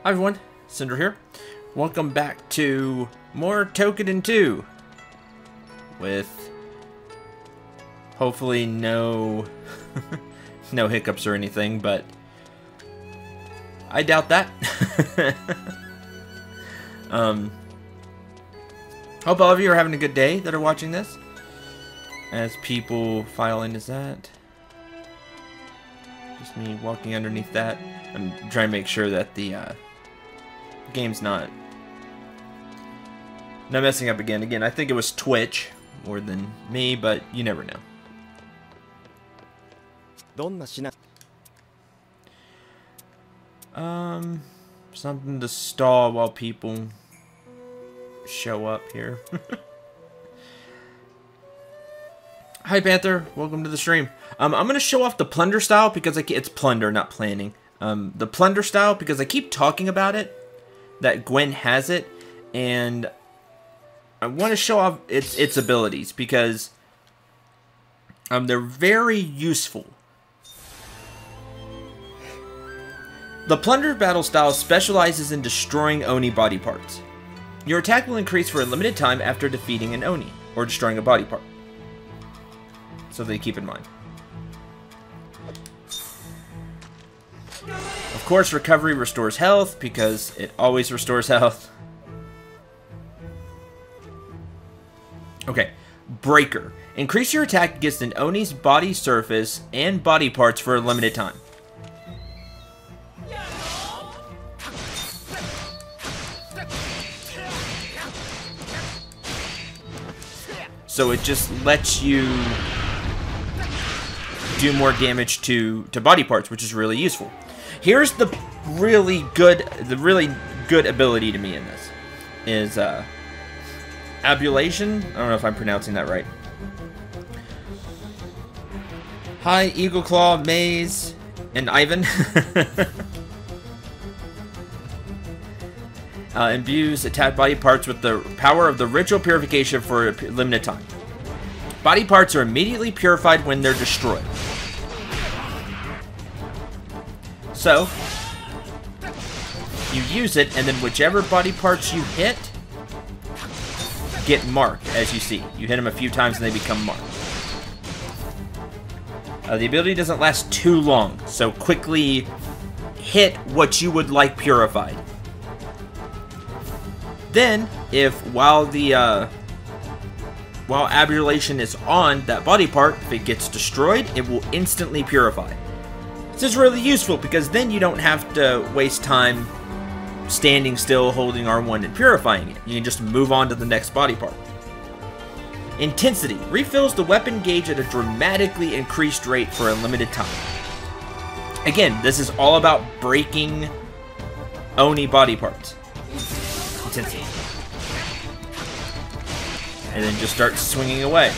Hi everyone, Cendril here. Welcome back to more Toukiden 2 with hopefully no no hiccups or anything, but I doubt that. Hope all of you are having a good day that are watching this. As people file in, is that just me walking underneath that? I'm trying to make sure that the game's not messing up again. Again, I think it was Twitch more than me, but you never know. Something to stall while people show up here. Hi Panther, welcome to the stream. I'm gonna show off the plunder style because it's plunder, not planning. The plunder style because I keep talking about it, that Gwen has it, and I want to show off its abilities because they're very useful. The plunder battle style specializes in destroying Oni body parts. Your attack will increase for a limited time after defeating an Oni or destroying a body part. So they keep in mind. Of course, recovery restores health because it always restores health. Okay, Breaker. Increase your attack against an Oni's body surface and body parts for a limited time. So it just lets you do more damage to body parts, which is really useful. Here's the really good ability to me in this is Abulation. I don't know if I'm pronouncing that right. Hi, Eagle Claw, Maze, and Ivan. Imbues attack body parts with the power of the ritual purification for a limited time. Body parts are immediately purified when they're destroyed. So, you use it, and then whichever body parts you hit get marked, as you see. You hit them a few times and they become marked. The ability doesn't last too long, so quickly hit what you would like purified. Then, if while Abulation is on that body part, if it gets destroyed, it will instantly purify. This is really useful because then you don't have to waste time standing still, holding R1 and purifying it. You can just move on to the next body part. Intensity. Refills the weapon gauge at a dramatically increased rate for a limited time. Again, this is all about breaking Oni body parts. Intensity. And then just start swinging away.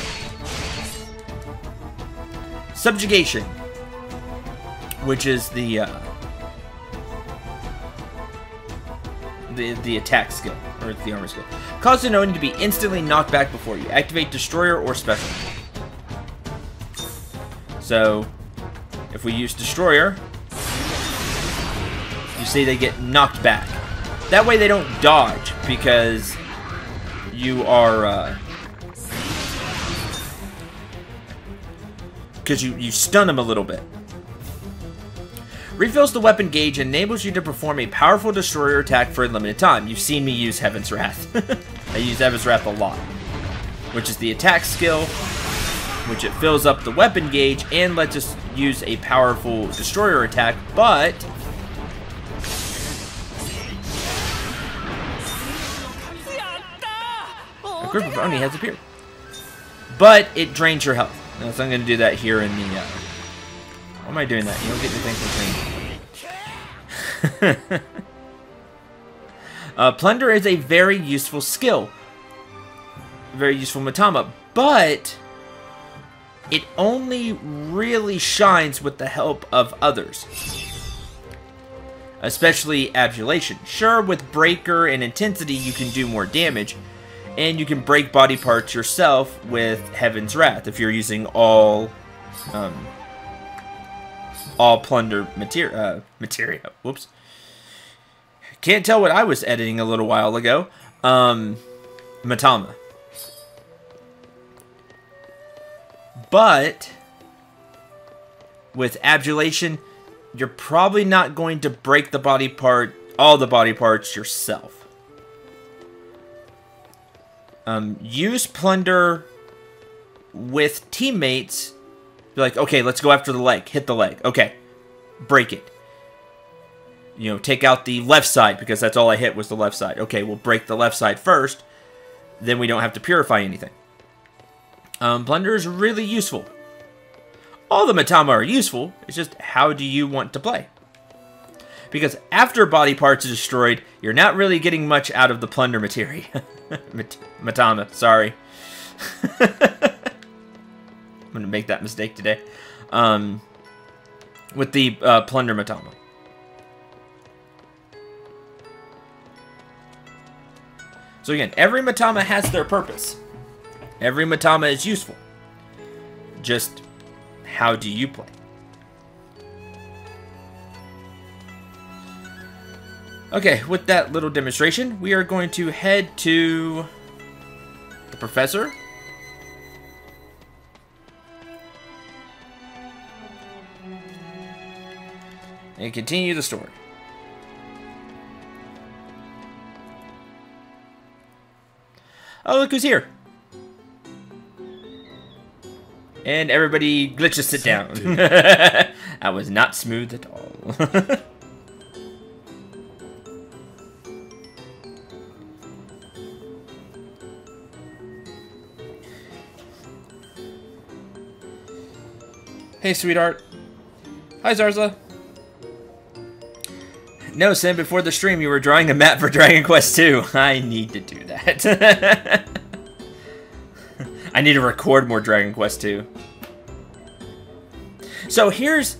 Subjugation, which is the attack skill, or the armor skill. Cause an Oni to be instantly knocked back before you. Activate Destroyer or Special. So, if we use Destroyer, you see they get knocked back. That way they don't dodge, because you are, because you stun them a little bit. Refills the weapon gauge and enables you to perform a powerful destroyer attack for a limited time. You've seen me use Heaven's Wrath. I use Heaven's Wrath a lot. Which is the attack skill, which it fills up the weapon gauge and lets us use a powerful destroyer attack, but a group of Oni has appeared. But it drains your health. Now, so I'm going to do that here in the... why am I doing that? You don't get anything for clean. Plunder is a very useful skill. Very useful Matama. But it only really shines with the help of others. Especially Abulation. Sure, with Breaker and Intensity you can do more damage. And you can break body parts yourself with Heaven's Wrath if you're using all plunder materia. Whoops. Can't tell what I was editing a little while ago. Matama. But with abjuration, you're probably not going to break the body part, all the body parts yourself. Use plunder with teammates. Be like, okay, let's go after the leg. Hit the leg. Okay. Break it. You know, take out the left side, because that's all I hit was the left side. Okay, we'll break the left side first. Then we don't have to purify anything. Plunder is really useful. All the Matama are useful. It's just, how do you want to play? Because after body parts are destroyed, you're not really getting much out of the plunder materia. Matama, sorry. I'm going to make that mistake today. With the plunder Matama. So again, every Matama has their purpose. Every Matama is useful. Just, how do you play? Okay, with that little demonstration, we are going to head to the professor. And continue the story. Oh, look who's here. And everybody glitches sit down. That was not smooth at all. Hey, sweetheart. Hi, Zarza. No, Sim, before the stream you were drawing a map for Dragon Quest II. I need to do that. I need to record more Dragon Quest II. So here's,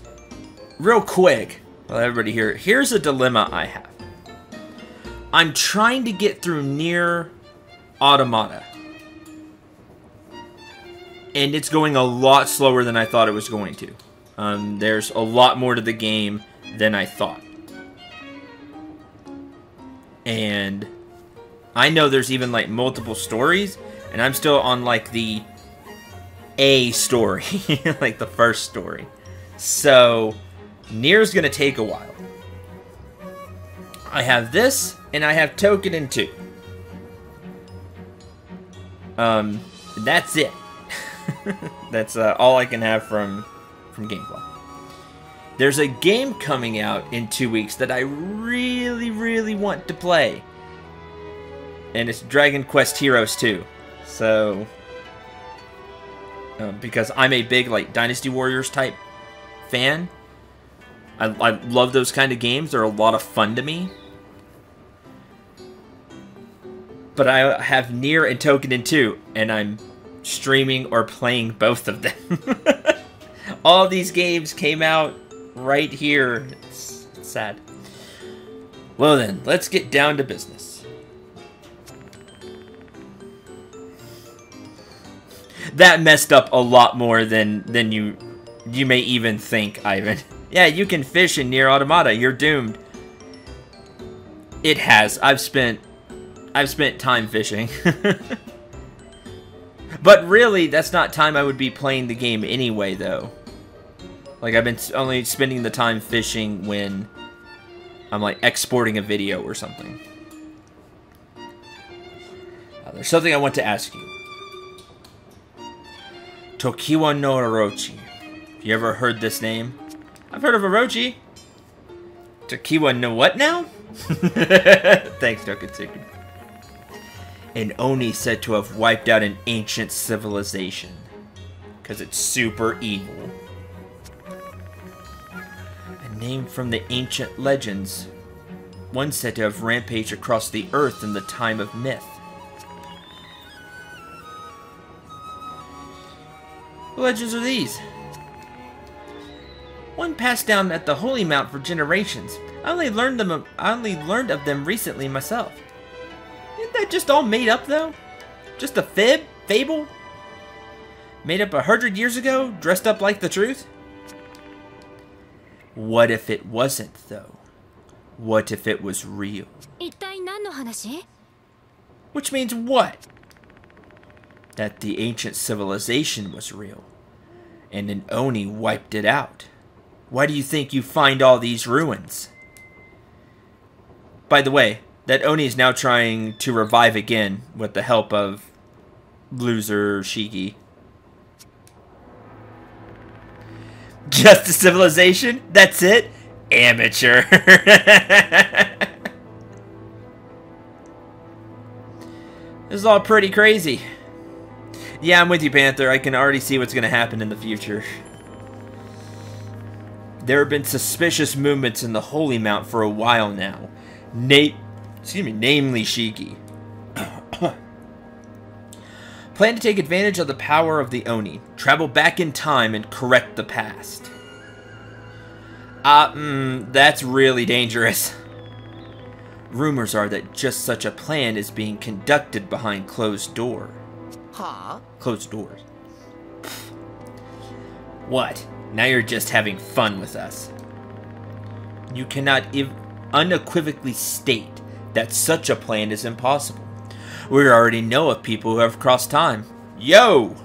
real quick, well, everybody here, here's a dilemma I have. I'm trying to get through Nier Automata. And it's going a lot slower than I thought it was going to. There's a lot more to the game than I thought. And I know there's even like multiple stories, and I'm still on like the A story, like the first story. So Nier's gonna take a while. I have this, and I have Toukiden 2. That's it. That's all I can have from gameplay. There's a game coming out in 2 weeks that I really, really want to play. And it's Dragon Quest Heroes 2. So, because I'm a big, like, Dynasty Warriors type fan. I love those kind of games. They're a lot of fun to me. But I have Nier and Toukiden 2, and I'm streaming or playing both of them. All these games came out right here. It's sad. Well then, let's get down to business. That messed up a lot more than you may even think, Ivan. Yeah, you can fish in Nier Automata. You're doomed. It has. I've spent time fishing. But really, that's not time I would be playing the game anyway, though. Like, I've been only spending the time fishing when I'm, like, exporting a video or something. There's something I want to ask you. Tokiwa no Orochi. Have you ever heard this name? I've heard of Orochi. Tokiwa no what now? Thanks, Tokitsuki. An Oni said to have wiped out an ancient civilization. Because it's super evil. A name from the ancient legends. One said to have rampaged across the earth in the time of myth. What legends are these? One passed down at the Holy Mount for generations. I only learned of them recently myself. Isn't that just all made up, though? Just a fable? Made up 100 years ago, dressed up like the truth? What if it wasn't, though? What if it was real? 一体何の話? Which means what? That the ancient civilization was real, and an Oni wiped it out. Why do you think you find all these ruins? By the way, that Oni is now trying to revive again with the help of loser Shiki. Just a civilization? That's it? Amateur. This is all pretty crazy. Yeah, I'm with you, Panther. I can already see what's going to happen in the future. There have been suspicious movements in the Holy Mount for a while now. Namely Shiki. Plan to take advantage of the power of the Oni. Travel back in time and correct the past. That's really dangerous. Rumors are that just such a plan is being conducted behind closed doors. Huh? Closed doors. What? Now you're just having fun with us. You cannot unequivocally state that such a plan is impossible. We already know of people who have crossed time. Yo!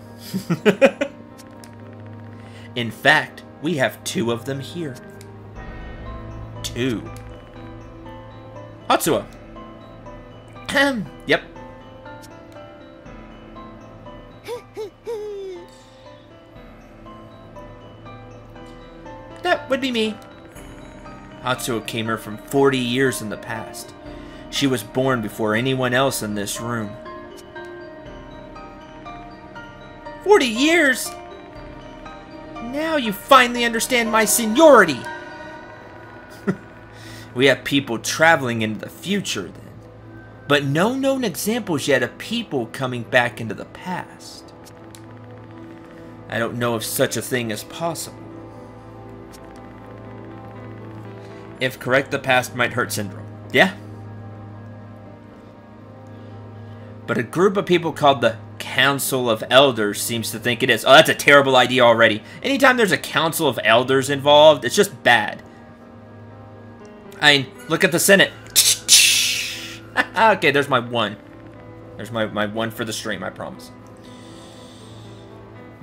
In fact, we have 2 of them here. 2. Hatsuo. Yep. That would be me. Hatsuo came here from 40 years in the past. She was born before anyone else in this room. 40 years? Now you finally understand my seniority. We have people traveling into the future then. But no known examples yet of people coming back into the past. I don't know if such a thing is possible. If correct, the past might hurt Cendril. Yeah. But a group of people called the Council of Elders seems to think it is. Oh, that's a terrible idea already. Anytime there's a Council of Elders involved, it's just bad. I mean, look at the Senate. Okay, there's my 1. There's my 1 for the stream, I promise.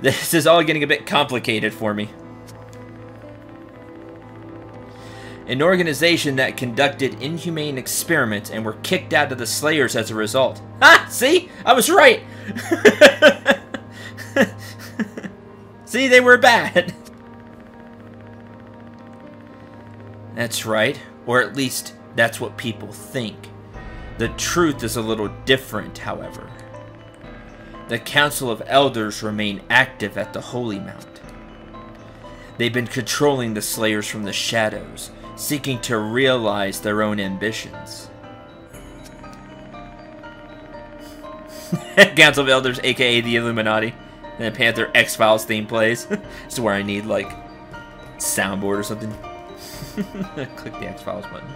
This is all getting a bit complicated for me. An organization that conducted inhumane experiments and were kicked out of the Slayers as a result. Ah, see? I was right! See, they were bad. That's right. Or at least, that's what people think. The truth is a little different, however. The Council of Elders remain active at the Holy Mount. They've been controlling the Slayers from the shadows, seeking to realize their own ambitions. Council of Elders, aka the Illuminati. And then Panther X-Files theme plays. It's where I need, like, soundboard or something. Click the X-Files button.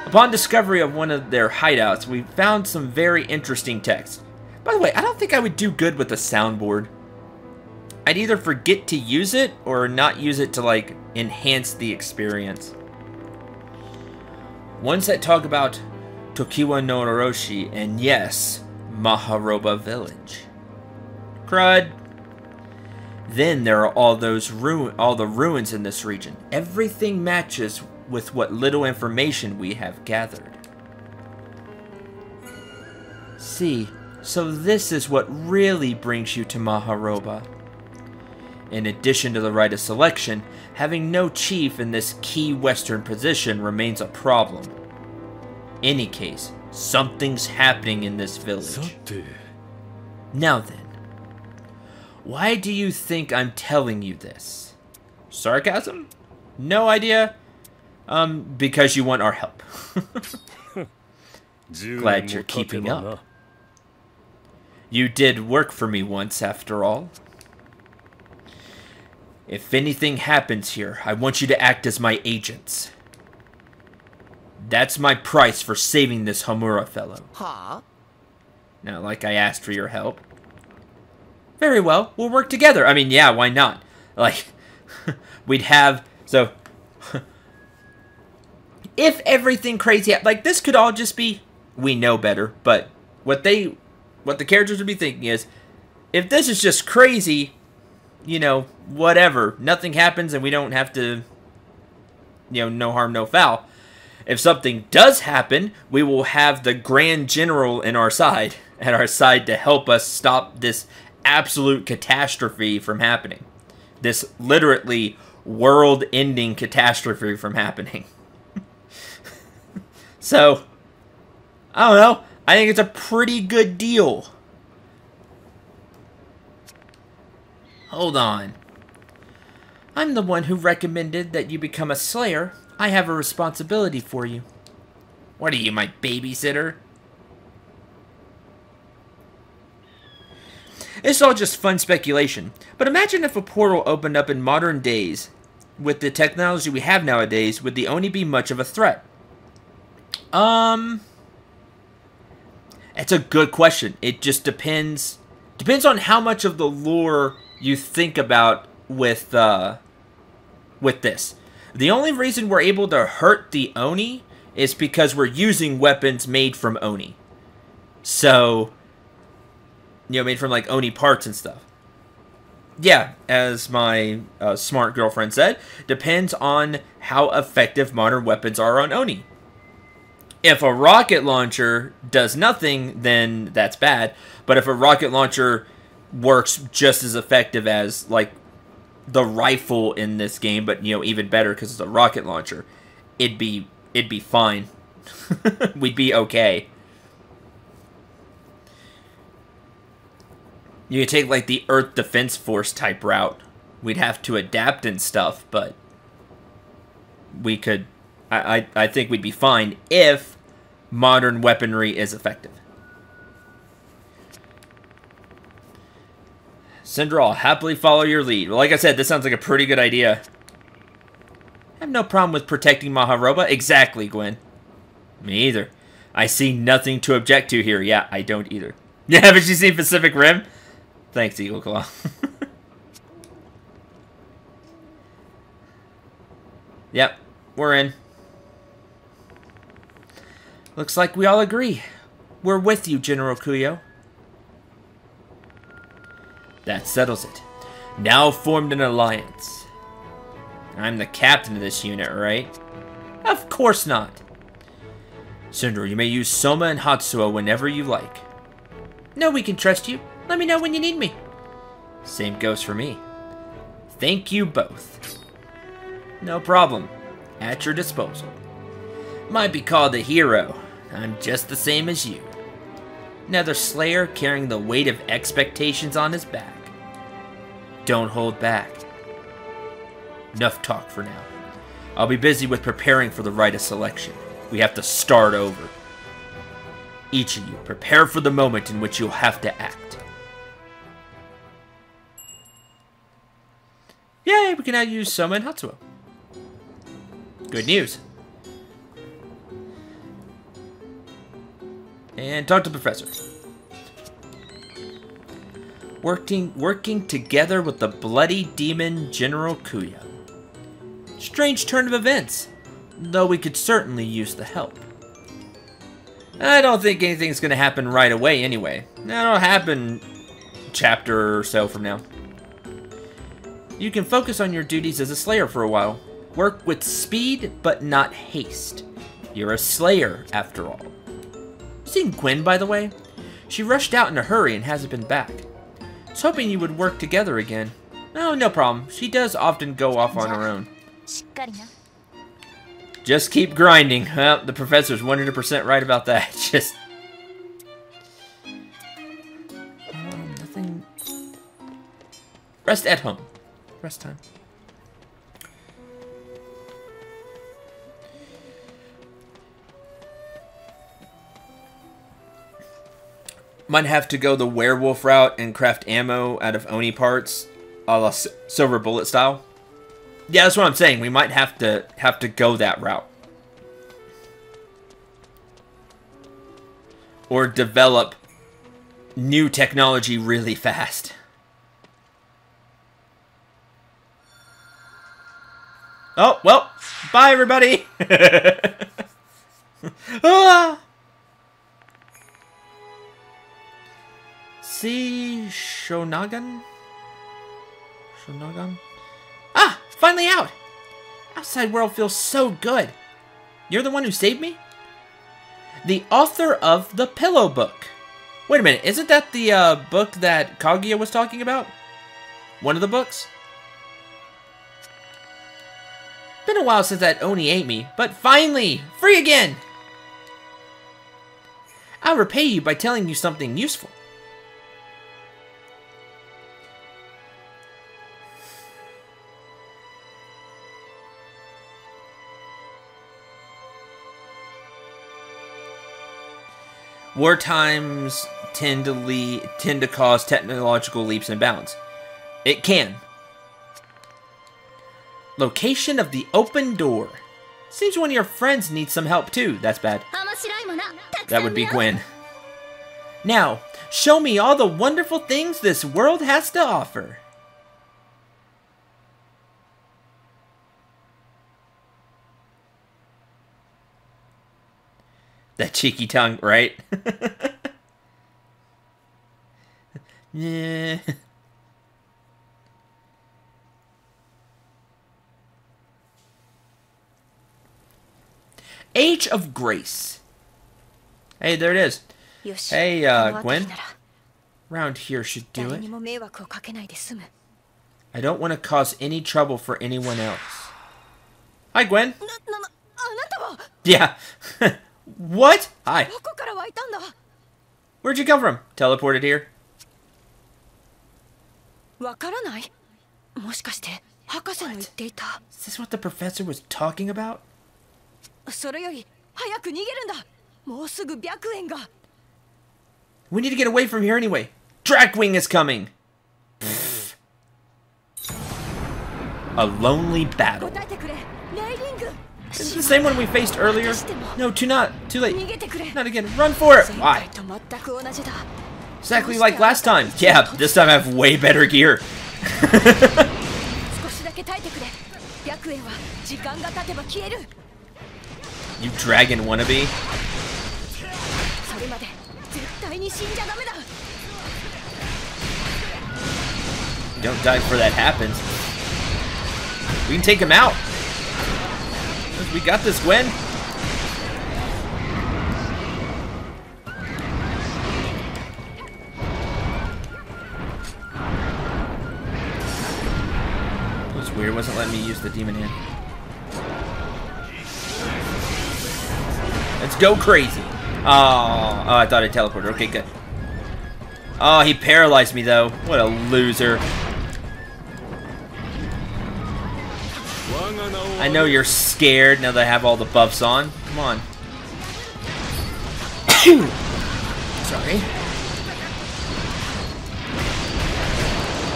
Upon discovery of one of their hideouts, we found some very interesting text. By the way, I don't think I would do good with a soundboard. I'd either forget to use it or not use it to, like, enhance the experience. Ones that talk about Tokiwa no Orochi and, yes, Mahoroba Village. Crud. Then there are all the ruins in this region. Everything matches with what little information we have gathered. See, so this is what really brings you to Mahoroba. In addition to the right of selection, having no chief in this key western position remains a problem. Any case, something's happening in this village. Now then, why do you think I'm telling you this? Sarcasm? No idea. Because you want our help. Glad you're keeping up. You did work for me once, after all. If anything happens here, I want you to act as my agents. That's my price for saving this Homura fellow. Huh? Now, like I asked for your help. Very well, we'll work together. I mean, yeah, why not? Like, we'd have... So, if everything crazy, like this could all just be, we know better, but what the characters would be thinking is, if this is just crazy, you know, whatever, nothing happens and we don't have to, you know, no harm, no foul. If something does happen, we will have the Grand General at our side to help us stop this absolute catastrophe from happening. This literally world-ending catastrophe from happening. So, I don't know. I think it's a pretty good deal. Hold on. I'm the one who recommended that you become a slayer. I have a responsibility for you. What are you, my babysitter? It's all just fun speculation. But imagine if a portal opened up in modern days. With the technology we have nowadays, would the Oni be much of a threat? It's a good question. It just depends. Depends on how much of the lore you think about with this. The only reason we're able to hurt the Oni is because we're using weapons made from Oni. So, you know, made from like Oni parts and stuff. Yeah, as my smart girlfriend said, depends on how effective modern weapons are on Oni. If a rocket launcher does nothing, then that's bad. But if a rocket launcher works just as effective as, like, the rifle in this game, but, you know, even better because it's a rocket launcher, it'd be fine. We'd be okay. You could take, like, the Earth Defense Force type route. We'd have to adapt and stuff, but we could... I think we'd be fine if modern weaponry is effective. Cendril, I'll happily follow your lead. Well, like I said, this sounds like a pretty good idea. I have no problem with protecting Mahoroba. Exactly, Gwen. Me either. I see nothing to object to here. Yeah, I don't either. Yeah, haven't you seen Pacific Rim? Thanks, Eagle Claw. Yep, we're in. Looks like we all agree. We're with you, General Ukyo. That settles it. Now formed an alliance. I'm the captain of this unit, right? Of course not. Cendril, you may use Soma and Hatsuo whenever you like. No, we can trust you. Let me know when you need me. Same goes for me. Thank you both. No problem. At your disposal. Might be called a hero. I'm just the same as you. Another slayer carrying the weight of expectations on his back. Don't hold back. Enough talk for now. I'll be busy with preparing for the rite of selection. We have to start over. Each of you, prepare for the moment in which you'll have to act. Yay, we can now use Soma and Hatsuo. Good news. And talk to the professor. Working together with the bloody demon General Ukyo. Strange turn of events, though we could certainly use the help. I don't think anything's going to happen right away anyway. That'll happen a chapter or so from now. You can focus on your duties as a slayer for a while. Work with speed, but not haste. You're a slayer, after all. Seen Gwen, by the way? She rushed out in a hurry and hasn't been back. I was hoping you would work together again. Oh, no problem. She does often go off on her own. Just keep grinding. Well, the professor's 100% right about that. Just... nothing... Rest at home. Rest time. Might have to go the werewolf route and craft ammo out of Oni parts, a la Silver Bullet style. Yeah, that's what I'm saying. We might have to go that route, or develop new technology really fast. Oh well, bye everybody. Ah! See Shonagan? Shonagan? Ah! Finally out! Outside world feels so good. You're the one who saved me? The author of the Pillow Book. Wait a minute, isn't that the book that Kaguya was talking about? One of the books? Been a while since that Oni ate me, but finally, free again! I'll repay you by telling you something useful. War times tend to cause technological leaps and bounds. It can. Location of the open door. Seems one of your friends needs some help too. That's bad. That would be Gwen. Now, show me all the wonderful things this world has to offer. That cheeky tongue, right? Yeah. Age of Grace. Hey, there it is. Hey, Gwen. Round here should do it. I don't want to cause any trouble for anyone else. Hi, Gwen. Yeah. What? Hi. Where'd you come from? Teleported here? What? Is this what the professor was talking about? We need to get away from here anyway. Dragwing is coming. Pfft. A lonely battle. Is it the same one we faced earlier? No, too late. Not again. Run for it. Why? Exactly like last time. Yeah, this time I have way better gear. You dragon wannabe. You don't die before that happens. We can take him out. We got this, Gwen. It was weird. It wasn't letting me use the demon hand. Let's go crazy. Oh, I thought I teleported. Okay, good. Oh, he paralyzed me, though. What a loser. I know you're scared now that I have all the buffs on. Come on. Sorry.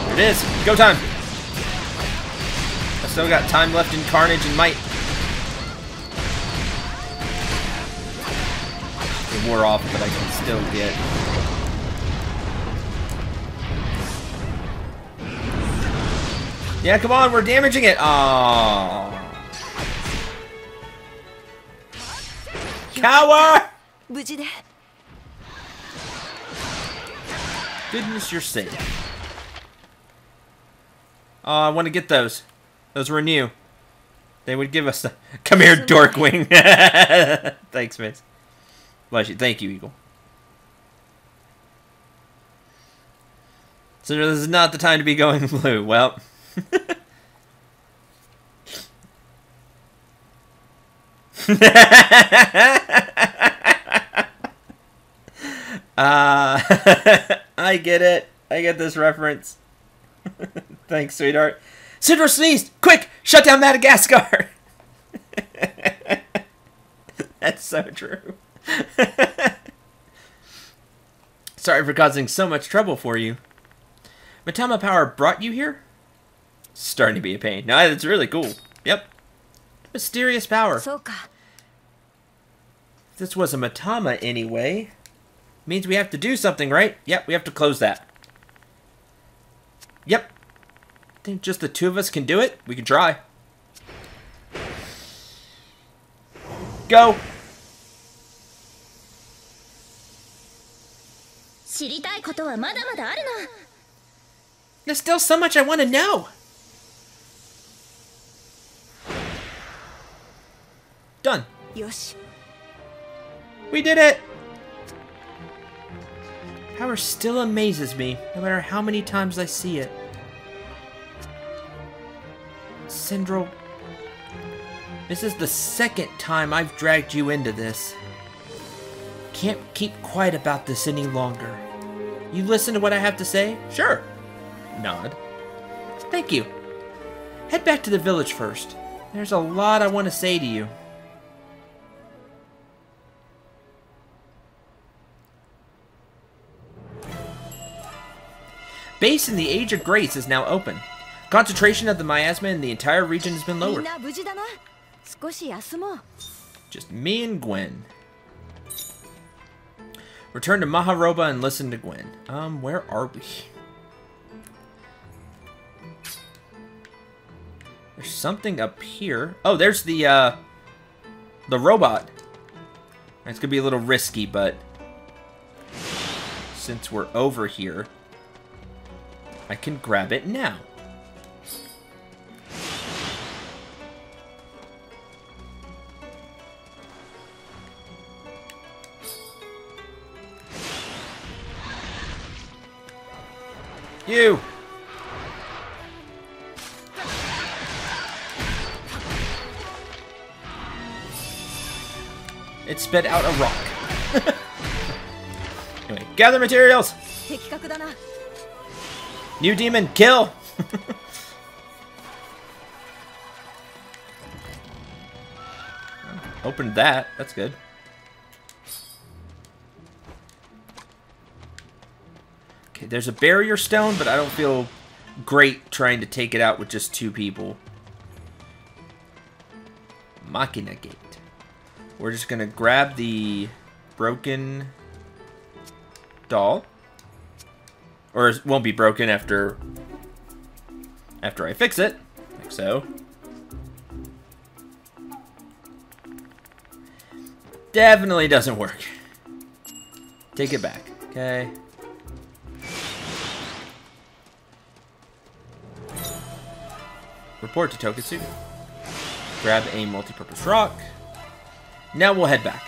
There it is. Go time. I still got time left in Carnage and Might. It wore off, but I can still get. Yeah, come on, we're damaging it. Aww. Cower! Goodness, you're safe. Oh, I want to get those. Those were new. They would give us the... Come here, Dorkwing. Thanks, Miss. Bless you. Thank you, Eagle. So this is not the time to be going blue. Well... I get it. I get this reference. Thanks, sweetheart. Cendril sneezed! Quick! Shut down Madagascar! That's so true. Sorry for causing so much trouble for you. Matama Power brought you here? Starting to be a pain. No, it's really cool. Yep. Mysterious power. If this was a Matama anyway, means we have to do something, right? Yep, we have to close that. Yep. Think just the two of us can do it? We can try. Go. 知りたいことはまだまだあるの。 There's still so much I want to know. Done. よし。 We did it! Power still amazes me, no matter how many times I see it. Cendril, this is the second time I've dragged you into this. Can't keep quiet about this any longer. You listen to what I have to say? Sure. Nod. Thank you. Head back to the village first. There's a lot I want to say to you. Base in the Age of Grace is now open. Concentration of the miasma in the entire region has been lowered. Just me and Gwen. Return to Mahoroba and listen to Gwen. Where are we? There's something up here. Oh, there's the robot. It's gonna be a little risky, but since we're over here, I can grab it now. You! It spit out a rock. Anyway, gather materials! New demon, kill! Opened that, that's good. Okay, there's a barrier stone, but I don't feel great trying to take it out with just 2 people. Machina gate. We're just gonna grab the broken doll. Or it won't be broken after I fix it, like so. Definitely doesn't work. Take it back, okay? Report to Toukiden. Grab a multi-purpose rock. Now we'll head back.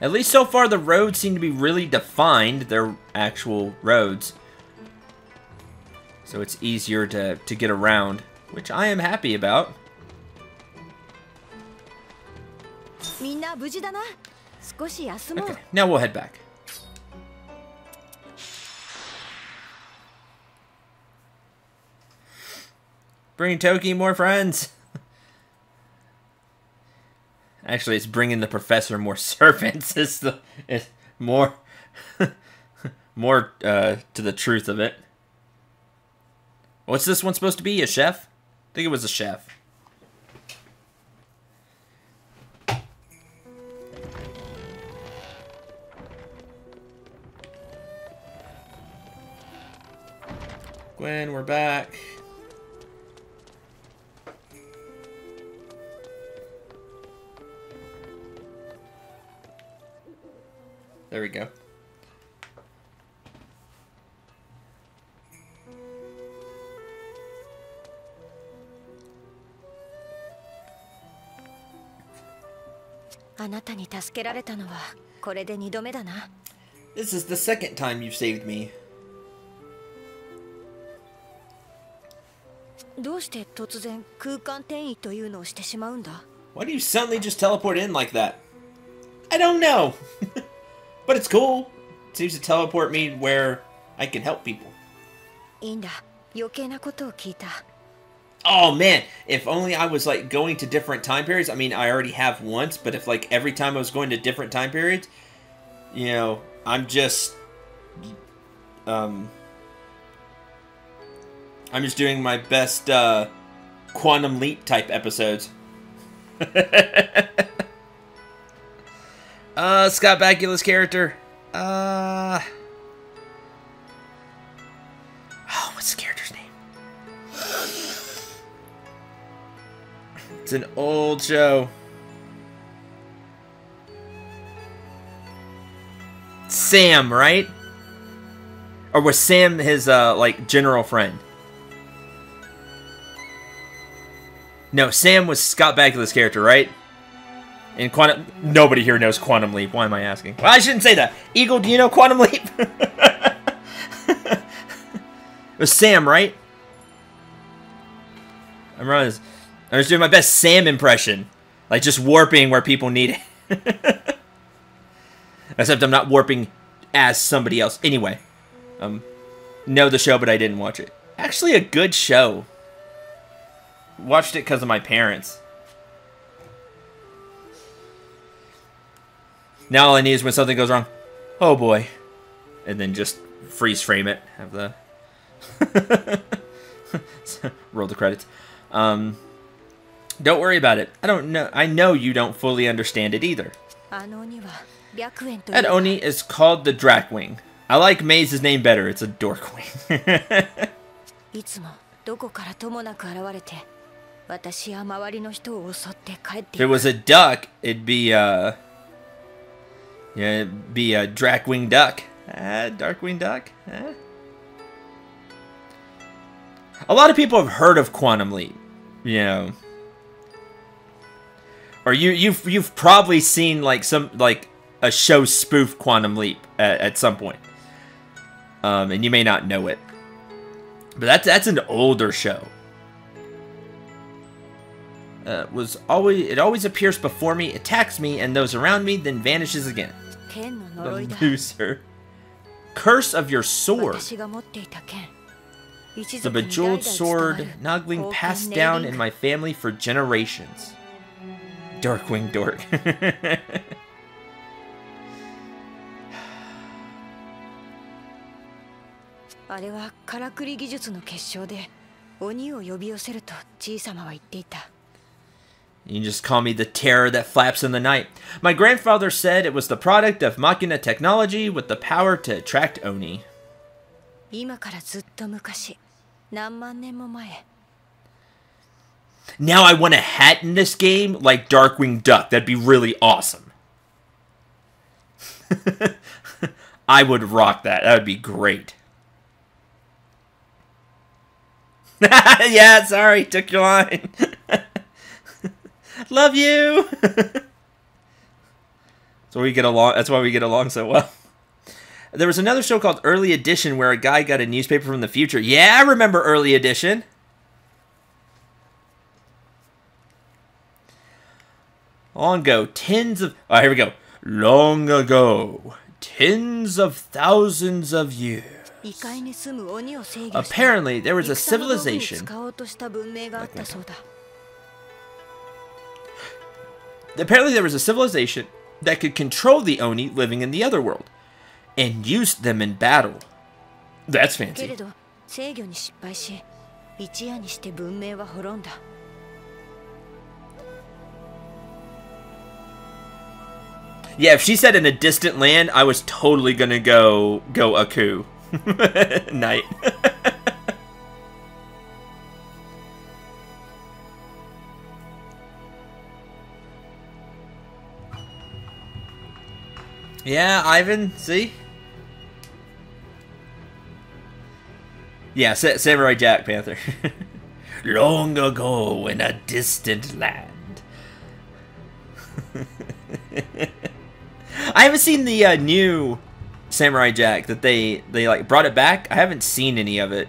At least so far the roads seem to be really defined. They're actual roads. So it's easier to get around, which I am happy about. Okay, now we'll head back. Bringing Toki more friends. Actually, it's bringing the professor more servants. It's more more to the truth of it. What's this one supposed to be? A chef? I think it was a chef. Gwen, we're back. There we go. This is the second time you've saved me. Why do you suddenly just teleport in like that? I don't know. But it's cool. It seems to teleport me where I can help people. Oh man, if only I was like going to different time periods. I mean, I already have once, but if like every time I was going to different time periods, you know, I'm just doing my best Quantum Leap type episodes. Scott Bakula's character. Oh, what's the character's name? It's an old show. Sam, right? Or was Sam his, like, general friend? No, Sam was Scott Bakula's character, right? In Quantum... Nobody here knows Quantum Leap. Why am I asking? Well, I shouldn't say that. Eagle, do you know Quantum Leap? It was Sam, right? I was doing my best Sam impression. Like, just warping where people need it. Except I'm not warping as somebody else. Anyway. Know the show, but I didn't watch it. Actually, a good show. Watched it because of my parents. Now all I need is when something goes wrong. Oh boy. And then just freeze frame it. Have the... Roll the credits. Don't worry about it. I know you don't fully understand it either. That Oni is called the Drakewing. I like Maze's name better. It's a Dorkwing. If it was a duck, it'd be yeah, it'd be a Drakewing duck. Darkwing duck. A lot of people have heard of Quantum Leap, you know, or you've probably seen like a show spoof Quantum Leap at some point, and you may not know it, but that's an older show. It always appears before me, attacks me and those around me, then vanishes again. The loser. Curse of your sword. The bejeweled sword, Nogling passed down in my family for generations. Dorkwing dork. You can just call me the terror that flaps in the night. My grandfather said it was the product of Machina technology with the power to attract Oni. Now I want a hat in this game like Darkwing Duck. That'd be really awesome. I would rock that. That would be great. Yeah, sorry, took your line. Love you. That's why we get along so well. There was another show called Early Edition where a guy got a newspaper from the future. Yeah, I remember Early Edition. Long ago, here we go. Long ago, tens of thousands of years. Apparently, there was a civilization. Apparently, there was a civilization that could control the Oni living in the other world and used them in battle. That's fancy. Yeah, if she said in a distant land, I was totally gonna go Aku. Night. Yeah, Ivan, see? Yeah, Samurai Jack Panther. Long ago in a distant land. I haven't seen the new Samurai Jack that they like brought it back. I haven't seen any of it.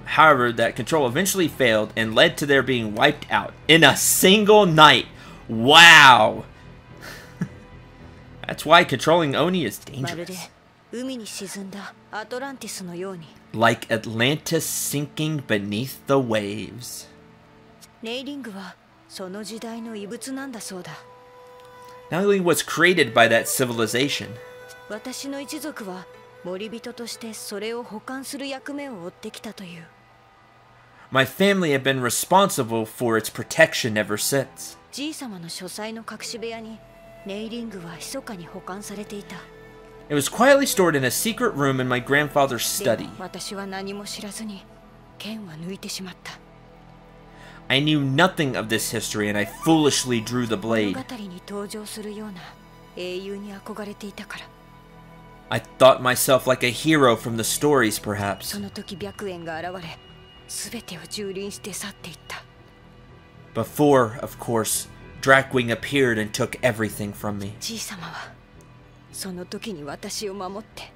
However, that control eventually failed and led to their being wiped out in a single night. Wow. That's why controlling Oni is dangerous. Like Atlantis sinking beneath the waves. Nogling was created by that civilization. My family had been responsible for its protection ever since. It was quietly stored in a secret room in my grandfather's study. I knew nothing of this history and I foolishly drew the blade. 英雄に憧れていたから。 I thought myself like a hero from the stories, perhaps. その時白猿が現れ、全てを蹂躙して去っていった。 Before, of course, Dracwing appeared and took everything from me. じい様はその時に私を守って。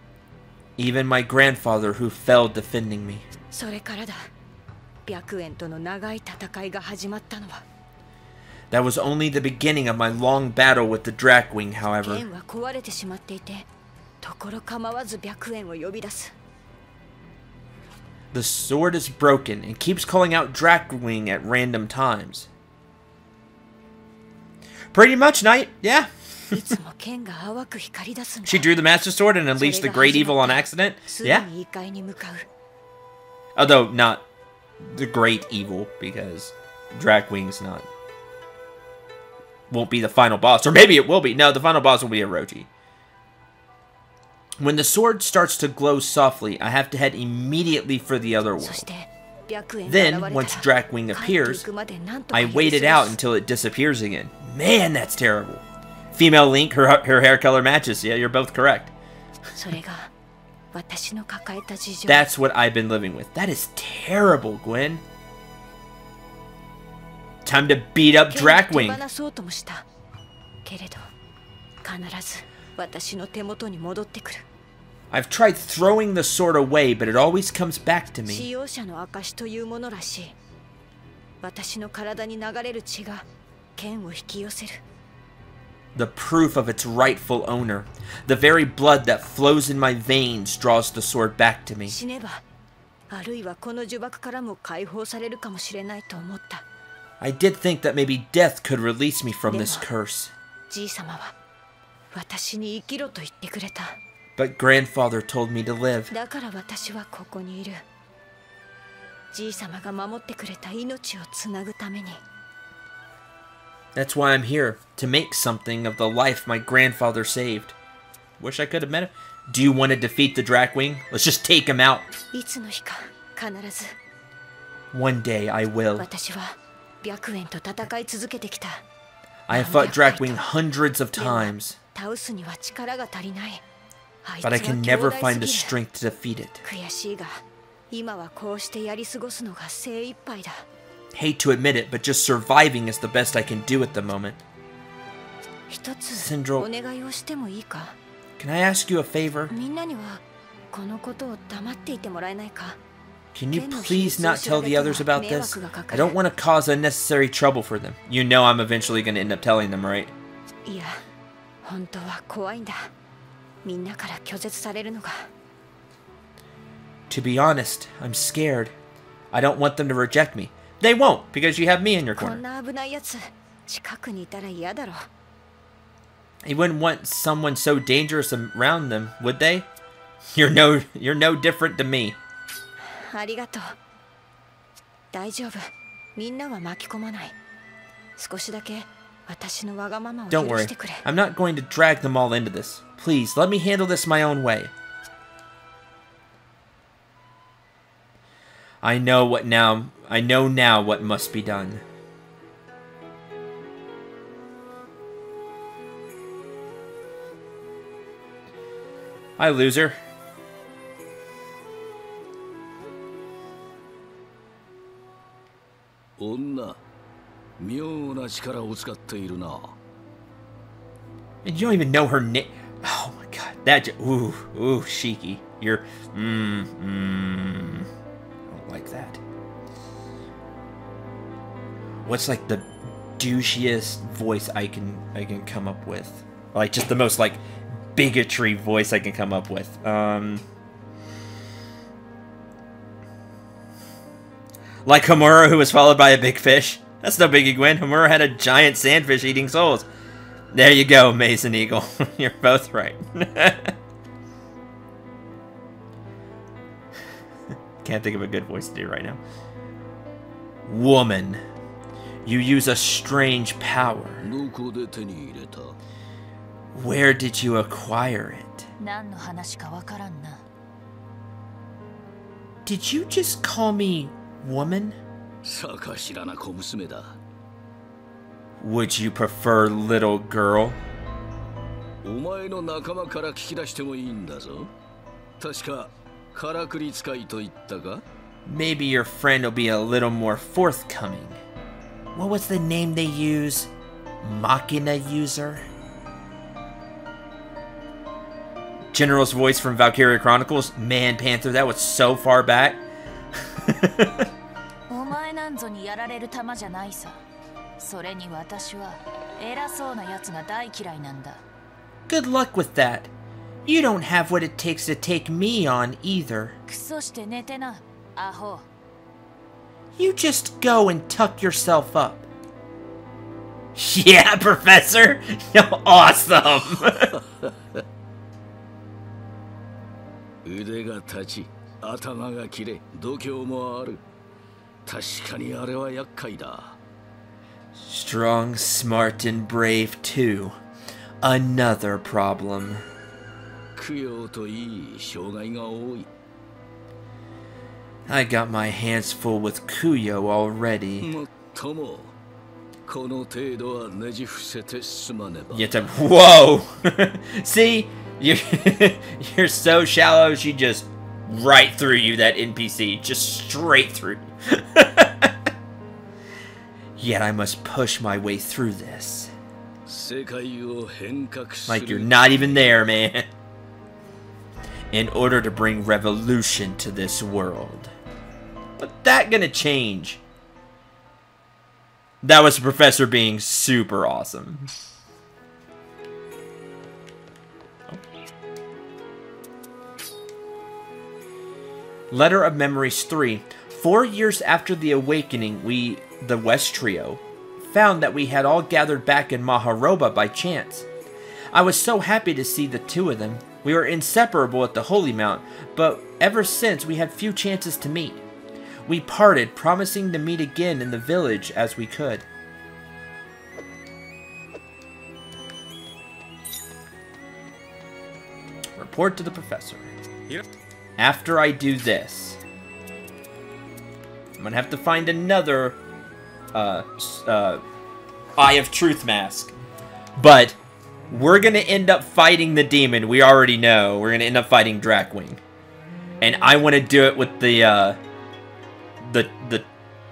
Even my grandfather who fell defending me. それからだ。白猿との長い戦いが始まったのは。 That was only the beginning of my long battle with the Dracwing, however. 剣は壊れてしまっていて、ところ構わず白猿を呼び出す。 The sword is broken and keeps calling out Dracwing at random times. Pretty much, Knight. Yeah. いつも剣が淡く光り出すんだ。 She drew the Master Sword and unleashed the Great Evil on accident. すぐ Yeah. に異界に向かう。 Although not the Great Evil, because Dracwing's not... won't be the final boss. Or maybe it will be. No, the final boss will be Orochi. When the sword starts to glow softly, I have to head immediately for the other world. そして白猿が現れ Then, たら once Dracwing 帰ってい appears, くまで何とか I 許 waited す out until it disappears again. Man, that's terrible. Female Link, her hair color matches. Yeah, you're both correct. それが私の抱えた事情。 That's what I've been living with. That is terrible, Gwen. Time to beat up 剣を手 Dracwing. 放そうともした。けれど必ず私の手元に戻ってくる。 I've tried throwing the sword away, but it always comes back to 使 me. 用者の証というものらしい。私の体に流れる血が剣を引き寄せる。 The proof of its rightful owner. The very blood that flows in my veins draws the sword back to me. 死ねば、あるいはこの呪縛からも解放されるかもしれないと思った。 I did think that maybe death could release me from this curse. じい様は私に生きろと言ってくれた。 But grandfather told me to live. だから私はここにいる。じい様が守ってくれた命をつなぐために。 That's why I'm here, to make something of the life my grandfather saved. Wish I could have met him. Do you want to defeat the Dracwing? Let's just take him out. いつの日か必ず。 One day I will. 私は白猿と戦い続けてきた。 I have fought Dracwing hundreds of でも times, 倒すには力が足りない。あいつ but は I can 強 never 大す find the ぎる。 strength to defeat it. 悔しいが、今はこうしてやり過ごすのが精一杯だ。 Hate to admit it, but just surviving is the best I can do at the moment. 一つ Cendril お願いをしてもいいか？ Can I ask you a favor? みんなにはこのことを黙っていてもらえないか？ Can you please not tell the others about this? I don't want to cause unnecessary trouble for them. You know I'm eventually going to end up telling them, right? いや、本当は怖いんだ。みんなから拒絶されるのが。 To be honest, I'm scared. I don't want them to reject me. They won't, because you have me in your こん corner. な危ないやつ、近くにいたら嫌だろ。 You wouldn't want someone so dangerous around them, would they? You're no different to me. ありがとう。大丈夫。みんなは巻き込まない。少しだけ私のわがままを許 Don't worry. してくれ。 I'm not going to drag them all into this. Please, let me handle this my own way. I know now what must be done. Hi, loser. 女、妙な力を使っているな。 And you don't even know her name. Oh my god. Ooh, Shiki. You're, I don't like that. What's like the douchiest voice I can come up with? Like just the most like bigotry voice I can come up with. Like Homura, who was followed by a big fish. That's no biggie, Gwen. Homura had a giant sandfish eating souls. There you go, Mason Eagle. You're both right. Can't think of a good voice to do right now. Woman, you use a strange power. どこで手に入れた？ Where did you acquire it? 何の話かわからんな。 Did you just call me woman? さか知らな小娘だ。 Would you prefer little girl? お前の仲間から聞き出してもいいんだぞ。確かからくり使いと言ったか？ Maybe your friend will be a little more forthcoming. What was the name they use? Machina user? General's voice from Valkyria Chronicles? Man, Panther, that was so far back. お前なんぞにやられる玉じゃないさ。それに私は偉そうなやつが大嫌いなんだ。Good luck with that. You don't have what it takes to take me on either. クソして寝てな、アホ。You just go and tuck yourself up. Yeah, Professor! Awesome! 腕が立ち、頭が切れ、度胸もある。確かにあれは厄介だ。Strong, smart, and brave too. Another problem. 供養といい障害が多い。I got my hands full with Kuyo already. もっとも、この程度はねじ伏せてすまねば。Whoa! See? You're so shallow, she just right through you, that NPC. Just straight through you. Yet I must push my way through this. 世界を変革する。 Like you're not even there, man. In order to bring revolution to this world. What's that gonna change? That was the Professor being super awesome. Letter of Memories 3. 4 years after the awakening, the West Trio, found that we had all gathered back in Mahoroba by chance. I was so happy to see the two of them. We were inseparable at the Holy Mount, but ever since we had few chances to meet. We parted, promising to meet again in the village as we could. Report to the Professor. After I do this, I'm gonna have to find another Eye of Truth mask. But we're gonna end up fighting the demon. We already know. We're gonna end up fighting Dracwing. And I want to do it with the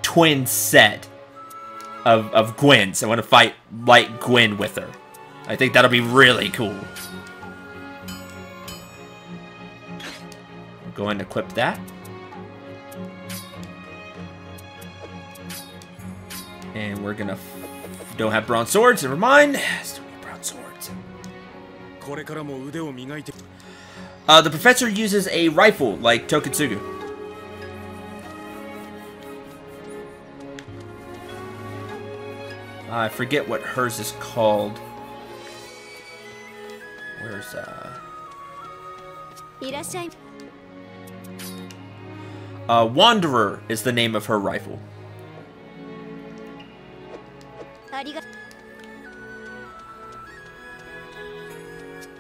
twin set of Gwen's. I want to fight like Gwen with her. I think that'll be really cool. Go and equip that. And we're gonna... don't have bronze swords, never mind. Still need bronze swords. The Professor uses a rifle like Tokitsugu. I forget what hers is called. Where's Wanderer is the name of her rifle.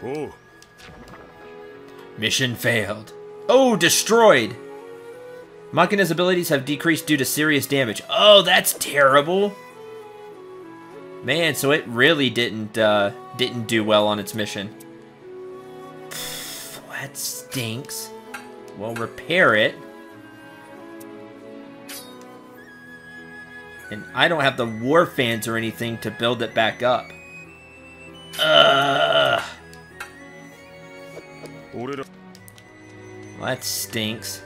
Oh. Mission failed. Oh, destroyed! Machina's abilities have decreased due to serious damage. Oh, that's terrible! Man, so it really didn't do well on its mission. Pfft, that stinks. We'll repair it. And I don't have the war fans or anything to build it back up. Ugh. Well, that stinks.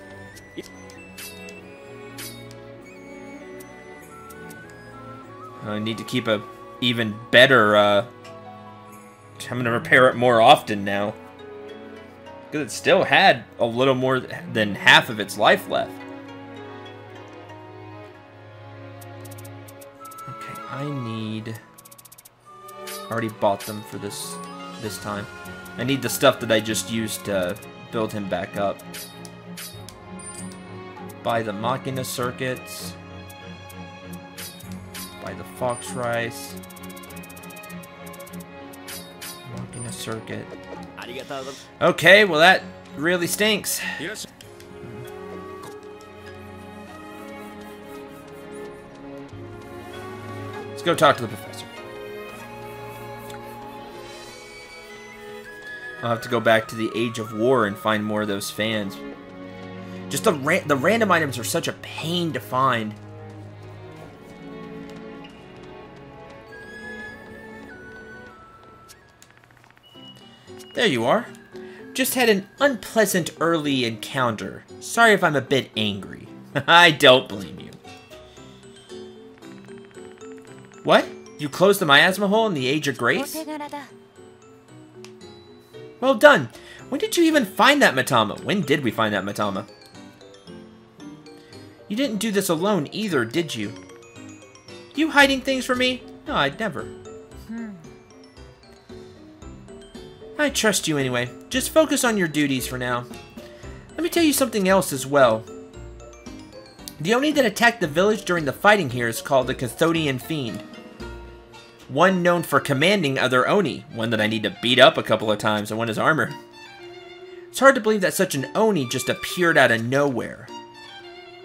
I need to keep a even better, I'm gonna repair it more often now. Because it still had a little more than half of its life left. Okay, I need... I already bought them for this time. I need the stuff that I just used to build him back up. Buy the Machina circuits. Buy the Fox Rice. Machina circuit. Okay, well that really stinks. Let's go talk to the Professor. I'll have to go back to the Age of War and find more of those fans. Just the random items are such a pain to find. There you are. Just had an unpleasant early encounter. Sorry if I'm a bit angry. I don't blame you. What? You closed the miasma hole in the Age of Grace? Well done. When did you even find that Matama? When did we find that Matama? You didn't do this alone either, did you? You hiding things from me? No, I'd never. I trust you anyway. Just focus on your duties for now. Let me tell you something else as well. The Oni that attacked the village during the fighting here is called the Cathodian Fiend. One known for commanding other Oni. One that I need to beat up a couple of times and won his armor. It's hard to believe that such an Oni just appeared out of nowhere.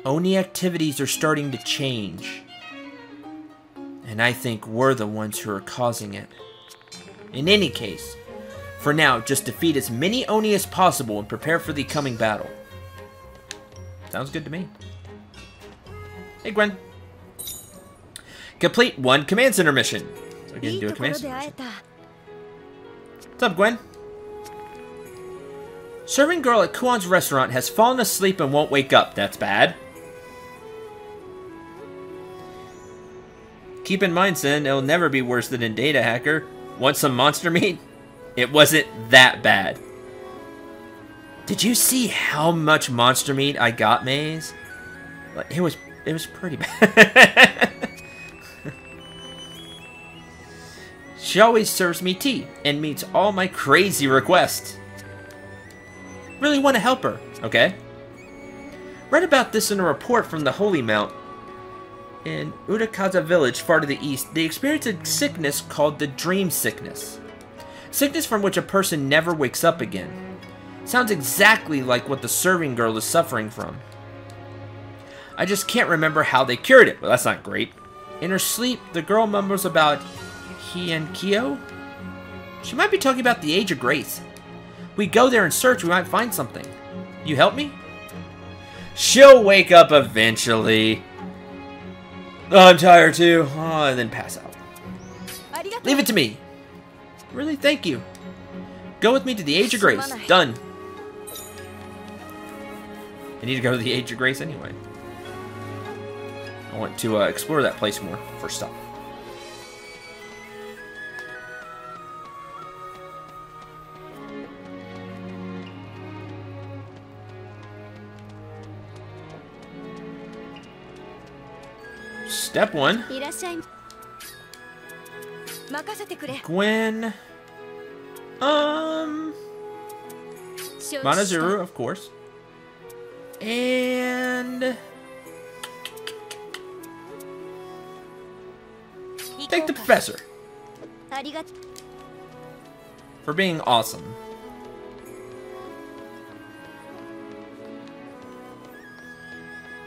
Oni activities are starting to change. And I think we're the ones who are causing it. In any case, for now, just defeat as many Oni as possible and prepare for the coming battle. Sounds good to me. Hey, Gwen. Complete one command center mission. So again, do a command center mission. What's up, Gwen? Serving girl at Kuon's restaurant has fallen asleep and won't wake up. That's bad. Keep in mind, Sin, it'll never be worse than in Data Hacker. Want some monster meat? It wasn't that bad. Did you see how much monster meat I got, Maze? Like, it was pretty bad. She always serves me tea and meets all my crazy requests. Really want to help her, okay? Read about this in a report from the Holy Mount. In Utakaza Village, far to the east, they experience a sickness called the Dream Sickness. Sickness from which a person never wakes up again. Sounds exactly like what the serving girl is suffering from. I just can't remember how they cured it. Well, that's not great. In her sleep, the girl mumbles about Kyo. She might be talking about the Age of Grace. We go there and search, we might find something. You help me? She'll wake up eventually. Oh, I'm tired too. Oh, and then pass out. Leave it to me. Really, thank you. Go with me to the Age of Grace. Done. I need to go to the Age of Grace anyway. I want to explore that place more for stuff. Step 1. Gwen. Monozuru, of course. And thank the professor for being awesome.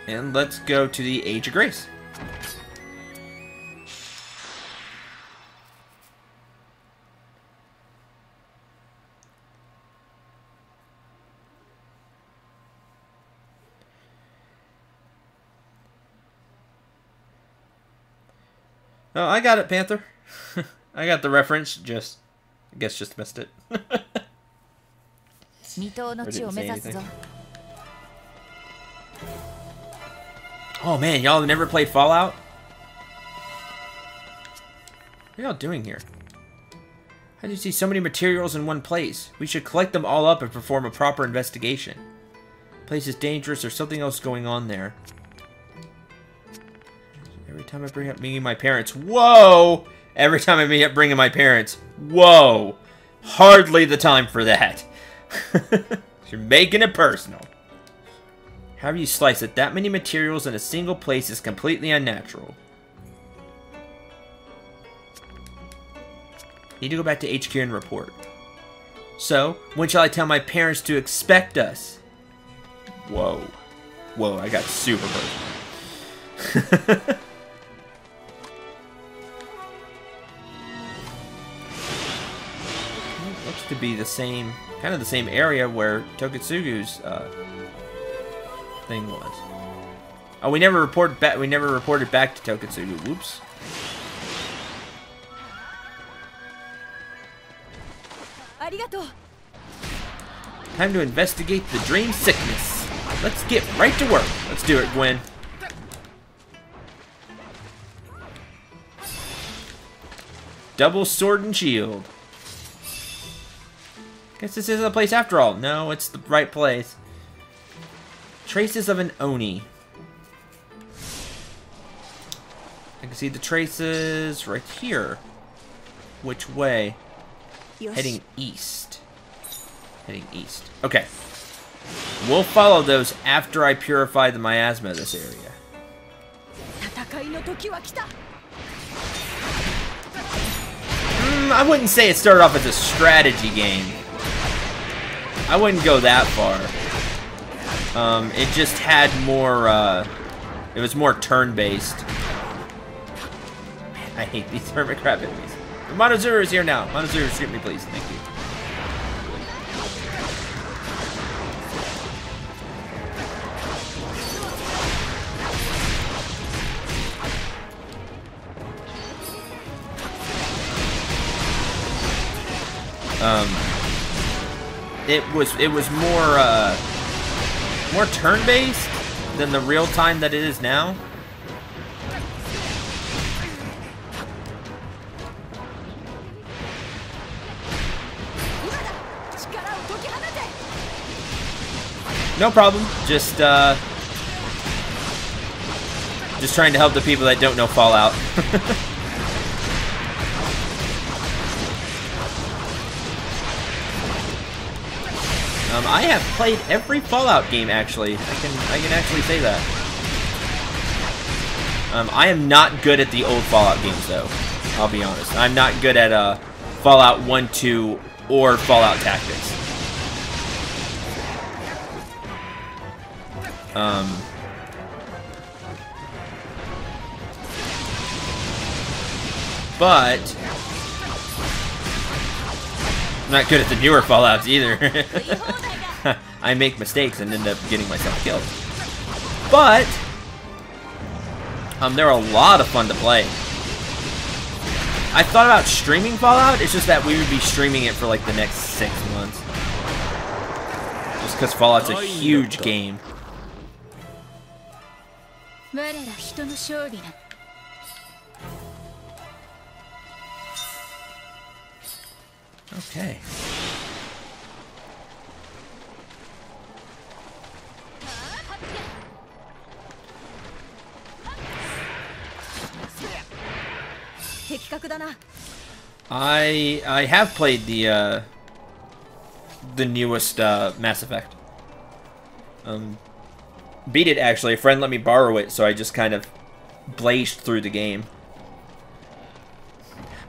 And let's go to the Age of Grace. Oh, I got it, Panther. I got the reference, I guess just missed it. Or didn't say anything. Oh man, y'all have never played Fallout? What are y'all doing here? How do you see so many materials in one place? We should collect them all up and perform a proper investigation. The place is dangerous, there's something else going on there. Every time I bring up meeting my parents, whoa! Every time I bring up bringing my parents, whoa! Hardly the time for that. You're making it personal. However you slice it, that many materials in a single place is completely unnatural. Need to go back to HQ and report. So, when shall I tell my parents to expect us? Whoa. Whoa, I got super personal. Looks to be the same, kind of the same area where Tokitsugu's thing was. Oh, we never reported back. We never reported back to Tokitsugu. Whoops. Time to investigate the dream sickness. Let's get right to work. Let's do it, Gwen. Double sword and shield. Guess this isn't the place after all. No, it's the right place. Traces of an Oni. I can see the traces right here. Which way? Heading east. Heading east. Okay. We'll follow those after I purify the miasma of this area. I wouldn't say it started off as a strategy game. I wouldn't go that far. It just had more, it was more turn-based. Man, I hate these hermit crab enemies. The Monozuru is here now. Monozuru, shoot me, please. Thank you. It was more turn-based than the real time that it is now. No problem. Just trying to help the people that don't know Fallout. I have played every Fallout game, actually. I can actually say that. I am not good at the old Fallout games, though. I'll be honest. I'm not good at Fallout 1, 2, or Fallout Tactics. But I'm not good at the newer Fallouts either. I make mistakes and end up getting myself killed. But they're a lot of fun to play. I thought about streaming Fallout. It's just that we would be streaming it for like the next 6 months. Just because Fallout's a huge game. Okay. I have played the newest Mass Effect. Beat it actually. A friend let me borrow it, so I just kind of blazed through the game.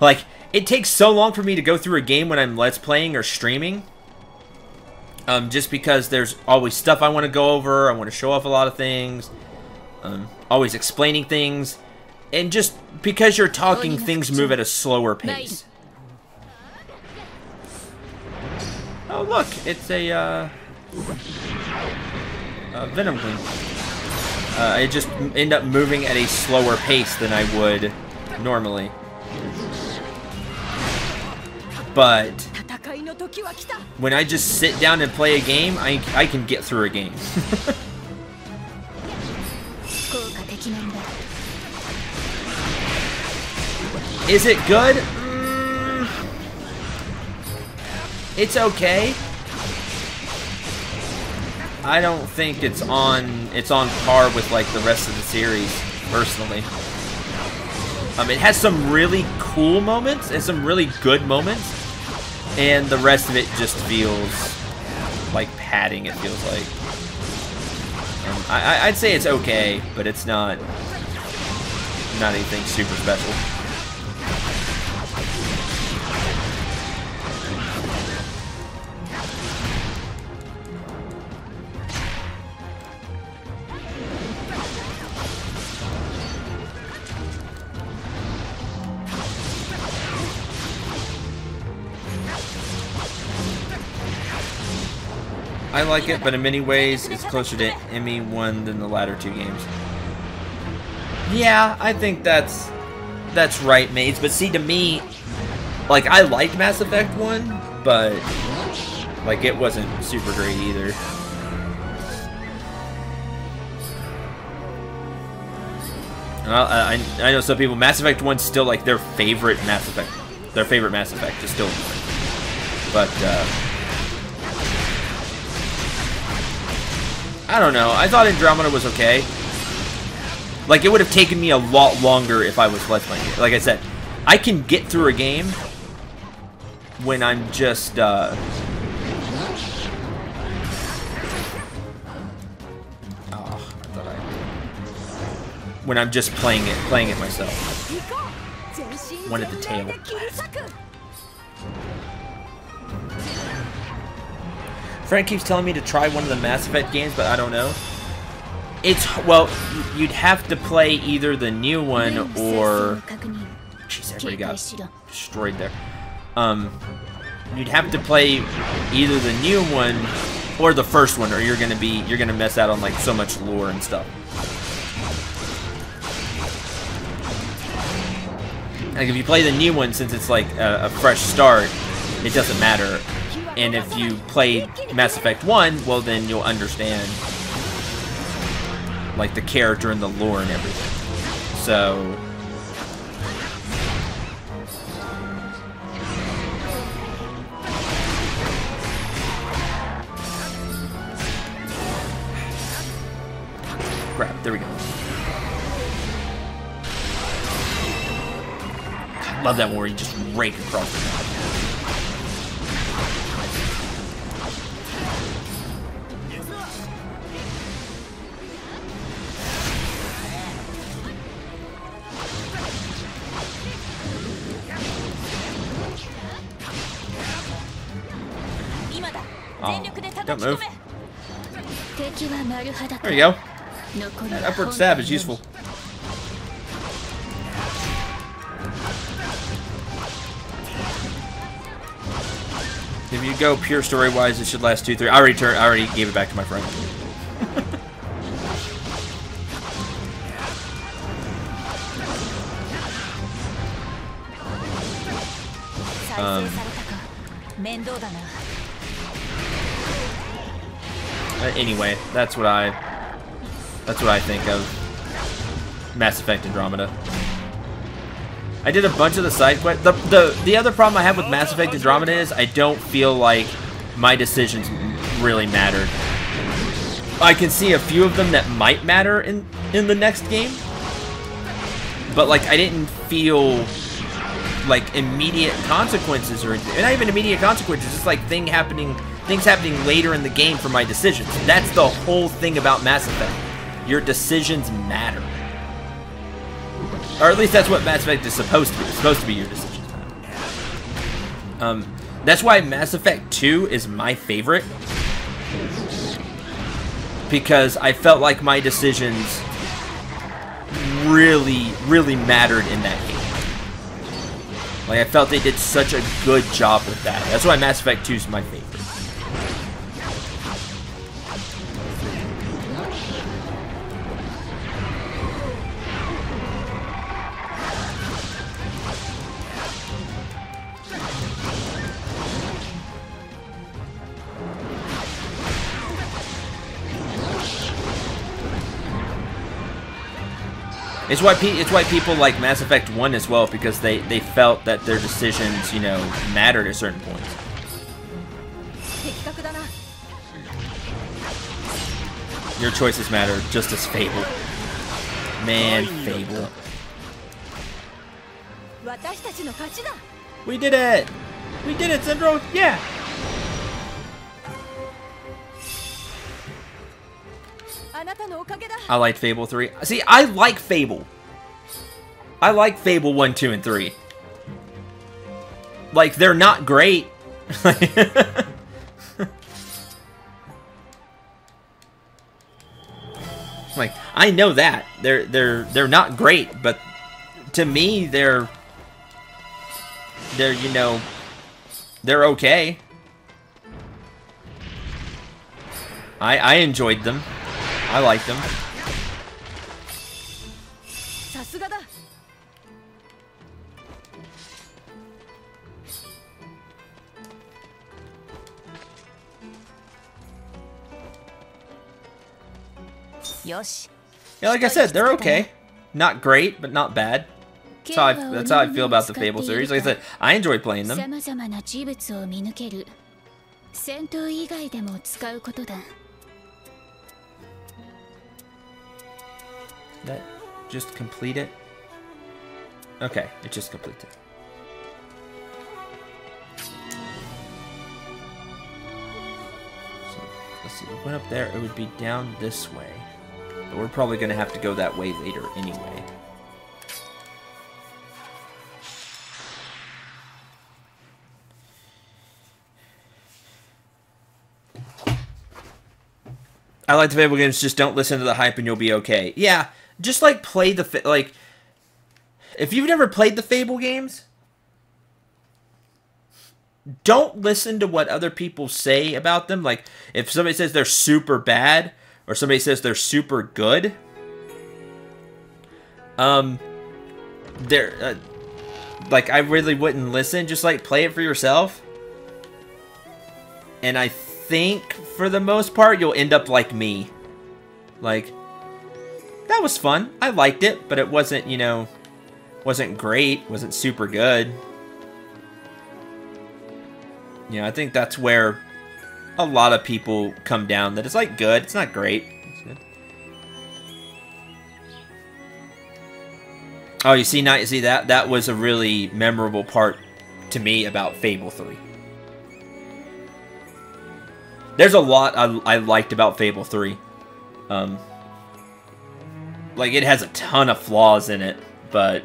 Like, it takes so long for me to go through a game when I'm Let's Playing or streaming. Just because there's always stuff I want to go over. I want to show off a lot of things. Always explaining things. And just because you're talking, things move at a slower pace. Oh, look. It's a Venom Queen. I just end up moving at a slower pace than I would normally. But when I just sit down and play a game, I can get through a game. Is it good? It's okay. I don't think it's on par with like the rest of the series, personally. It has some really cool moments and some really good moments, and the rest of it just feels like padding. It feels like I'd say it's okay, but it's not anything super special. I like it, but in many ways, it's closer to ME1 than the latter two games. Yeah, I think that's right, mates. But see, to me, like, I liked Mass Effect 1, but, like, it wasn't super great either. I know some people, Mass Effect 1's still, like, their favorite Mass Effect. Their favorite Mass Effect is still... But, I don't know. I thought Andromeda was okay. Like, it would have taken me a lot longer if I was Let's Playing it. Like I said, I can get through a game when I'm just, when I'm just playing it myself. One at the tail. Frank keeps telling me to try one of the Mass Effect games, but I don't know. It's, well, you'd have to play either the new one or... Jeez, everybody got destroyed there. You'd have to play either the new one or the first one, or you're gonna miss out on, like, so much lore and stuff. Like, if you play the new one, since it's like a fresh start, it doesn't matter. And if you play Mass Effect 1, well, then you'll understand, like, the character and the lore and everything. So... Crap, there we go. I love that one where you just rake across the map. Oh, don't move. There you go. That upward stab is useful. If you go pure story-wise, it should last 2-3. I already gave it back to my friend. Anyway, that's what I think of Mass Effect Andromeda. I did a bunch of the side quests. The other problem I have with Mass Effect Andromeda is I don't feel like my decisions really mattered. I can see a few of them that might matter in the next game, but like I didn't feel like immediate consequences or not even immediate consequences. Just like things happening later in the game for my decisions. That's the whole thing about Mass Effect. Your decisions matter. Or at least that's what Mass Effect is supposed to be. It's supposed to be your decisions matter. That's why Mass Effect 2 is my favorite. Because I felt like my decisions really, really mattered in that game. Like, I felt they did such a good job with that. That's why Mass Effect 2 is my favorite. It's why people like Mass Effect 1 as well, because they felt that their decisions, you know, mattered at certain points. Your choices matter, just as Fable. Man, Fable. We did it! We did it, Cendril! Yeah! I like Fable 3. See, I like Fable. I like Fable 1, 2, and 3. Like, they're not great. Like, I know that. They're not great, but to me, they're you know, they're okay. I enjoyed them. I liked them. さすがだ。よし。 Yeah, like I said, they're okay. Not great, but not bad. That's how I feel about the Fable series. Like I said, I enjoyed playing them. 様々な事物を見抜ける。戦闘以外でも使うことだ。That just complete it? Okay, it just completed. So, let's see, we went up there, it would be down this way. But we're probably going to have to go that way later anyway. I like the Fable games, just don't listen to the hype and you'll be okay. Yeah, just like play the, like, if you've never played the Fable games, don't listen to what other people say about them. Like, if somebody says they're super bad, or somebody says they're super good, like, I really wouldn't listen. Just, like, play it for yourself. And I think, for the most part, you'll end up like me. Like, that was fun. I liked it, but it wasn't, you know, wasn't great. Wasn't super good. You know, I think that's where a lot of people come down. That it's, like, good. It's not great. It's good. Oh, you see, now you see that? That was a really memorable part to me about Fable 3. There's a lot I liked about Fable 3. Like, it has a ton of flaws in it, but...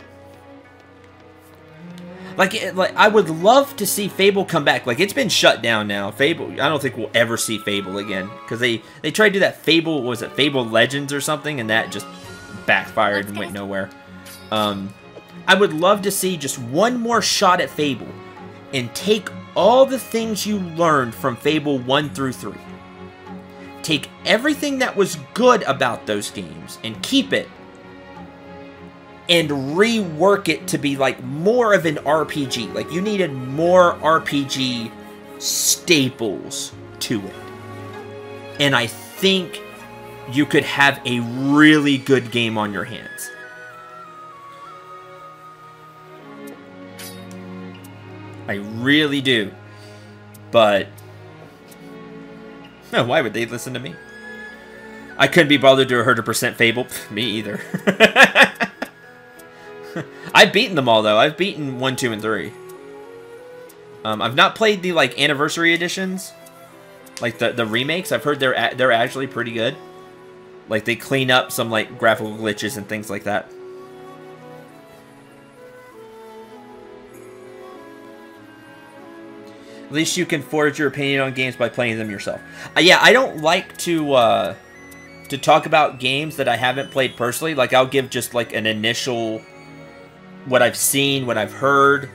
Like, I would love to see Fable come back. Like, it's been shut down now. Fable, I don't think we'll ever see Fable again. Because they tried to do that Fable, was it Fable Legends or something? And that just backfired and went nowhere. I would love to see just one more shot at Fable. And take all the things you learned from Fable 1 through 3. Take everything that was good about those games and keep it. And rework it to be like more of an RPG. Like you needed more RPG staples to it. And I think you could have a really good game on your hands. I really do. But no, why would they listen to me? I couldn't be bothered to 100% Fable. Me either. I've beaten them all though. I've beaten 1, 2, and 3. I've not played the like anniversary editions, like the remakes. I've heard they're actually pretty good. Like they clean up some like graphical glitches and things like that. At least you can forge your opinion on games by playing them yourself. Yeah, I don't like to talk about games that I haven't played personally. Like, I'll give just, like, an initial... what I've seen, what I've heard.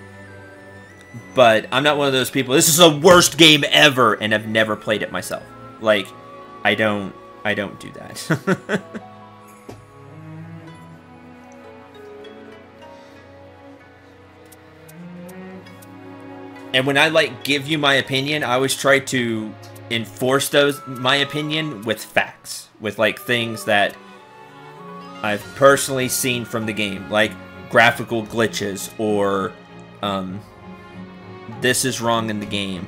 But I'm not one of those people, this is the worst game ever, and I've never played it myself. Like, I don't do that. And when I, like, give you my opinion, I always try to enforce my opinion with facts. With, like, things that I've personally seen from the game. Like, graphical glitches, or, this is wrong in the game.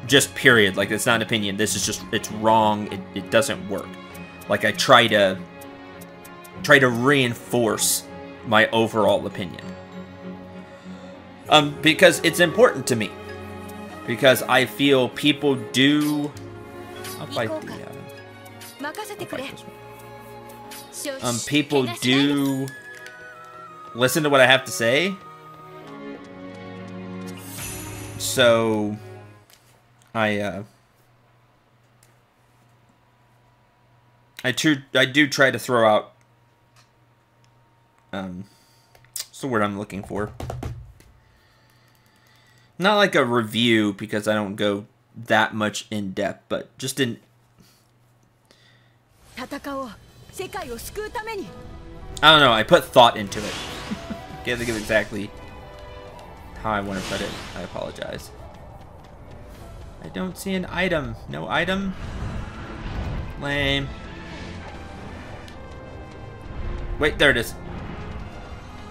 Just period. Like, it's not an opinion. This is just, it's wrong. It doesn't work. Like, I try to reinforce my overall opinion. Because it's important to me. Because I feel people do... I'll fight the... people do listen to what I have to say. So... I do try to throw out... what's the word I'm looking for? Not like a review, because I don't go that much in depth, but just I don't know, I put thought into it. Can't think of exactly how I want to put it. I apologize. I don't see an item. No item? Lame. Wait, there it is.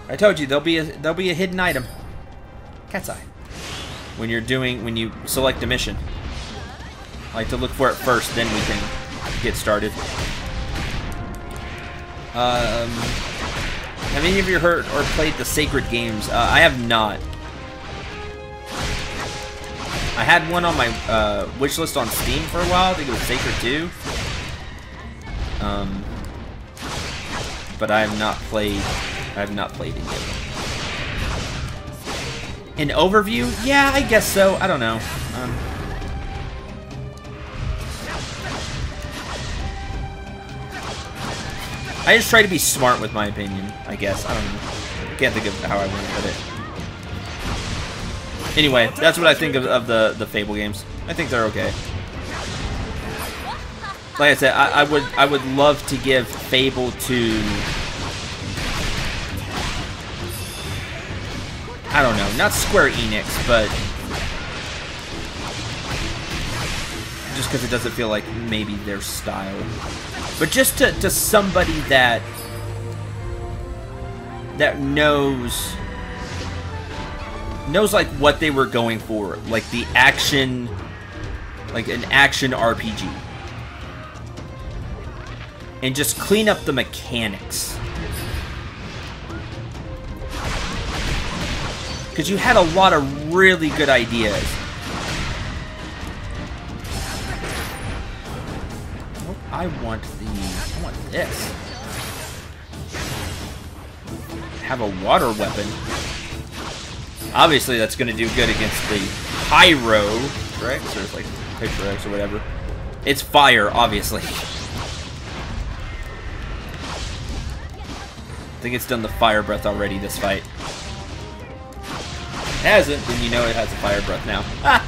I told you there'll be a hidden item. Cat's eye. When you select a mission. I like to look for it first, then we can get started. Have any of you heard or played the Sacred games? I have not. I had one on my wish list on Steam for a while. I think it was Sacred 2. But I have not played. I have not played any of them. An overview? Yeah, I guess so. I don't know. I just try to be smart with my opinion, I guess. I don't know. I can't think of how I want to put it. Anyway, that's what I think of the Fable games. I think they're okay. Like I said, I would love to give Fable to, I don't know, not Square Enix, but just because it doesn't feel like maybe their style. But just to somebody that knows like what they were going for, like the action, like an action RPG, and just clean up the mechanics. Because you had a lot of really good ideas. I want this. Have a water weapon. Obviously, that's going to do good against the Pyro, right? So it's like Pyro X or whatever. It's fire, obviously. I think it's done the fire breath already this fight. If it hasn't, then you know it has a fire breath now. Ah!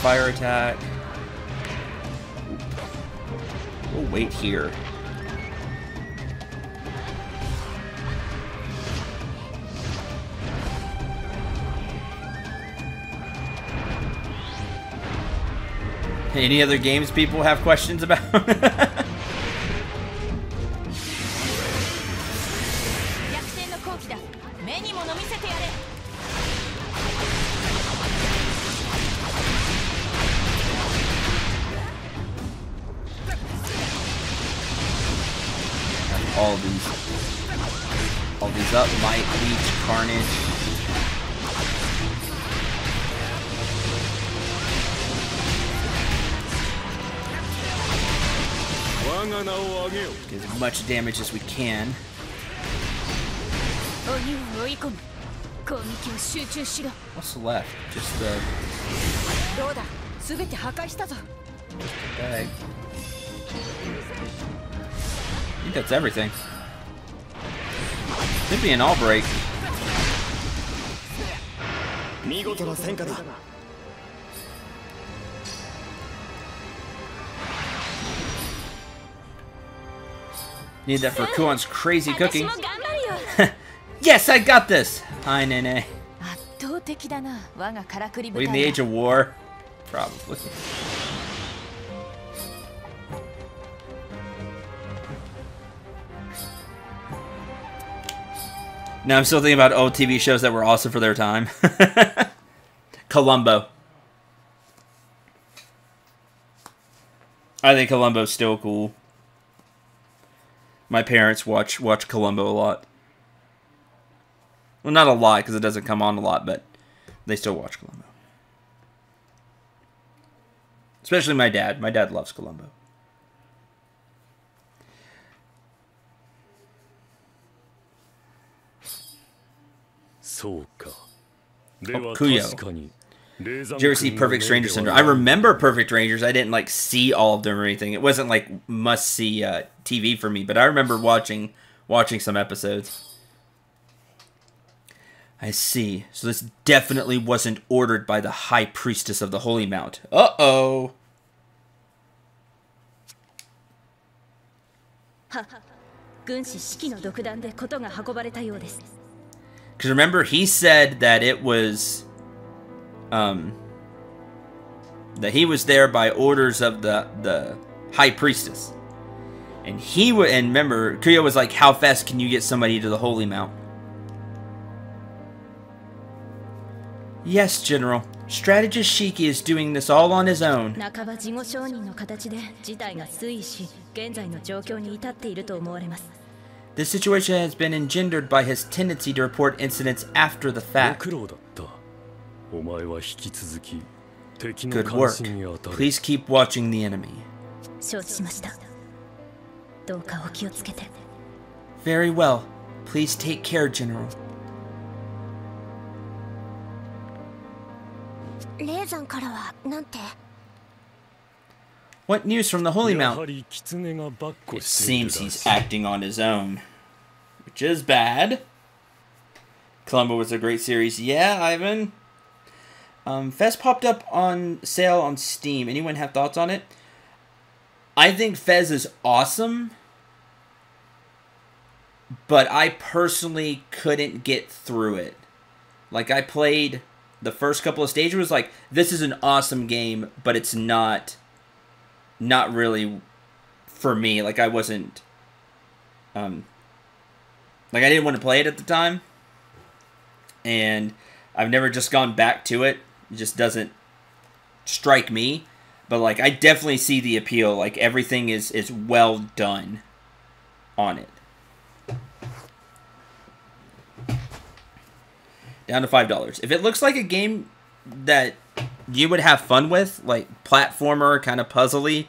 Fire attack. We'll wait here. Any other games people have questions about? all these up. Might, Leech, Carnage. Get as much damage as we can. What's left? Just the bag. I think that's everything. Could be an all break. Need that for Kuon's crazy cooking. Yes, I got this! Hi, Nene. We in the age of war? Probably. Now I'm still thinking about old TV shows that were awesome for their time. Columbo. I think Columbo's still cool. My parents watch Columbo a lot. Well, not a lot, because it doesn't come on a lot, but they still watch Columbo. Especially my dad. My dad loves Columbo. Oh, Kuyo. Did you ever see Perfect Strangers Syndrome? I remember Perfect Strangers. I didn't like see all of them or anything. It wasn't like must see TV for me, but I remember watching some episodes. I see. So this definitely wasn't ordered by the High Priestess of the Holy Mount. Uh-oh. Because remember, he said that it was, that he was there by orders of the High Priestess. And and remember, Ukyo was like, how fast can you get somebody to the Holy Mount? Yes, General. Strategist Shiki is doing this all on his own. This situation has been engendered by his tendency to report incidents after the fact. Good work. Please keep watching the enemy. Very well. Please take care, General. What news from the Holy Mount? It seems he's acting on his own, which is bad. Columbo was a great series. Yeah, Ivan. Fez popped up on sale on Steam. Anyone have thoughts on it? I think Fez is awesome, but I personally couldn't get through it. Like, I played the first couple of stages, was like, this is an awesome game, but it's not really for me. Like, I wasn't, like, I didn't want to play it at the time, and I've never just gone back to it. It just doesn't strike me, but, like, I definitely see the appeal. Like, everything is well done on it. Down to $5. If it looks like a game that you would have fun with, like platformer, kind of puzzly,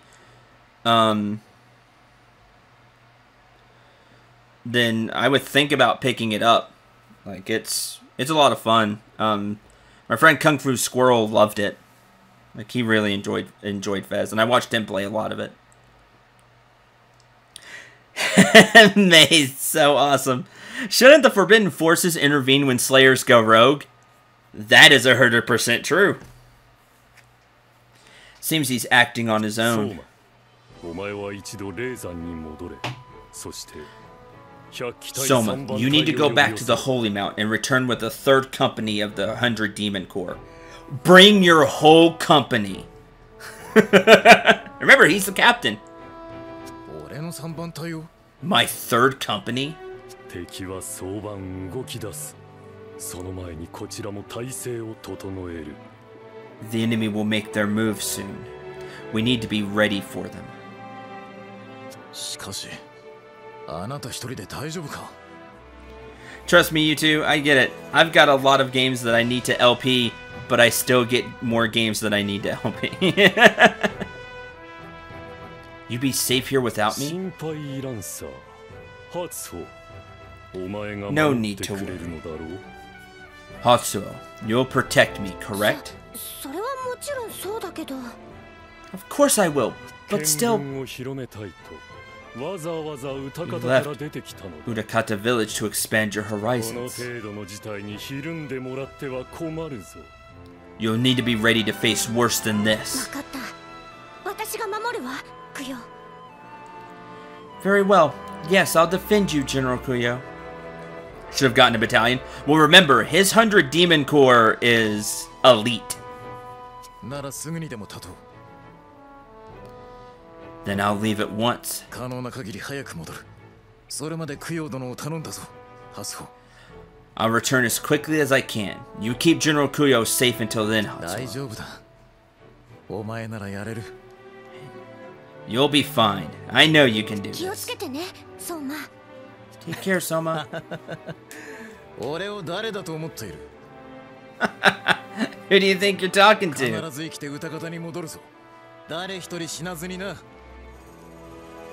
then I would think about picking it up. Like, it's a lot of fun. My friend Kung Fu Squirrel loved it. Like, he really enjoyed Fez, and I watched him play a lot of it. Maze, so awesome. Shouldn't the Forbidden Forces intervene when Slayers go rogue? That is 100% true. Seems he's acting on his own. Soma, you need to go back to the Holy Mount and return with the third company of the 100 Demon Corps. Bring your whole company. Remember, he's the captain. My third company? The enemy will make their move soon. We need to be ready for them. Trust me, you two, I get it. I've got a lot of games that I need to LP, but I still get more games that I need to LP. You be safe here without me? No need to worry. Hatsuo, you'll protect me, correct? Of course I will, but still... You left Urakata Village to expand your horizons. You'll need to be ready to face worse than this. Very well. Yes, I'll defend you, General Ukyo. Should have gotten a battalion. Well, remember, his 100 Demon Corps is elite. Then I'll leave at once. I'll return as quickly as I can. You keep General Ukyo safe until then, Hatsuo. You'll be fine. I know you can do this. Take care, Soma. Who do you think you're talking to?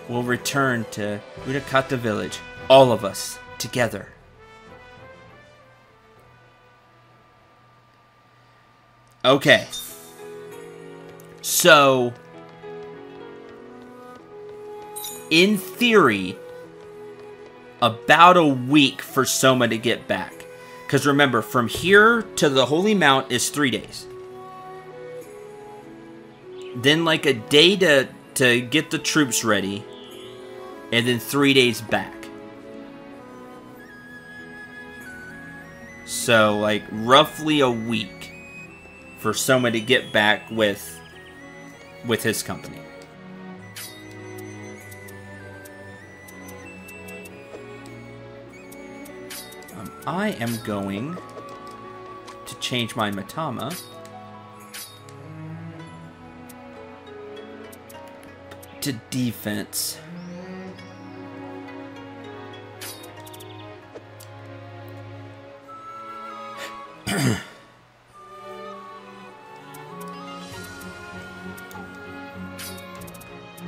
We'll return to Urakata Village, all of us, together. Okay. So, in theory, about a week for Soma to get back. Because remember, from here to the Holy Mount is 3 days. Then like a day to get the troops ready. And then 3 days back. So like roughly a week for Soma to get back with his company. I am going to change my Matama to defense.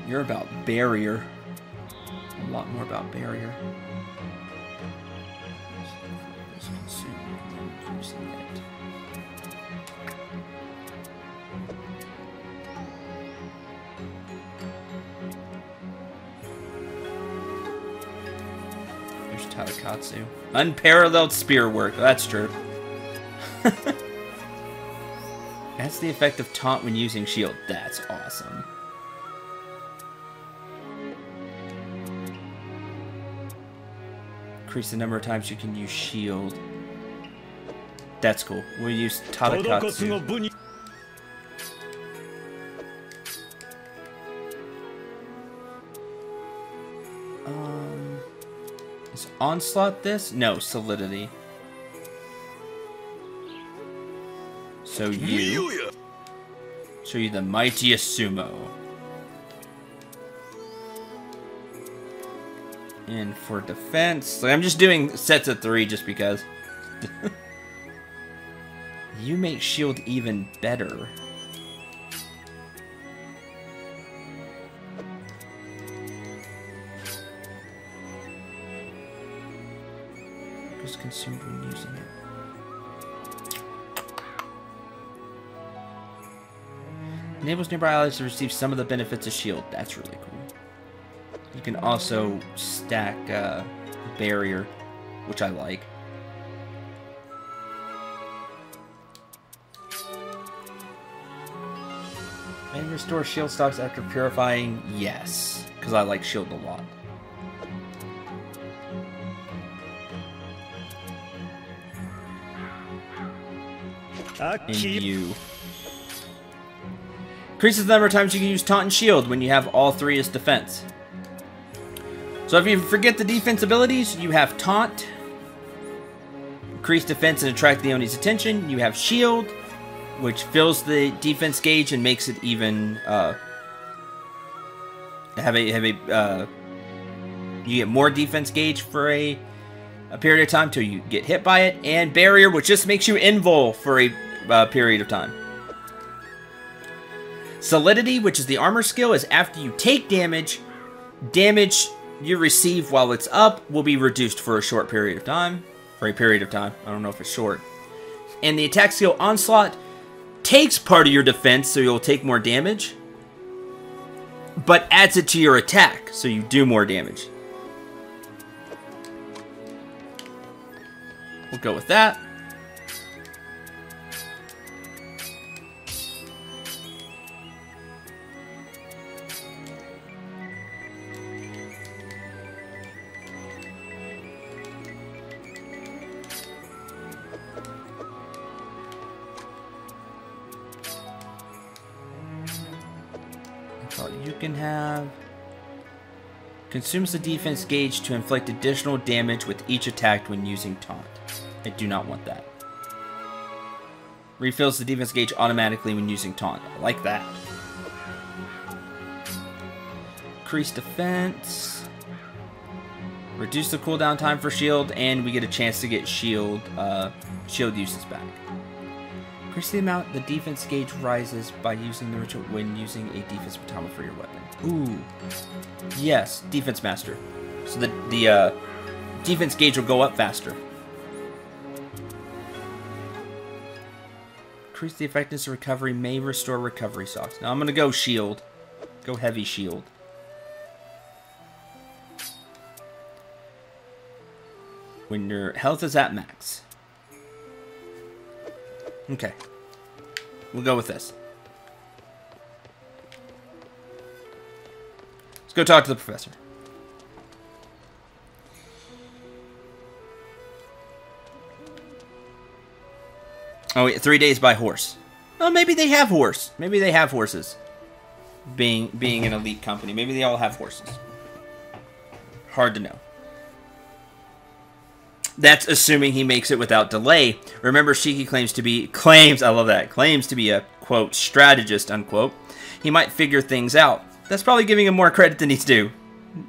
You're about barrier. A lot more about barrier. There's Tatakatsu. Unparalleled spear work. That's true. That's the effect of taunt when using shield. That's awesome. Increase the number of times you can use shield. That's cool. We'll use Tatakatsu. Is Onslaught this? No, Solidity. So you... Show you the mightiest sumo. And for defense... Like, I'm just doing sets of 3 just because. You make shield even better. It's consumed when using it. Enables nearby allies to receive some of the benefits of shield. That's really cool. You can also stack barrier, which I like. And restore shield stocks after purifying? Yes, because I like shield a lot. And you. Increases the number of times you can use taunt and shield when you have all 3 as defense. So if you forget the defense abilities, you have taunt, increase defense and attract the Oni's attention. You have shield, which fills the defense gauge and makes it even you get more defense gauge for a period of time till you get hit by it, and barrier, which just makes you invul for a period of time. Solidity, which is the armor skill, is after you take damage, damage you receive while it's up will be reduced for a short period of time. For a period of time. I don't know if it's short. And the attack skill Onslaught takes part of your defense, so you'll take more damage, but adds it to your attack, so you do more damage. We'll go with that. You can have... Consumes the defense gauge to inflict additional damage with each attack when using taunt. I do not want that. Refills the defense gauge automatically when using taunt. I like that. Increase defense. Reduce the cooldown time for shield, and we get a chance to get shield uses back. Increase the amount the defense gauge rises by using the ritual when using a defense Matama for your weapon. Ooh. Yes, defense master. So the defense gauge will go up faster. increase the effectiveness of recovery, may restore recovery stocks. Now I'm gonna go shield. Go heavy shield. When your health is at max. Okay. We'll go with this. Let's go talk to the professor. Oh, wait, 3 days by horse. Oh, maybe they have horse. Maybe they have horses. Being an elite company. Maybe they all have horses. Hard to know. That's assuming he makes it without delay. Remember, Shiki claims to be, I love that, claims to be a, quote, strategist, unquote. He might figure things out. That's probably giving him more credit than he's due.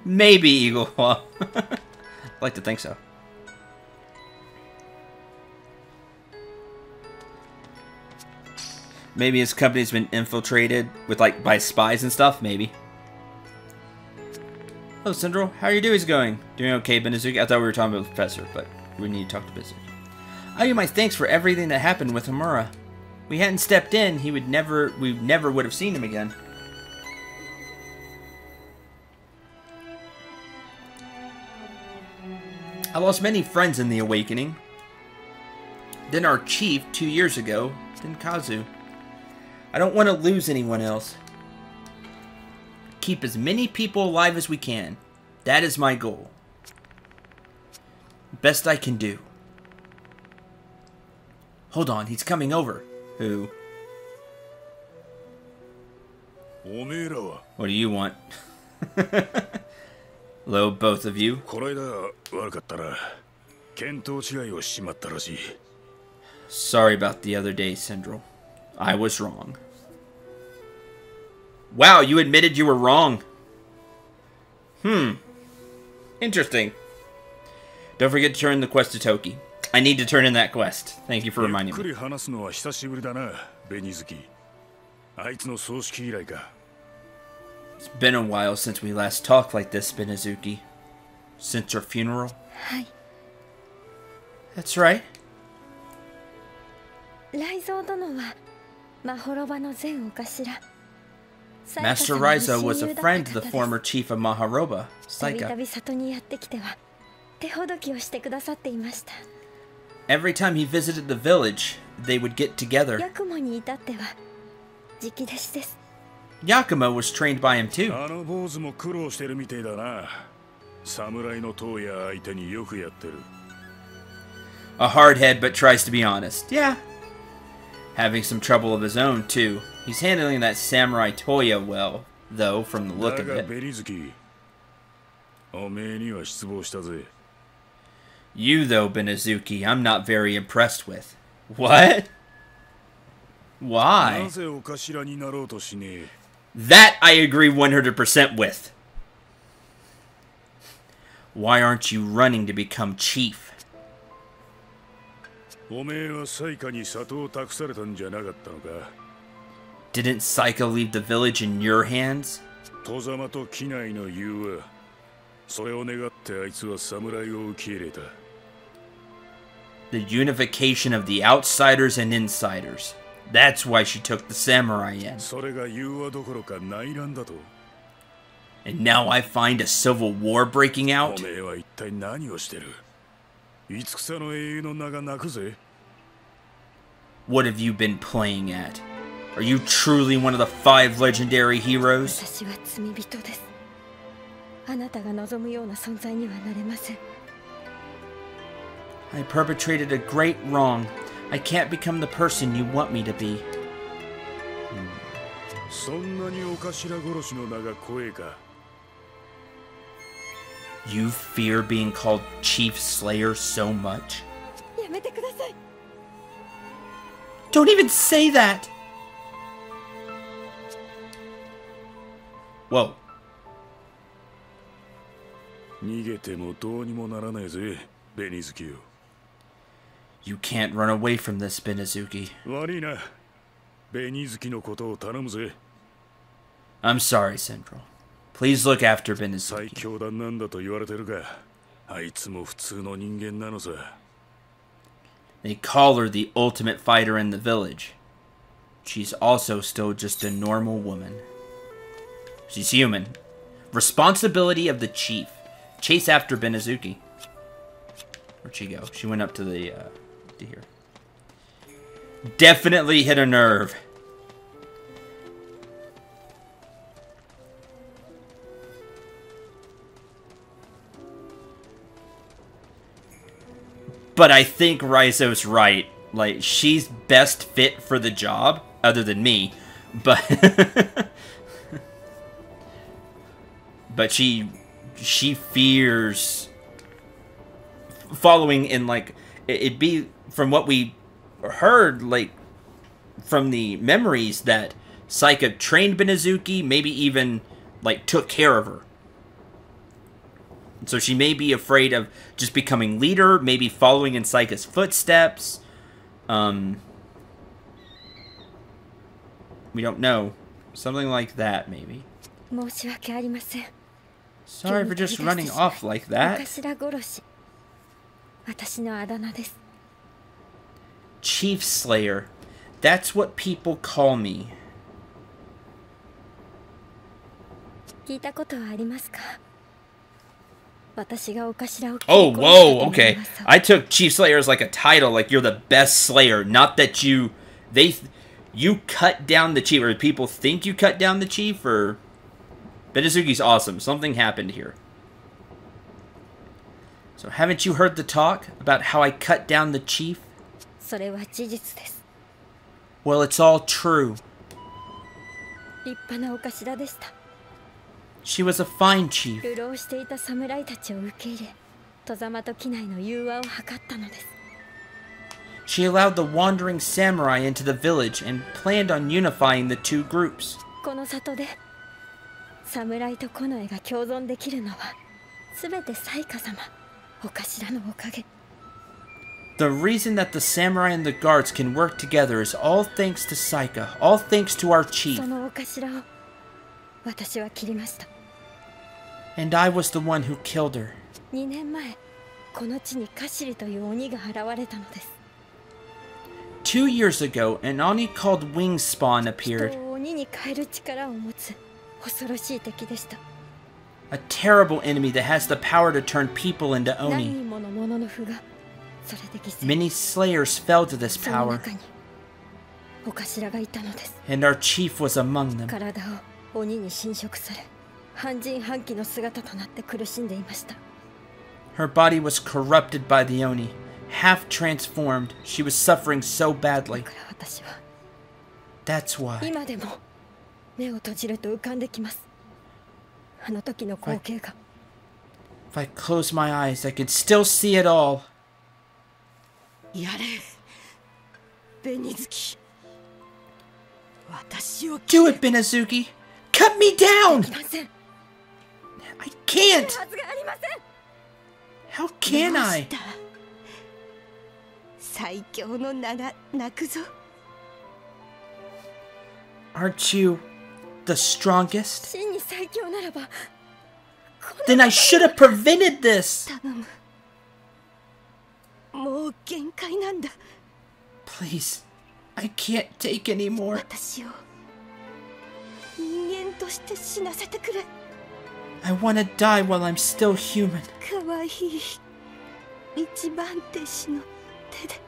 Maybe, Eagle. Well, I'd like to think so. Maybe his company's been infiltrated with, like, by spies and stuff, maybe. Hello, Cendril. How are your duties going? Doing okay, Benezuki? I thought we were talking about the professor, but we need to talk to Benezuki. I owe you my thanks for everything that happened with Homura. We hadn't stepped in, we never would have seen him again. I lost many friends in the awakening. Then our chief 2 years ago, then Kazu. I don't want to lose anyone else. Keep as many people alive as we can. That is my goal. Best I can do. Hold on, he's coming over. Who? What do you want? Hello, both of you. Sorry about the other day, Cendril. I was wrong. Wow, you admitted you were wrong. Interesting. Don't forget to turn the quest to Toki. I need to turn in that quest. Thank you for reminding me. It's been a while since we last talked like this, Benezuki. Since your funeral? That's right. Master Raizo was a friend to the former chief of Mahoroba, Saika. Every time he visited the village, they would get together. Yakumo was trained by him too. A hardhead, but tries to be honest. Yeah. Having some trouble of his own, too. He's handling that samurai Toya well, though, from the look of it. You, though, Benezuki, I'm not very impressed with. What? Why? That I agree 100% with. Why aren't you running to become chief? Didn't Saika leave the village in your hands? The unification of the outsiders and insiders. That's why she took the samurai in. And now I find a civil war breaking out? What have you been playing at? Are you truly one of the 5 legendary heroes? I perpetrated a great wrong. I can't become the person you want me to be. You fear being called Chief Slayer so much? Don't even say that! Whoa. You can't run away from this, Benezuki. I'm sorry, Cendril. Please look after Benezuki. They call her the ultimate fighter in the village. she's also still just a normal woman. She's human. Responsibility of the chief. Chase after Benezuki. Where'd she go? She went up to the, to here. Definitely hit a nerve. But I think Raizo's right. Like, she's best fit for the job, other than me. But but she fears following in, like, it'd be from what we heard, like, from the memories that Saika trained Benezuki, maybe even, like, took care of her. So she may be afraid of just becoming leader, maybe following in Saika's footsteps. We don't know. Something like that, maybe. Sorry for just running off like that. Chief Slayer. That's what people call me. Oh, whoa, okay. I took Chief Slayer as like a title, like you're the best Slayer. Not that you cut down the chief, or people think you cut down the chief, or... Benezuki's awesome. Something happened here. So haven't you heard the talk about how I cut down the chief? Well, it's all true. She was a fine chief. She allowed the wandering samurai into the village and planned on unifying the two groups. The reason that the samurai and the guards can work together is all thanks to Saika, all thanks to our chief. And I was the one who killed her. 2年前、この地にカシリという鬼が現れたのです。2 years ago, an Oni called Wingspawn appeared. 人を鬼に変える力を持つ恐ろしい敵でした。A terrible enemy that has the power to turn people into 何 Oni. 人もの者の符がそれで犠牲。 Many slayers fell to this その power, 中にお頭がいたのです。 and our chief was among them. 体を鬼に侵食され、半人半鬼の姿となって苦しんでいました。 Her body was corrupted by the Oni. Half transformed, she was suffering so badly. だから私は That's why. 今でも目を閉じると浮かんできます。あの時の光景が。 If I close my eyes, I could still see it all. やれ、紅月。私を Do it, Benezuki! Cut me down! できません。 I can't! はずがありません。 How can どう I? した最強の名が泣くぞ。 Aren't you the strongest? 真に最強ならば、 Then I should have prevented this! 頼む。もう限界なんだ。 Please, I can't take any more. 私を人間として死なせてくれ。 I want to die while I'm still human. かわいい一番弟子の手で。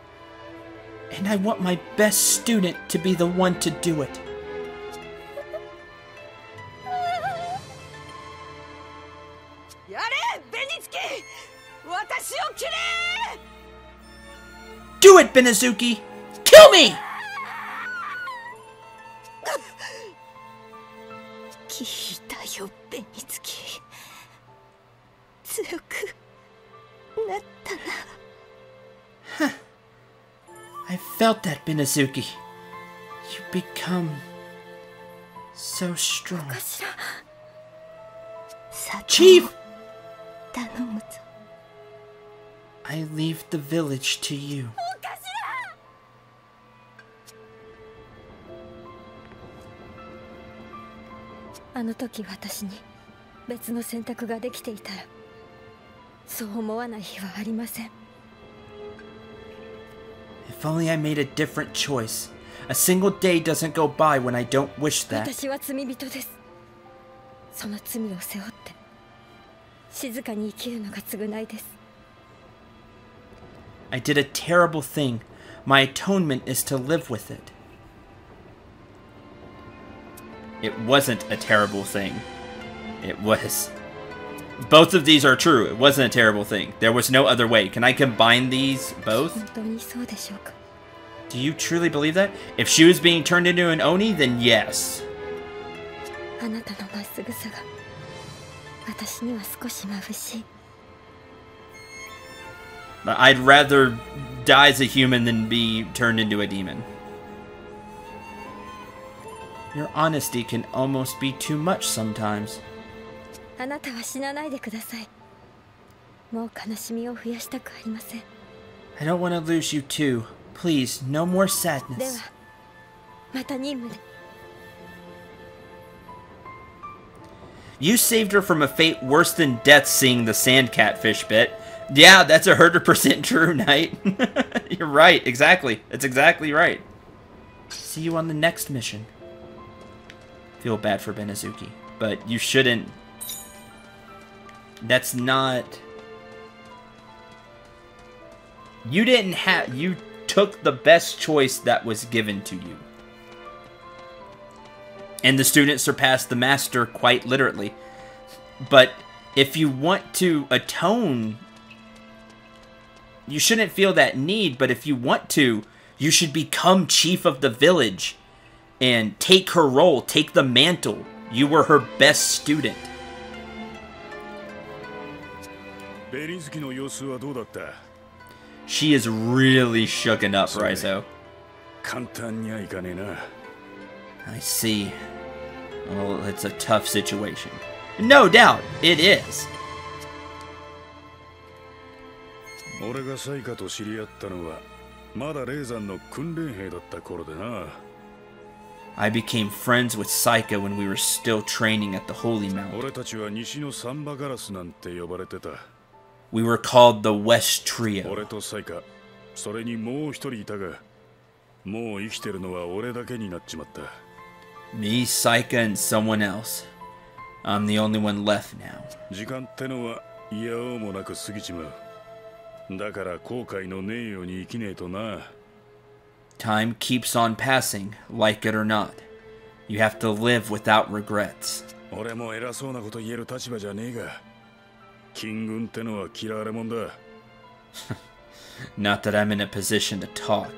And I want my best student to be the one to do it. やれ、紅月。私を切れ。 Do it, Benezuki! Kill me! 聞いたよ、紅月。強くなったな。 I felt that, Benezuki. You become so strong. 頭。Chief! 頼むぞ。 I leave the village to you. あの時私に別の選択ができていたら、そう思わない日はありません。 If only I made a different choice, A single day doesn't go by when I don't wish that. 私は罪人です。その罪を背負って静かに生きるのが償いです。 I did a terrible thing. My atonement is to live with it. It wasn't a terrible thing. It was. Both of these are true. It wasn't a terrible thing. There was no other way. Can I combine these both? 本当にそうでしょうか。 Do you truly believe that? If she was being turned into an Oni, then yes. あなたのまっすぐさが私には少し眩しい。 But I'd rather die as a human than be turned into a demon. Your honesty can almost be too much sometimes. あなたは死なないでください。もう悲しみを増やしたくありません。 I don't want to lose you too. Please, no more で sadness. はまた任務で。 You saved her from a fate worse than death seeing the sand catfish bit. Yeah, that's 100% true, Knight. You're right, exactly. That's exactly right. See you on the next mission. Feel bad for Benezuki, but you shouldn't. That's not... You didn't have... You took the best choice that was given to you. And the student surpassed the master quite literally. But if you want to atone, you shouldn't feel that need, but if you want to, you should become chief of the village and take her role, take the mantle. You were her best student. ベリズキの様子はどうだった？ She is really shooken up, Raizo. 簡単にはいかねえな。 I see. Well, it's a tough situation. No doubt, it is. 俺がサイカと知り合ったのはまだ霊山の訓練兵だった頃でな。 I became friends with Saika when we were still training at the Holy Mount. 俺たちは西のサンバガラスなんて呼ばれてた。 We were called the West Trio. 俺とサイカ、それにもう一人いたが、もう生きてるのは俺だけになっちまった。 Me, Saika, and someone else. I'm the only one left now. 時間ってのは嫌おうもなく過ぎちまう。だから後悔のねえように生きねえとな。 Time keeps on passing, like it or not. You have to live without regrets. 俺も偉そうなこと言える立場じゃねえが、金軍ってのは嫌われもんだ。 Not that I'm in a position to talk.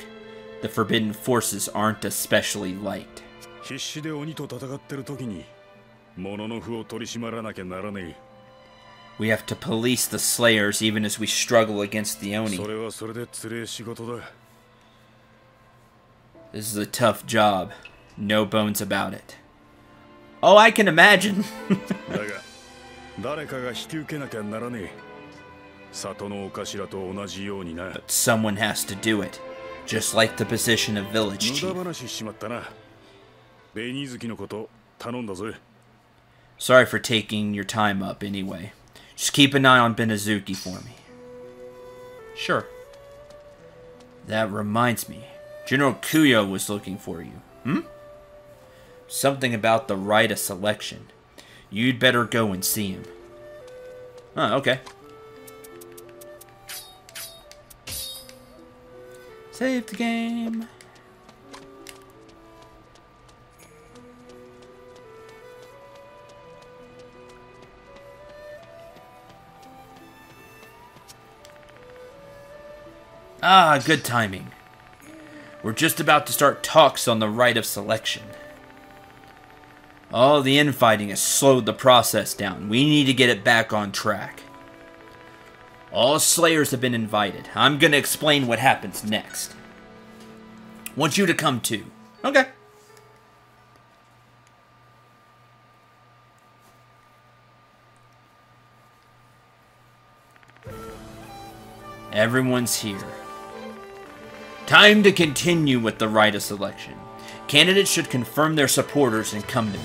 The Forbidden Forces aren't especially liked. 必死で鬼と戦ってる時に、物の符を取り締まらなきゃならねえ。 We have to police the Slayers even as we struggle against the そ Oni. れはそれでつれえ仕事だ。 This is a tough job. No bones about it. Oh, I can imagine. だが、誰かが引き受けなきゃならねえ。里のお頭と同じようにな。 But someone has to do it. Just like the position of village 無 chief. 駄話しちまったな。ベニズキのこと頼んだぜ。 Sorry for taking your time up anyway. Just keep an eye on Benezuki for me. Sure. That reminds me. General Kuyo was looking for you. Something about the right of selection. You'd better go and see him. Oh, okay. Save the game. Ah, good timing. We're just about to start talks on the right of selection. All the infighting has slowed the process down. We need to get it back on track. All Slayers have been invited. I'm gonna explain what happens next. Want you to come too. Okay. Everyone's here. Time to continue with the right of selection. Candidates should confirm their supporters and come to me.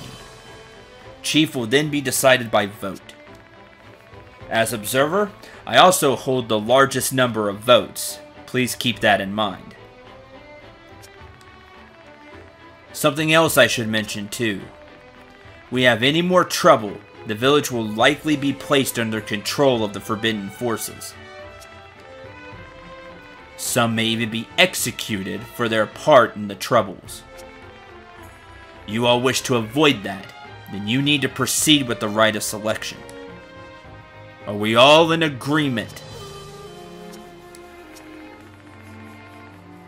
Chief will then be decided by vote. As observer, I also hold the largest number of votes. Please keep that in mind. Something else I should mention too. We have any more trouble, the village will likely be placed under control of the Forbidden Forces. Some may even be executed for their part in the troubles. You all wish to avoid that, then you need to proceed with the rite of selection. Are we all in agreement?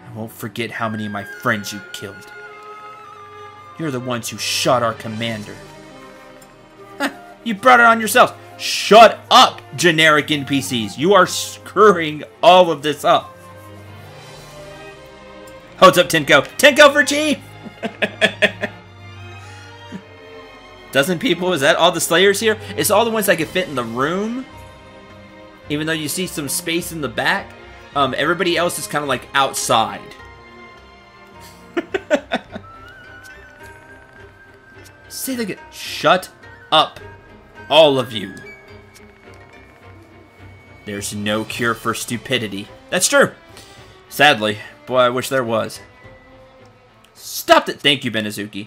I won't forget how many of my friends you killed. You're the ones who shot our commander. You brought it on yourselves. Shut up, generic NPCs. You are screwing all of this up. Oh, what's up, Tenko? Tenko for Chief! Dozen people? Is that all the Slayers here? It's all the ones that can fit in the room. Even though you see some space in the back. Everybody else is kind of like outside. Say that again. Shut up. All of you. There's no cure for stupidity. That's true. Sadly. Boy, I wish there was. Stop it. Thank you, Benezuki.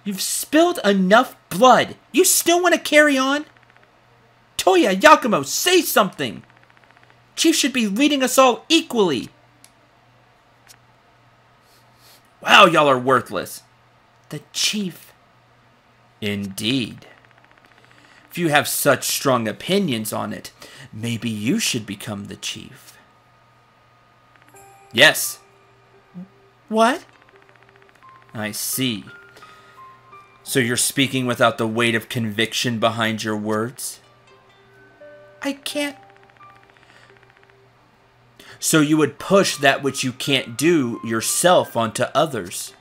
You've spilled enough blood. You still want to carry on? Toya, Yakumo, say something. Chief should be leading us all equally. Wow, y'all are worthless. The Chief. Indeed. If you have such strong opinions on it, maybe you should become the Chief. Yes. What? I see. So you're speaking without the weight of conviction behind your words? I can't. So you would push that which you can't do yourself onto others.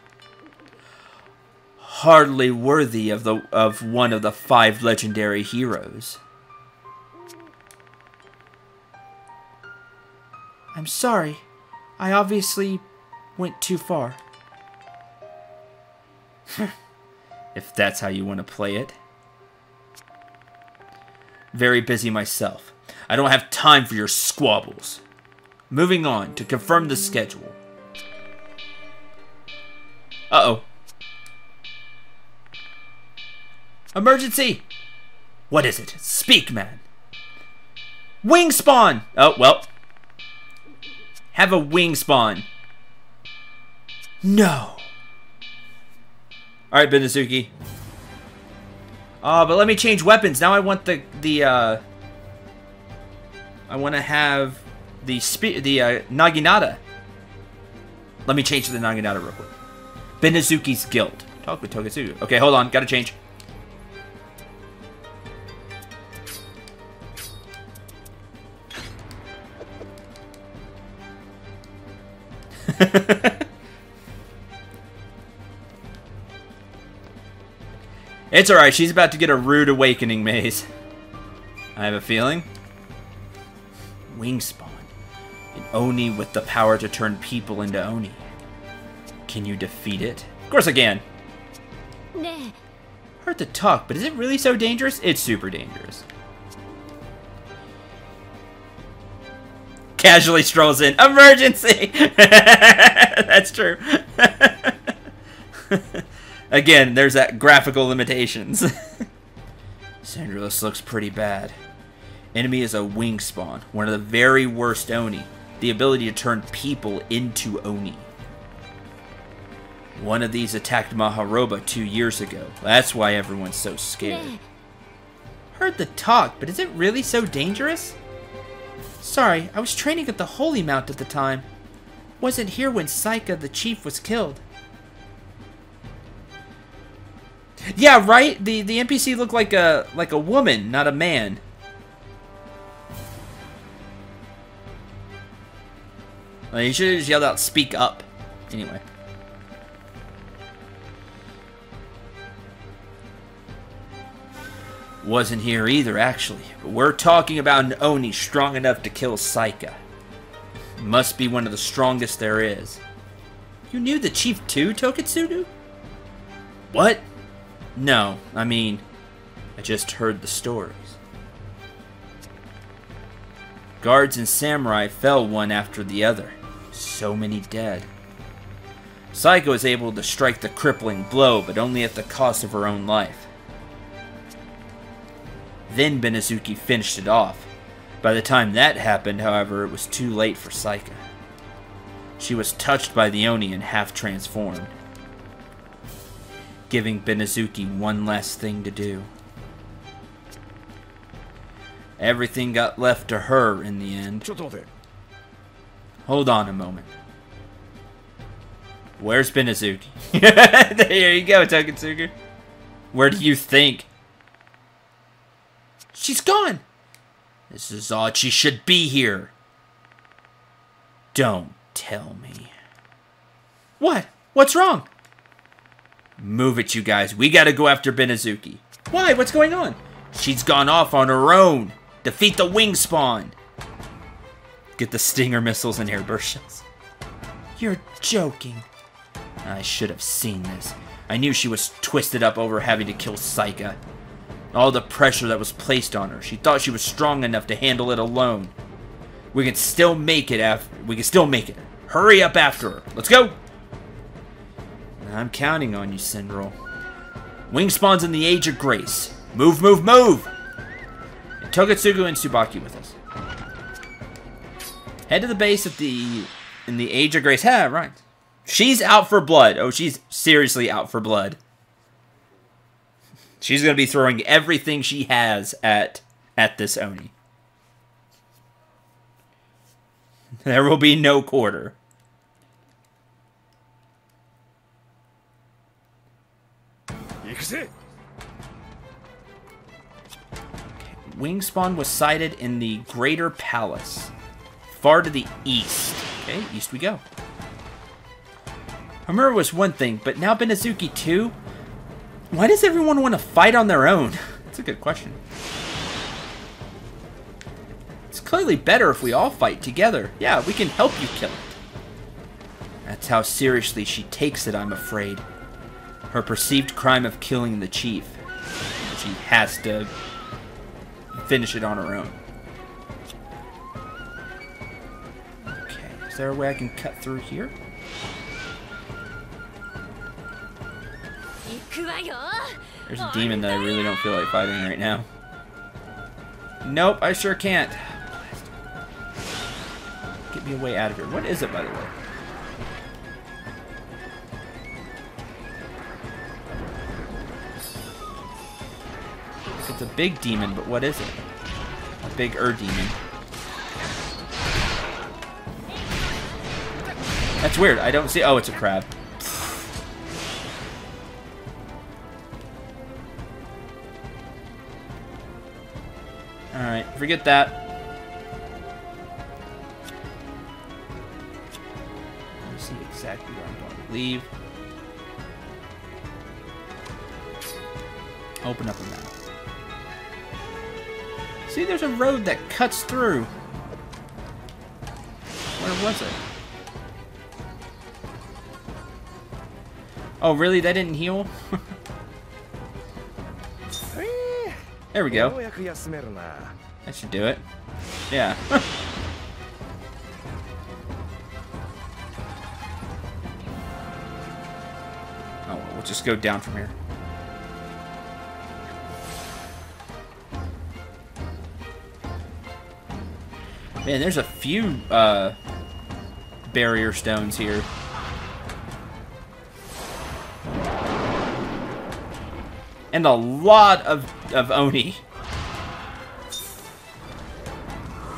Hardly worthy of one of the 5 legendary heroes. I'm sorry. I obviously went too far. If that's how you want to play it. Very busy myself. I don't have time for your squabbles. Moving on to confirm the schedule. Uh-oh. Emergency! What is it? Speak, man. Wing spawn! Oh, well. Have a wing spawn. No. Alright, Benezuki. But let me change weapons. Now I want I want to have the Naginata. Let me change to the Naginata real quick. Benezuki's Guild. Talk with Togetsugu. Okay, hold on. Gotta change. It's alright, she's about to get a rude awakening, Maze. I have a feeling. Wingspawn. An Oni with the power to turn people into Oni. Can you defeat it? Of course I can. Heard the talk, but is it really so dangerous? It's super dangerous. Casually strolls in. Emergency! That's true. Again, there's that graphical limitations. Cendril, this looks pretty bad. Enemy is a wingspawn, one of the very worst Oni. The ability to turn people into Oni. One of these attacked Mahoroba 2 years ago. That's why everyone's so scared. Heard the talk, but is it really so dangerous? Sorry, I was training at the Holy Mount at the time. Wasn't here when Saika the Chief was killed. Yeah, right? The NPC looked like a woman, not a man. Well, you should have just yelled out, "Speak up." Anyway. Wasn't here either, actually. But we're talking about an Oni strong enough to kill Saika. Must be one of the strongest there is. You knew the Chief too, Toketsugu? What? No, I mean, I just heard the stories. Guards and samurai fell one after the other. So many dead. Saika was able to strike the crippling blow, but only at the cost of her own life. Then Benezuki finished it off. By the time that happened, however, it was too late for Saika. She was touched by the Oni and half transformed, giving Benezuki one last thing to do. Everything got left to her in the end. Hold on a moment. Where's Benezuki? There you go, Toketsugu. Where do you think? She's gone! This is odd. She should be here. Don't tell me. What? What's wrong? Move it, you guys. We gotta go after Benezuki. Why? What's going on? She's gone off on her own. Defeat the wing spawn. Get the stinger missiles and airburst shells. You're joking. I should have seen this. I knew she was twisted up over having to kill Saika. All the pressure that was placed on her. She thought she was strong enough to handle it alone. We can still make it Hurry up after her. Let's go. I'm counting on you, Cendril. Wing spawns in the Age of Grace. Move, move, move! And Toketsugu and Tsubaki with us. Head to the base in the Age of Grace. Ha, right. She's out for blood. Oh, she's seriously out for blood. She's going to be throwing everything she has at this Oni. There will be no quarter. Okay. Wing spawn was sighted in the Greater Palace, far to the east. Okay, east we go. Homura was one thing, but now Benezuki too? Why does everyone want to fight on their own? That's a good question. It's clearly better if we all fight together. Yeah, we can help you kill it. That's how seriously she takes it, I'm afraid. Her perceived crime of killing the chief. She has to finish it on her own. Okay, is there a way I can cut through here? There's a demon that I really don't feel like fighting right now. Nope, I sure can't. Get me a way out of here. What is it, by the way? It's a big demon, but what is it? A big demon. That's weird. I don't see. Oh, it's a crab. Alright, forget that. Let me see exactly where I'm going to leave. Open up a map. See, there's a road that cuts through. Where was it? Oh, really? That didn't heal? There we go. That should do it. Yeah. Oh, we'll just go down from here. Man, there's a few barrier stones here. And a lot of Oni.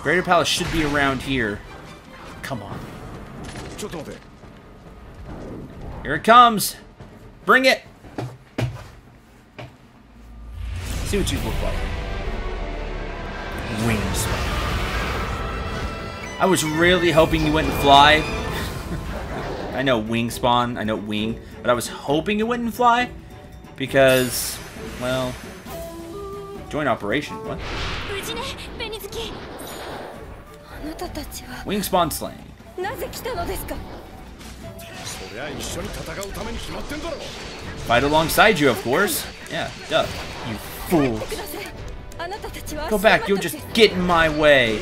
Greater Palace should be around here. Come on. Here it comes. Bring it. See what you look like. Wings. I was really hoping you wouldn't fly. I know wing spawn. I know wing. But I was hoping you wouldn't fly. Because, well, joint operation. What? Wing spawn slaying. Fight alongside you, of course. Yeah, duh. You fools. Go back, you'll just get in my way.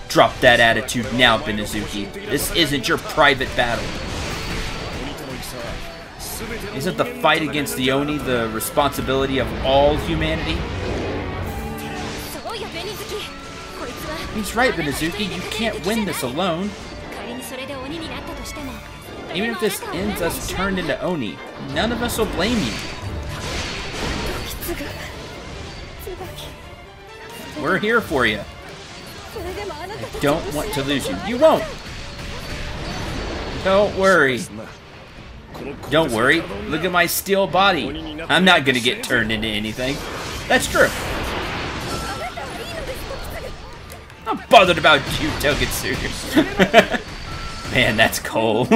Drop that attitude now, Benezuki. This isn't your private battle. Isn't the fight against the Oni the responsibility of all humanity? He's right, Benezuki. You can't win this alone. Even if this ends us turned into Oni, none of us will blame you. We're here for you. I don't want to lose you. You won't. Don't worry. Don't worry. Look at my steel body. I'm not going to get turned into anything. That's true. I'm not bothered about you, Toukiden. Man, that's cold.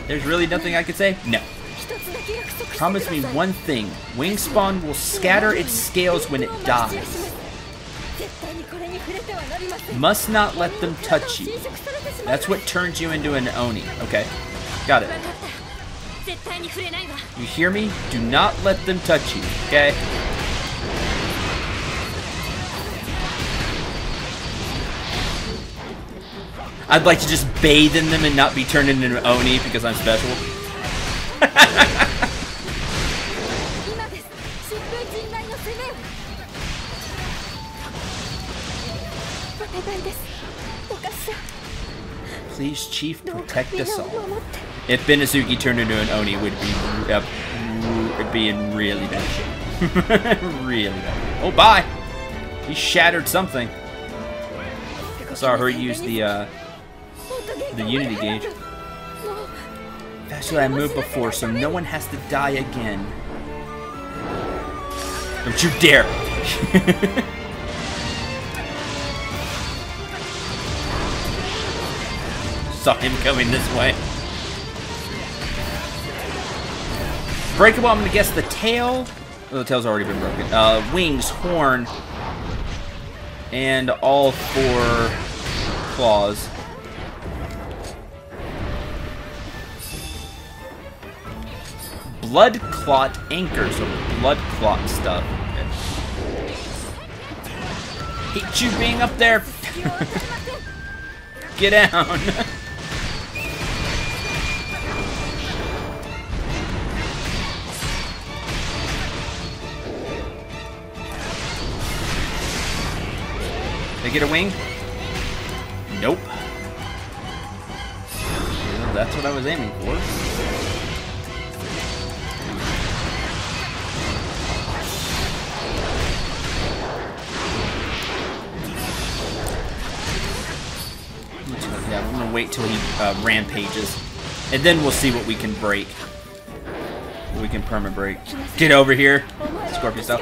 There's really nothing I can say? No. Promise me one thing. Wingspawn will scatter its scales when it dies. Must not let them touch you. That's what turns you into an Oni. Okay. Got it. You hear me? Do not let them touch you. Okay? I'd like to just bathe in them and not be turned into an Oni because I'm special. Please, Chief, protect us all. If Benezuki turned into an Oni, it would be in really bad shape. Really bad. Oh, bye! He shattered something. I saw her use the Unity gauge. Faster than I moved before, so no one has to die again. Don't you dare! Saw him coming this way. Breakable, I'm gonna guess the tail. Oh, the tail's already been broken. Wings, horn, and all 4 claws. Blood clot anchors, so blood clot stuff. Okay. Hate you being up there. Get down. They get a wing? Nope. Well, that's what I was aiming for. Yeah, I'm gonna wait till he rampages, and then we'll see what we can break. We can perma break. Get over here, Scorpion stuff.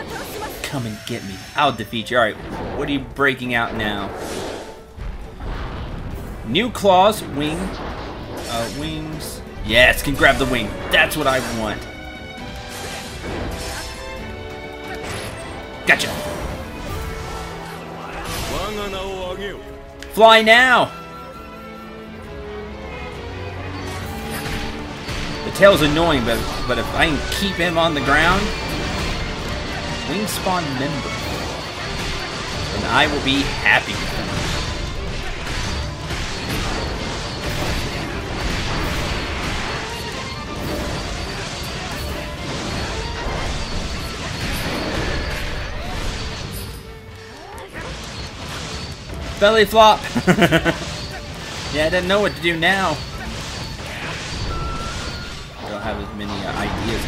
Come and get me. I'll defeat you. All right, what are you breaking out now? New claws, wings. Yes, can grab the wing. That's what I want. Gotcha. Fly now. The tail's annoying, but if I can keep him on the ground, Wingspawn member, and I will be happy with him. Belly flop! Yeah, I didn't know what to do now. I don't have as many ideas.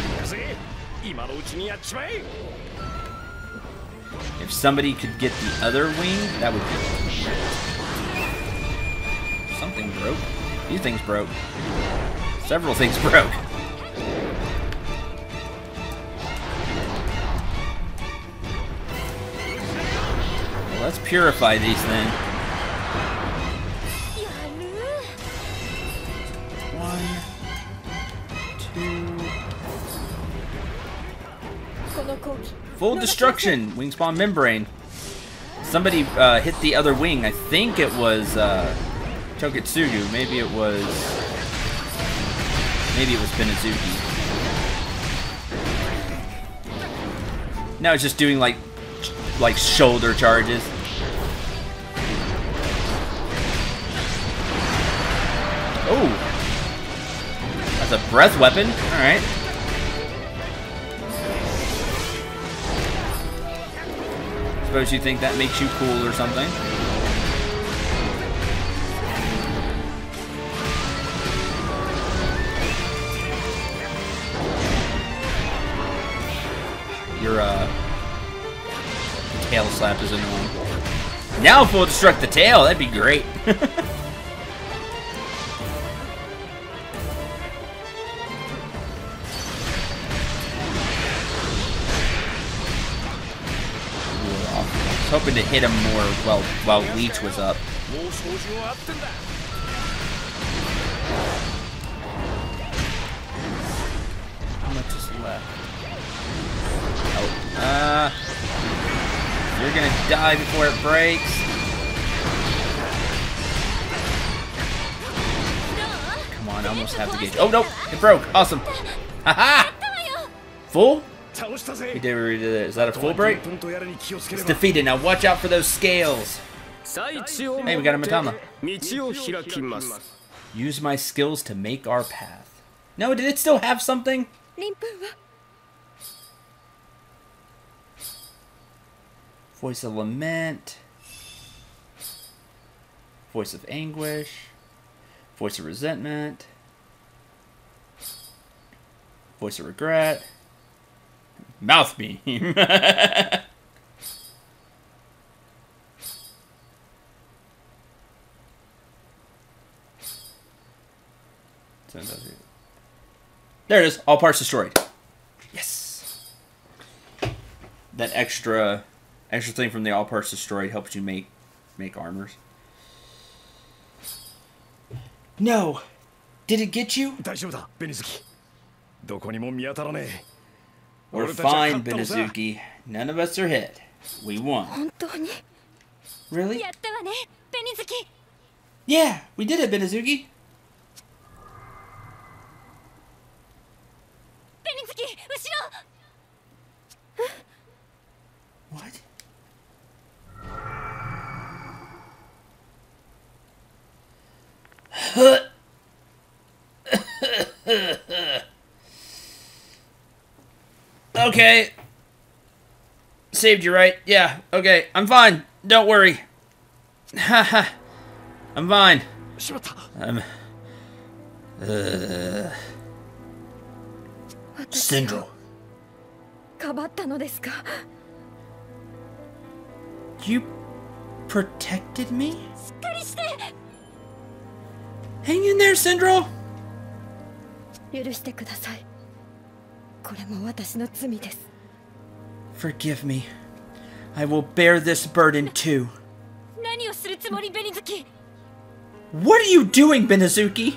If somebody could get the other wing, that would be good. Something broke. These things broke. Several things broke. Well, let's purify these then. 1, 2. Full destruction, Wingspawn membrane. Somebody hit the other wing. I think it was Toukiden. Maybe it was Benezuki. Now it's just doing like shoulder charges. Oh. It's a breath weapon. Alright. Suppose you think that makes you cool or something. Your tail slap is annoying. Now if we'll destruct the tail, that'd be great. Hoping to hit him more while Leech was up. How much is left? Oh, you're gonna die before it breaks. Come on, I almost have the gauge. Oh no, it broke. Awesome. Haha. Full? We did it. Is that a full break? It's defeated. Now watch out for those scales. Hey, we got a Matama. Use my skills to make our path. No, did it still have something? Voice of lament. Voice of anguish. Voice of resentment. Voice of regret. Mouth beam. There it is. All parts destroyed. Yes. That extra thing from the all parts destroyed helps you make armors. No. Did it get you? We're fine, Benezuki. None of us are hit. We won. Really? Yeah, we did it, Benezuki. What? Okay. Saved you, right? Yeah, okay. I'm fine. Don't worry. Haha. I'm fine. Cendril. You protected me? Hang in there, Cendril. Forgive me. I will bear this burden too. What are you doing, Benezuki?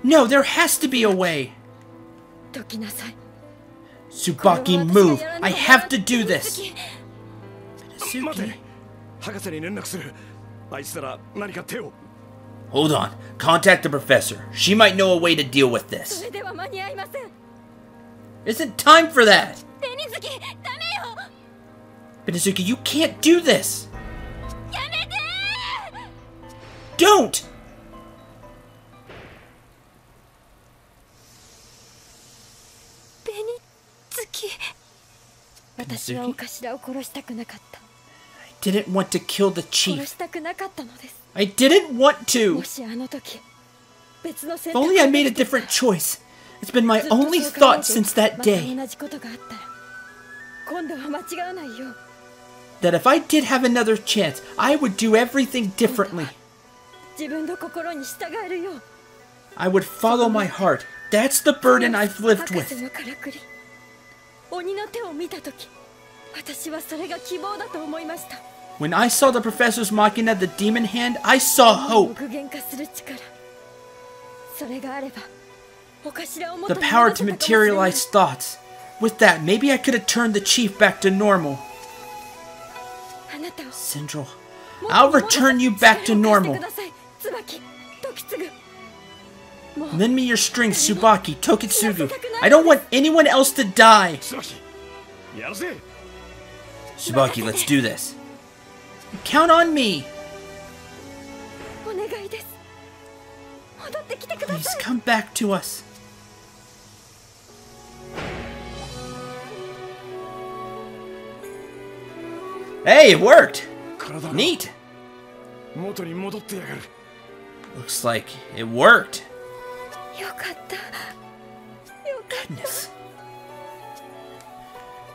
No, there has to be a way. Tsubaki, move. I have to do this. Benezuki. Hold on. Contact the professor. She might know a way to deal with this. Isn't time for that. Benezuki, you can't do this. Don't! Benezuki? I didn't want to kill the chief. I didn't want to. If only I made a different choice. It's been my only thought since that day. That if I did have another chance, I would do everything differently. I would follow my heart. That's the burden I've lived with. When I saw the professor's Machina, the demon hand, I saw hope. The power to materialize thoughts. With that, maybe I could have turned the chief back to normal. Cendril, I'll return you back to normal. Lend me your strength, Tsubaki, Tokitsugu. I don't want anyone else to die. Tsubaki, let's do this. Count on me! お願いです。戻ってきてくだ Please さい。 come back to us. Hey, it worked! 体が Neat! 元に戻ってやがる。 Looks like it worked. よかった。よかった。 Goodness.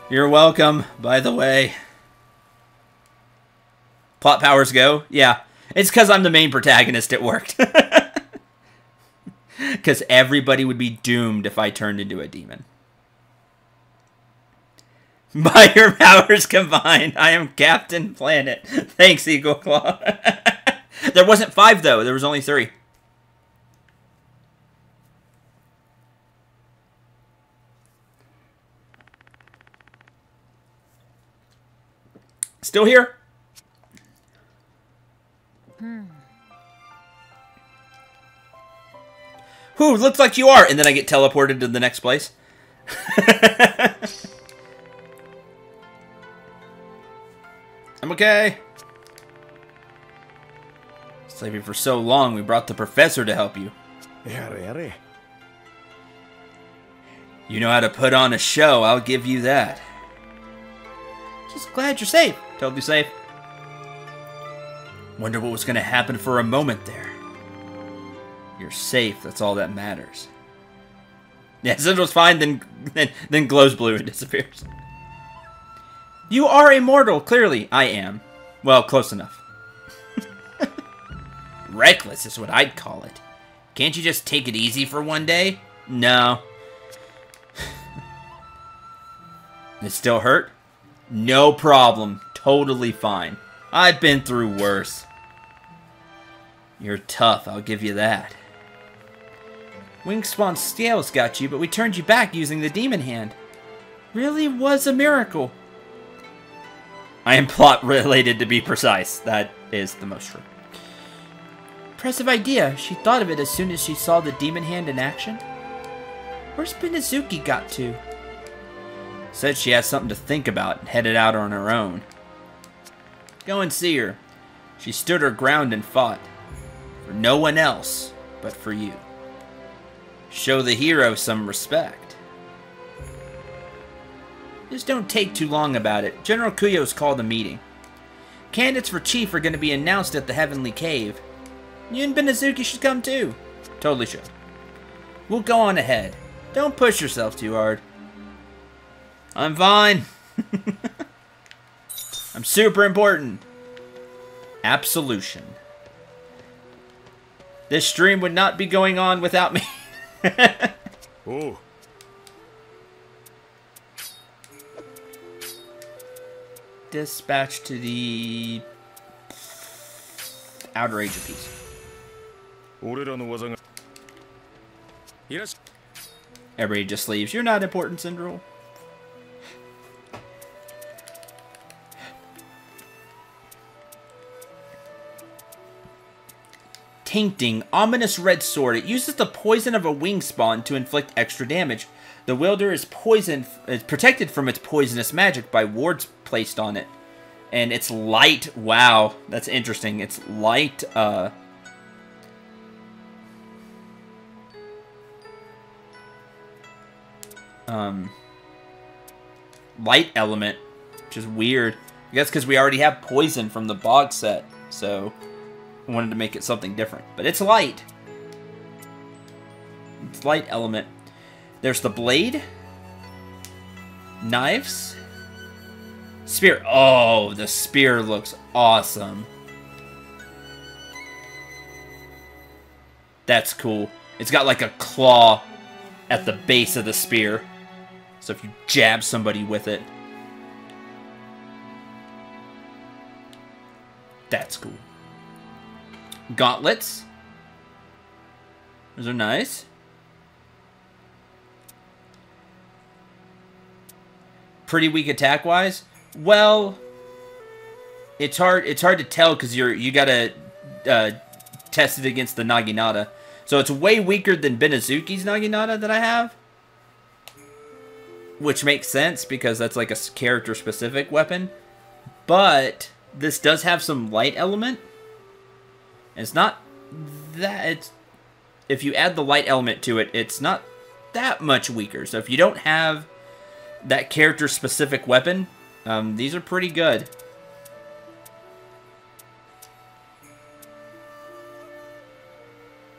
You're welcome, by the way. Plot powers go? Yeah. It's because I'm the main protagonist, it worked. Because everybody would be doomed if I turned into a demon. By your powers combined, I am Captain Planet. Thanks, Eagle Claw. There wasn't 5, though. There was only 3. Still here? Whew, looks like you are. And then I get teleported to the next place. I'm okay. Saved you for so long, we brought the professor to help you. やれやれ。 You know how to put on a show, I'll give you that. Just glad you're safe. Totally safe. Wonder what was going to happen for a moment there. You're safe, that's all that matters. Yeah, Cendril's fine, then glows blue and disappears. You are immortal, clearly. I am. Well, close enough. Reckless is what I'd call it. Can't you just take it easy for one day? No. It still hurt? No problem. Totally fine. I've been through worse. You're tough, I'll give you that. Wingspawn scales got you, but we turned you back using the demon hand. Really was a miracle. I am plot related, to be precise. That is the most true. Impressive idea. She thought of it as soon as she saw the demon hand in action. Where's Binazuki got to? Said she has something to think about and headed out on her own. Go and see her. She stood her ground and fought. For no one else but for you. Show the hero some respect. Just don't take too long about it. General Kuyo's called a meeting. Candidates for chief are going to be announced at the Heavenly Cave. You and Binazuki should come too. Totally should. We'll go on ahead. Don't push yourself too hard. I'm fine. I'm super important. Absolution. This stream would not be going on without me. Oh. Dispatch to the outer age of peace. 俺らの技がいらっし Everybody just leaves. You're not important, Cendril. Tainting, ominous red sword. It uses the poison of a wing spawn to inflict extra damage. The wielder is protected from its poisonous magic by wards placed on it. And it's light. Wow, that's interesting. It's light, light element, which is weird. I guess because we already have poison from the bog set, so I wanted to make it something different. But it's light. It's light element. There's the blade. Knives. Spear. Oh, the spear looks awesome. That's cool. It's got like a claw at the base of the spear. So if you jab somebody with it. That's cool. Gauntlets. Those are nice. Pretty weak attack wise. Well, it's hard to tell because you gotta test it against the Naginata. So it's way weaker than Binazuki's Naginata that I have. Which makes sense because that's like a character specific weapon. But this does have some light element. It's not that... It's, if you add the light element to it, it's not that much weaker. So if you don't have that character-specific weapon, these are pretty good.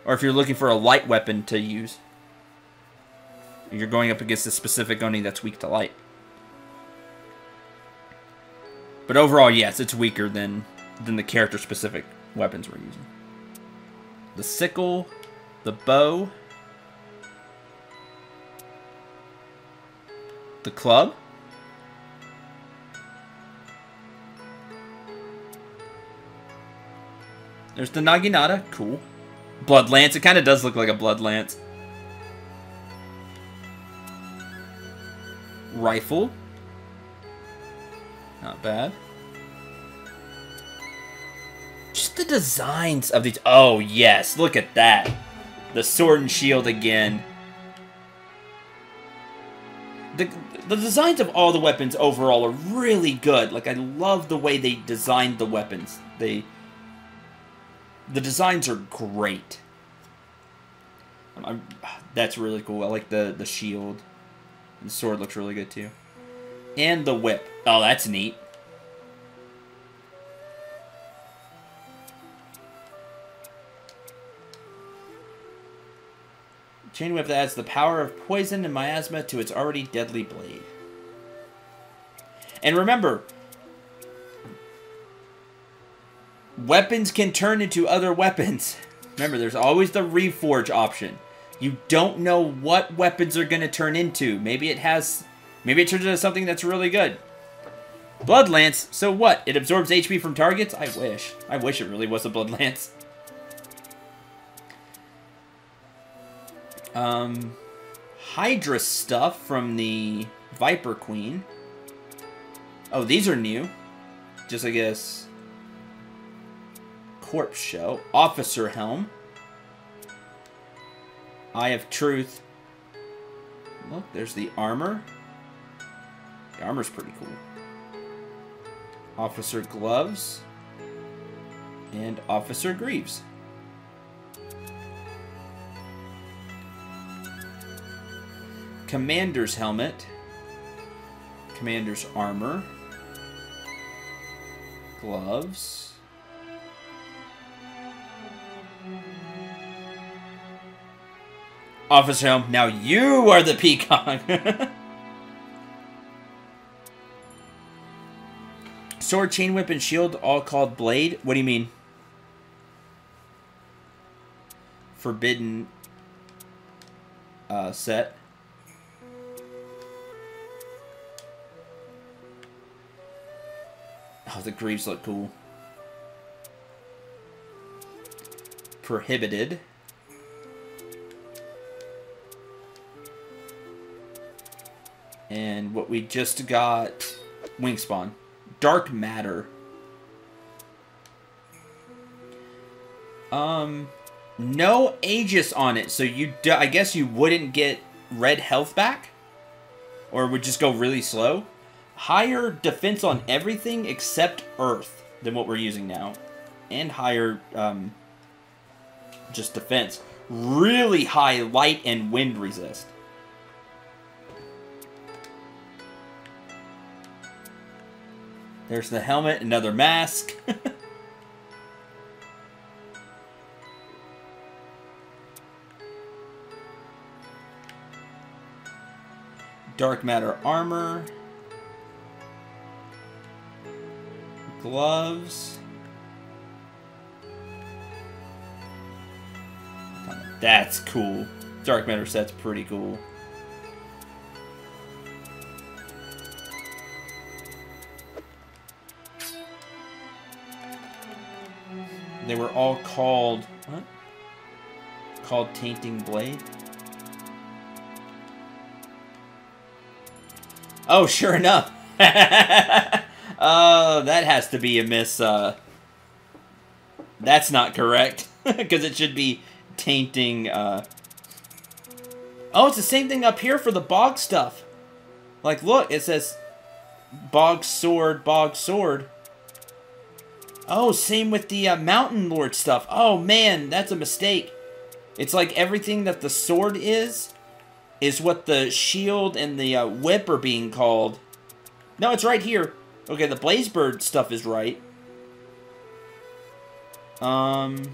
Or if you're looking for a light weapon to use, you're going up against a specific Oni that's weak to light. But overall, yes, it's weaker than the character-specific weapons we're using. The sickle, the bow, the club, there's the Naginata, cool. Blood Lance, it kind of does look like a Blood Lance. Rifle. Not bad. Just the designs of these. Oh, yes. Look at that. The sword and shield again. The designs of all the weapons overall are really good. Like, I love the way they designed the weapons. The designs are great. That's really cool. I like the shield. The sword looks really good too. And the whip. Oh, that's neat. Chain whip that adds the power of poison and miasma to its already deadly blade. And remember, weapons can turn into other weapons. Remember, there's always the reforge option. You don't know what weapons are going to turn into. Maybe it turns into something that's really good. Blood Lance, so what? It absorbs HP from targets? I wish. I wish it really was a Blood Lance. Hydra stuff from the Viper Queen. Oh, these are new. Just, I guess, Corpse Shell. Officer Helm. Eye of Truth. Look, there's the armor. The armor's pretty cool. Officer Gloves. And Officer Greaves. Commander's Helmet. Commander's Armor. Gloves. Officer Helm, now you are the peacock. Sword, chain whip, and shield, all called blade. What do you mean? Forbidden set. Oh, the greaves look cool. Prohibited. And what we just got, Wingspawn. Dark Matter. No Aegis on it, so I guess you wouldn't get red health back? Or it would just go really slow? Higher defense on everything except Earth than what we're using now. And higher, just defense. Really high light and wind resist. There's the helmet, another mask. Dark Matter armor. Gloves. That's cool. Dark Matter set's pretty cool. They were all called... What? Called Tainting Blade? Oh, sure enough. That has to be a miss. That's not correct. Because it should be Tainting... Oh, it's the same thing up here for the Bog stuff. Like, look, it says... Bog Sword, Bog Sword. Oh, same with the Mountain Lord stuff. Oh, man, that's a mistake. It's like everything that the sword is what the shield and the whip are being called. No, it's right here. Okay, the Blazebird stuff is right. The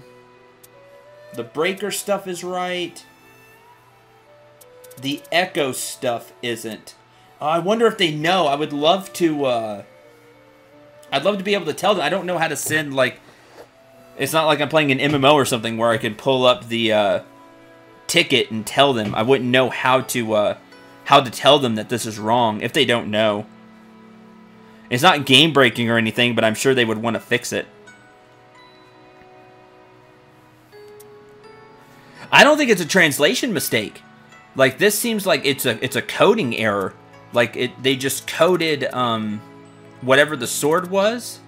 Breaker stuff is right. The Echo stuff isn't. I wonder if they know. I would love to, I'd love to be able to tell them. I don't know how to send, like... It's not like I'm playing an MMO or something where I could pull up the, ticket and tell them. I wouldn't know how to tell them that this is wrong if they don't know. It's not game-breaking or anything, but I'm sure they would want to fix it. I don't think it's a translation mistake. Like, this seems like it's a coding error. Like, they just coded, whatever the sword was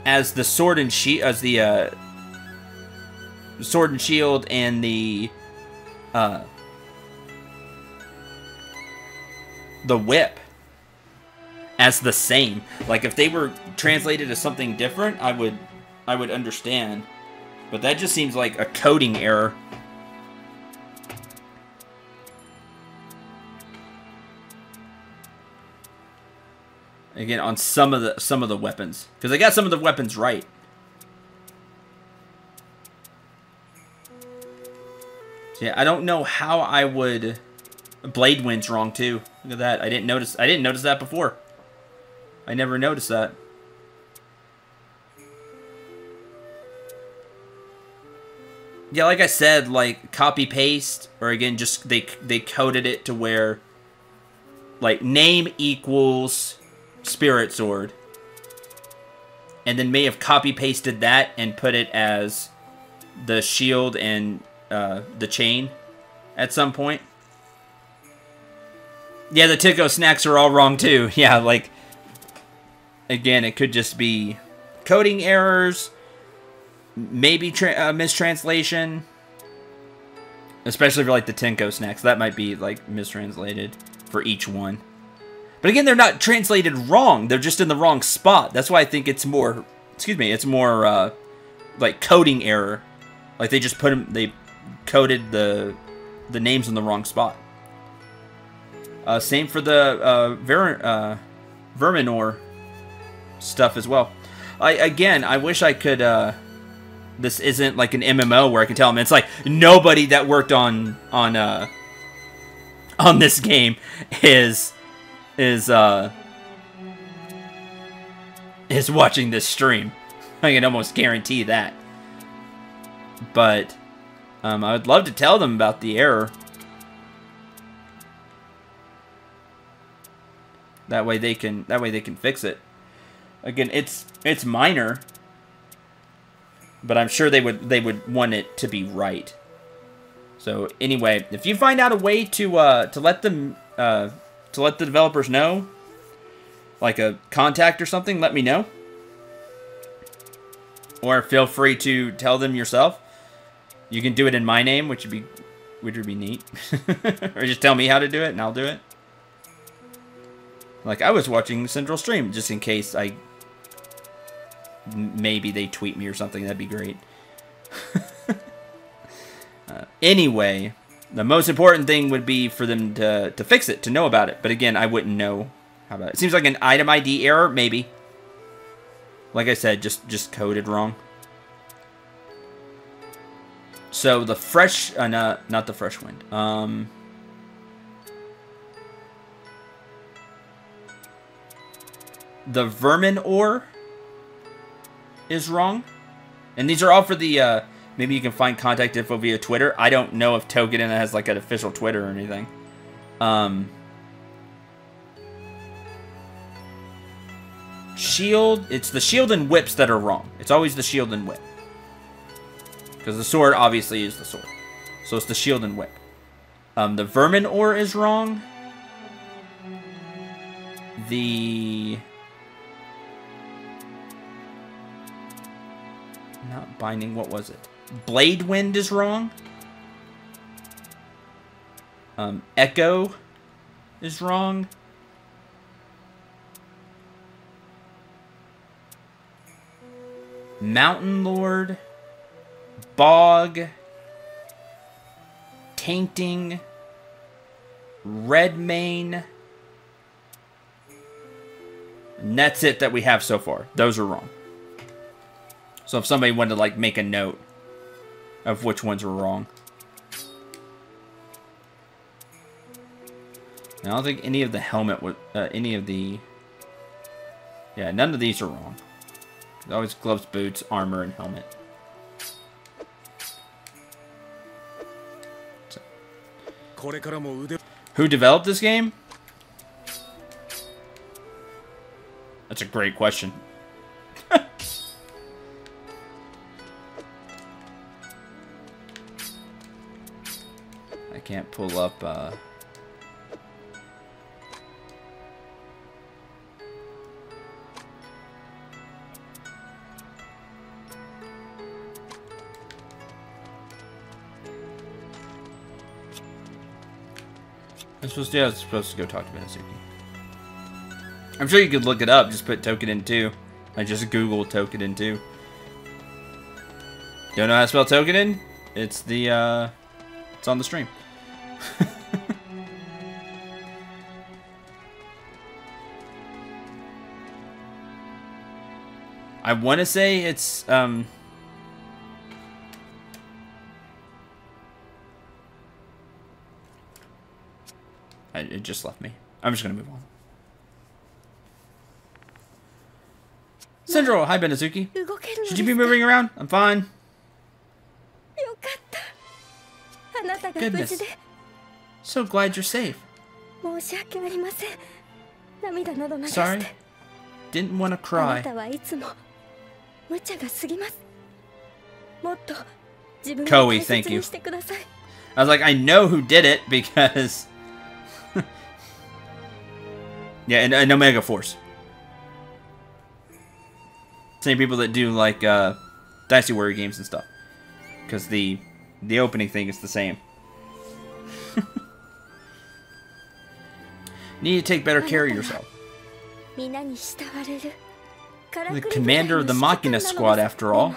as the sword and shield, as the, sword and shield and the whip as the same. Like, if they were translated as something different, I would understand. But that just seems like a coding error. Again, on some of the weapons, because I got some of the weapons right. So yeah, I don't know how I would. Blade Wind's wrong too. Look at that. I didn't notice that before. I never noticed that. Yeah, like I said, like copy paste, or again, just they coded it to where like name equals Spirit Sword, and then may have copy pasted that and put it as the shield and the chain at some point. Yeah, the Tico snacks are all wrong too. Yeah, like again, it could just be coding errors. Maybe mistranslation. Especially for like the Tenko snacks. That might be like mistranslated for each one. But again, they're not translated wrong. They're just in the wrong spot. That's why I think it's more, it's more like coding error. Like they just they coded the names in the wrong spot. Same for the Verminor stuff as well. I wish I could this isn't like an MMO where I can tell them. It's like nobody that worked on this game is watching this stream. I can almost guarantee that. But I would love to tell them about the error. That way they can fix it. Again, it's minor. But I'm sure they would want it to be right. So anyway, if you find out a way to let them to let the developers know, like a contact or something, let me know. Or feel free to tell them yourself. You can do it in my name, which would be neat. Or just tell me how to do it and I'll do it. Like I was watching Cendril stream just in case maybe they tweet me or something. That'd be great. Anyway, the most important thing would be for them to fix it, to know about it. But again, I wouldn't know how about it. It seems like an item ID error, maybe. Like I said, just coded wrong. So the fresh, not the fresh wind. The vermin ore is wrong. And these are all for the, maybe you can find contact info via Twitter. I don't know if Toukiden has like an official Twitter or anything. Shield, it's the shield and whips that are wrong. It's always the shield and whip. Because the sword obviously is the sword. So it's the shield and whip. The vermin ore is wrong. The... Not binding, what was it? Blade Wind is wrong. Echo is wrong. Mountain Lord, Bog, Tainting, Redmane, and that's it that we have so far. Those are wrong. So if somebody wanted to like make a note of which ones were wrong. I don't think any of the helmet would, yeah, none of these are wrong. It's always gloves, boots, armor, and helmet. So. Who developed this game? That's a great question. I can't pull up, I was supposed to go talk to Benasuki. I'm sure you could look it up. Just put Toukiden 2. I just Google Toukiden 2. Don't know how to spell Toukiden? It's the, it's on the stream. I want to say it's, it just left me. I'm just going to move on. Cendril, hi Benasuki. Should you be moving around? I'm fine. Goodness. So glad you're safe. Sorry. Didn't want to cry. Koei, thank you. I was like, I know who did it because... yeah, and Omega Force. Same people that do like Dynasty Warrior games and stuff. Because the opening thing is the same. Need to take better care of yourself. The commander of the Machina squad, after all.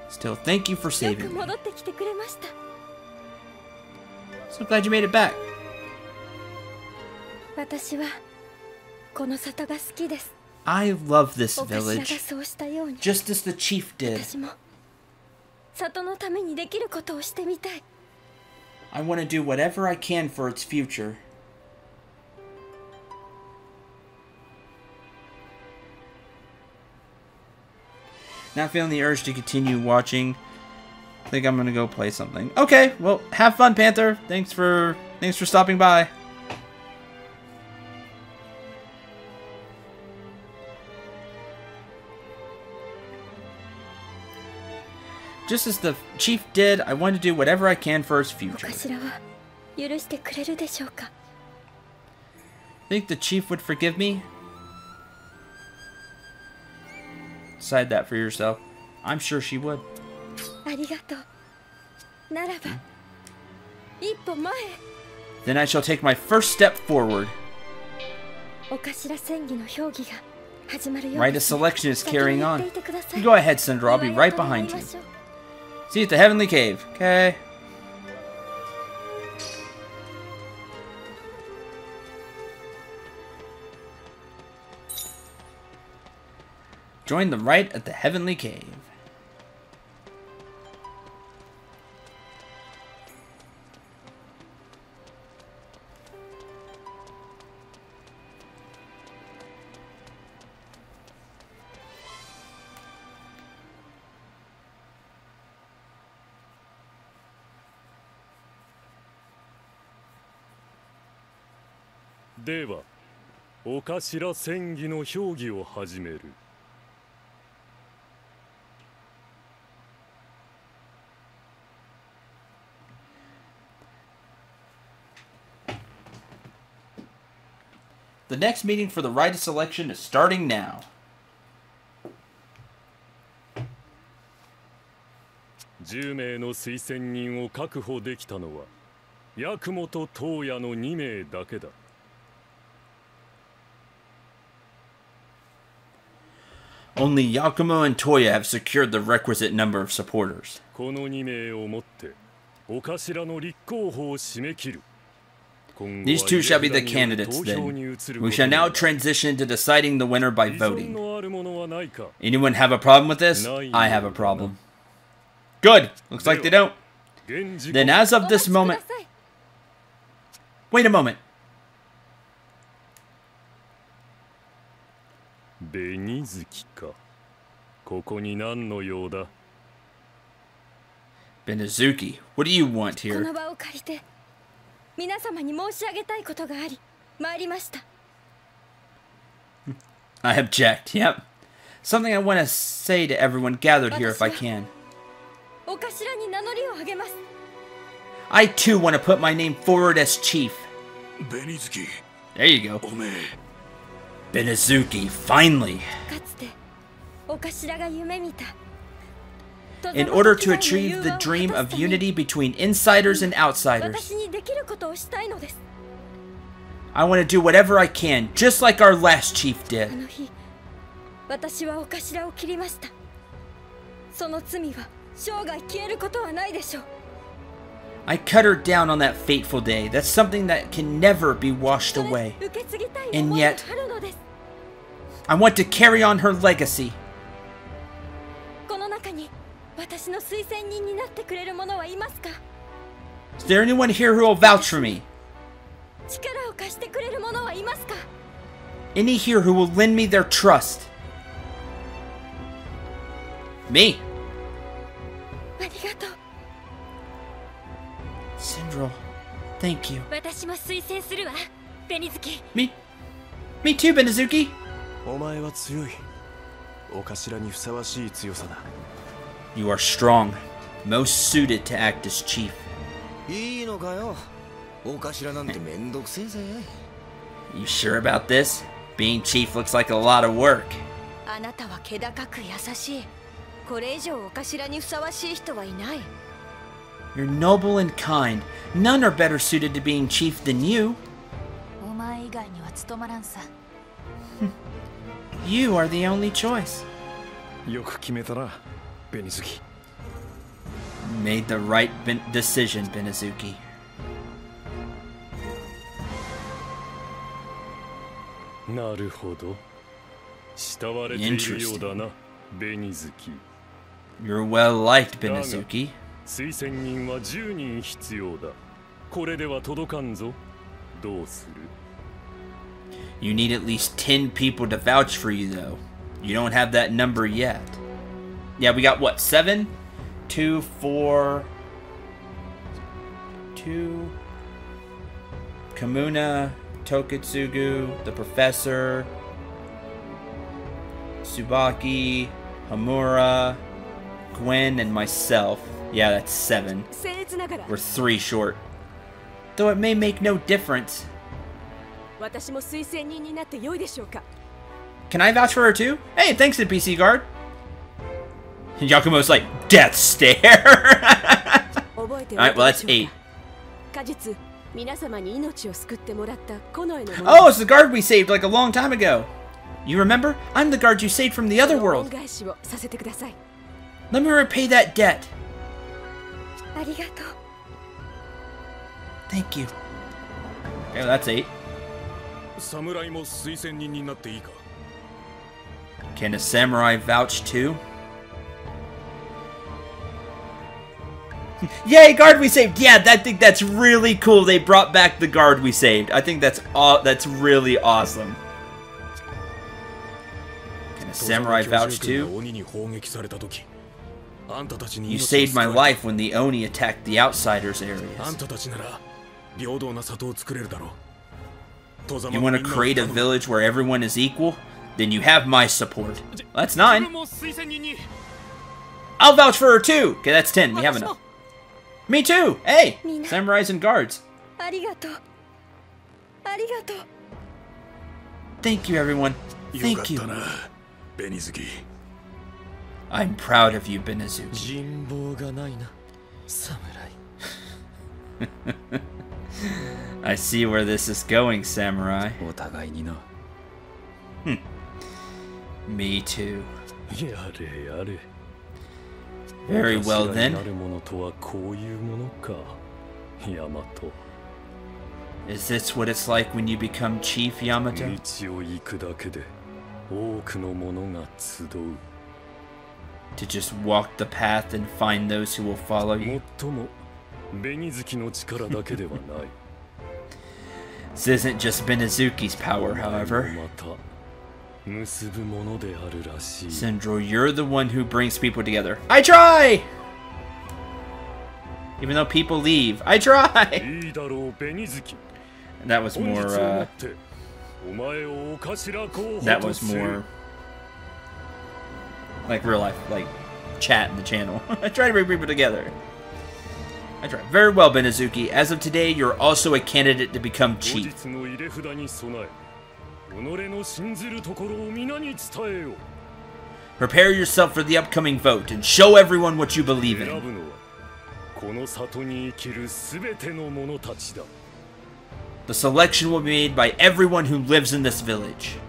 Still, thank you for saving me. So glad you made it back. I love this village, just as the chief did. I want to do whatever I can for its future. Not feeling the urge to continue watching. I think I'm gonna go play something. Okay, well, have fun, Panther. Thanks for stopping by. Just as the chief did, I want to do whatever I can for his future. Think the chief would forgive me? Decide that for yourself. I'm sure she would. Then I shall take my first step forward. Rite of selection is carrying on. You go ahead, Cendril. I'll be right behind you. See you at the Heavenly Cave. Okay. Join the rite at the Heavenly Cave. The next meeting for the rite of selection is starting now. 10名の推薦人を確保できたのは八雲と東野の2名だけだ。Only Yakumo and Toya have secured the requisite number of supporters. この2名をもってお頭の立候補を締め切る。 These two shall be the candidates then. We shall now transition to deciding the winner by voting. Anyone have a problem with this? I have a problem. Good. Looks like they don't. Then as of this moment... Wait a moment. Benezuki, what do you want here? 皆様に申し上げたいことがあり、参りました。I object, yep. Something I want to say to everyone gathered here if I can. お頭に名乗りを上げます。I too want to put my name forward as chief. Benezuki. There you go. Benezuki, finally. かつてお頭が夢見た。 In order to achieve the dream of unity between insiders and outsiders, I want to do whatever I can, just like our last chief did. I cut her down on that fateful day. That's something that can never be washed away. And yet, I want to carry on her legacy. Is there anyone here who will vouch for me? Any here who will lend me their trust? Me. Cendril, thank you. Me too, Benezuki. You are strong, most suited to act as chief. You sure about this? Being chief looks like a lot of work. You're noble and kind. None are better suited to being chief than you. You are the only choice. Made the right decision, Benezuki. Interesting. You're well liked, Benezuki. You need at least 10 people to vouch for you, though. You don't have that number yet. Yeah, we got what? 7? 2, 4... 2... Kamuna, Tokitsugu, the Professor, Tsubaki, Hamura, Gwen, and myself. Yeah, that's 7. We're 3 short. Though it may make no difference. Can I vouch for her too? Hey, thanks to PC Guard. Yakumo's like, death stare! Alright, well that's 8. Oh, it's the guard we saved like a long time ago. You remember? I'm the guard you saved from the other world. Let me repay that debt. Thank you. Okay, well, that's 8. Can a samurai vouch too? Yay, guard we saved! Yeah, I think that's really cool. They brought back the guard we saved. I think that's really awesome. Can a samurai vouch too? You saved my life when the Oni attacked the outsiders areas. You want to create a village where everyone is equal? Then you have my support. That's 9. I'll vouch for her too! Okay, that's 10. We have enough. Me too! Hey! Samurais and guards. Thank you, everyone. Thank you. I'm proud of you, Benezuki. I see where this is going, samurai. Me too. やれやれ。 Very well 頭に then. なるものとはこういうものか、ヤマト。 Is this what it's like when you become Chief Yamato? 道を行くだけで多くの者が集う。 To just walk the path and find those who will follow も you? っとも紅月の力だけではない。 This isn't just Benezuki's power, お前も however. また結ぶものであるらしい。 Cendril, you're the one who brings people together. I try! Even though people leave, I try! いいだろう紅月。 That was 本日 more, をもってお前をお頭候補 that と was する。 more like real life, like chat in the channel. I try to bring people together. I try. Very well, Benezuki. As of today, you're also a candidate to become 後 chief. 日の入れ札に備え、己の信ずるところを皆に伝えよ。 Prepare yourself for the upcoming vote and show everyone what you believe 選 in. ぶのはこの里に生きるすべての者たちだ。 The selection will be made by everyone who lives in this village.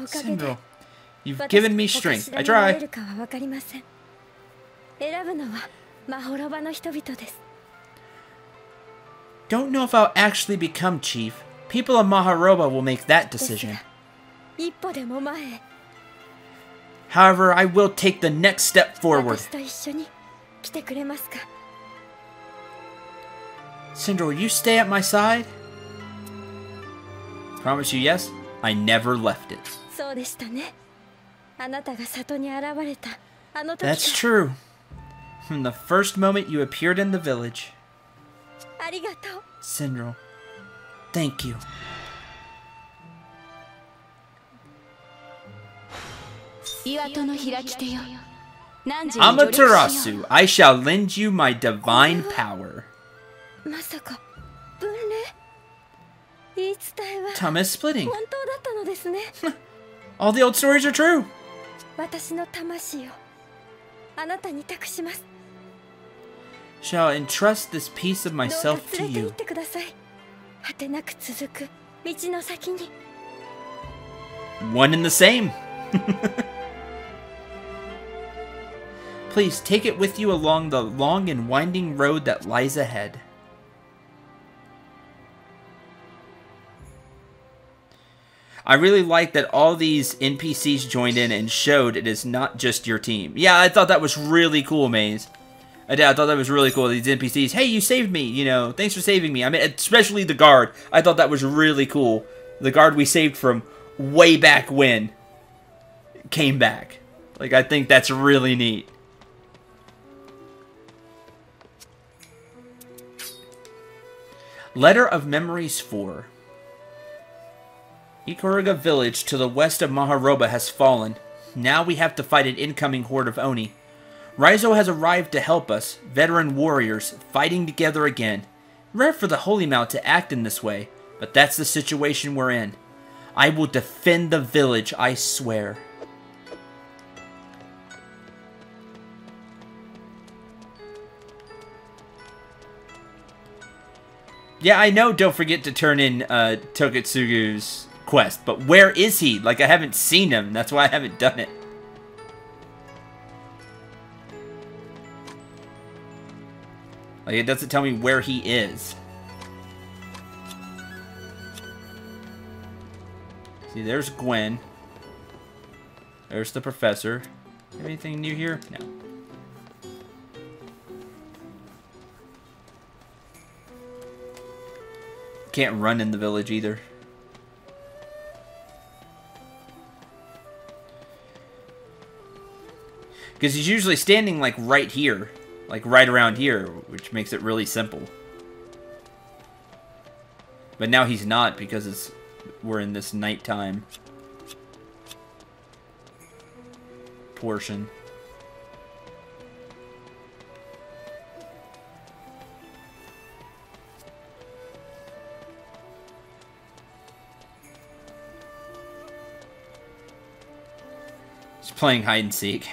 Cendril, you've given me strength. I try. 選ぶのはマホロバの人々です。 Don't know if I'll actually become chief. People of Mahoroba will make that です decision. が、一歩でも前へ。 However, I will take the next step forward. 私と一緒に来てくれますか。 Cendril, will you stay at my side? Promise you yes. I never left it. そうでしたね。あなたが里に現れたあの時 That's か true. From the first moment you appeared in the village. ら。ありがとう。 Cendril, thank you. Amaterasu, I shall lend you my divine power. まさか分霊。言い伝えは Tum is splitting. 本当だったのですね。 All the old stories are true. 私の魂をあなたに託します。 Shall entrust this piece of どう myself か to 連れて行 you. ってください。果てなく続く道の先に。 One and the same. Please take it with you along the long and winding road that lies ahead. I really like that all these NPCs joined in and showed it is not just your team. Yeah, I thought that was really cool, Maze. I thought that was really cool. These NPCs, hey, you saved me, you know, thanks for saving me. I mean, especially the guard. I thought that was really cool. The guard we saved from way back when came back. Like, I think that's really neat. Letter of Memories 4. Mchoroba Village to the west of Mahoroba has fallen. Now we have to fight an incoming horde of Oni. Raizo has arrived to help us, veteran warriors, fighting together again. Rare for the Holy Mount to act in this way, but that's the situation we're in. I will defend the village, I swear. Yeah, I know don't forget to turn in Toketsugu's quest, but where is he? Like, I haven't seen him, that's why I haven't done it. Like, it doesn't tell me where he is. See, there's Gwen. There's the professor. Have anything new here? No. Can't run in the village either. Because he's usually standing, like, right here. Like, right around here, which makes it really simple. But now he's not, because we're in this nighttime portion. He's playing hide and seek.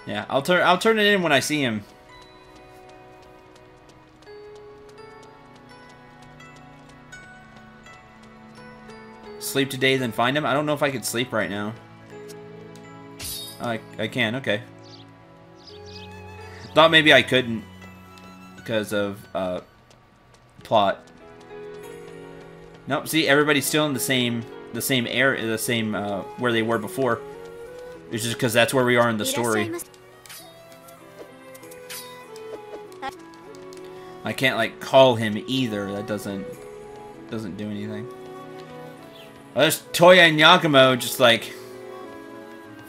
Yeah, I'll turn it in when I see him. Sleep today, then find him? I don't know if I could sleep right now. I can, okay. Thought maybe I couldn't because of plot. Nope, see, everybody's still in the same area, the same where they were before. It's just because that's where we are in the story. I can't like call him either. That doesn't do anything. Oh, there's Toya and Yakumo just like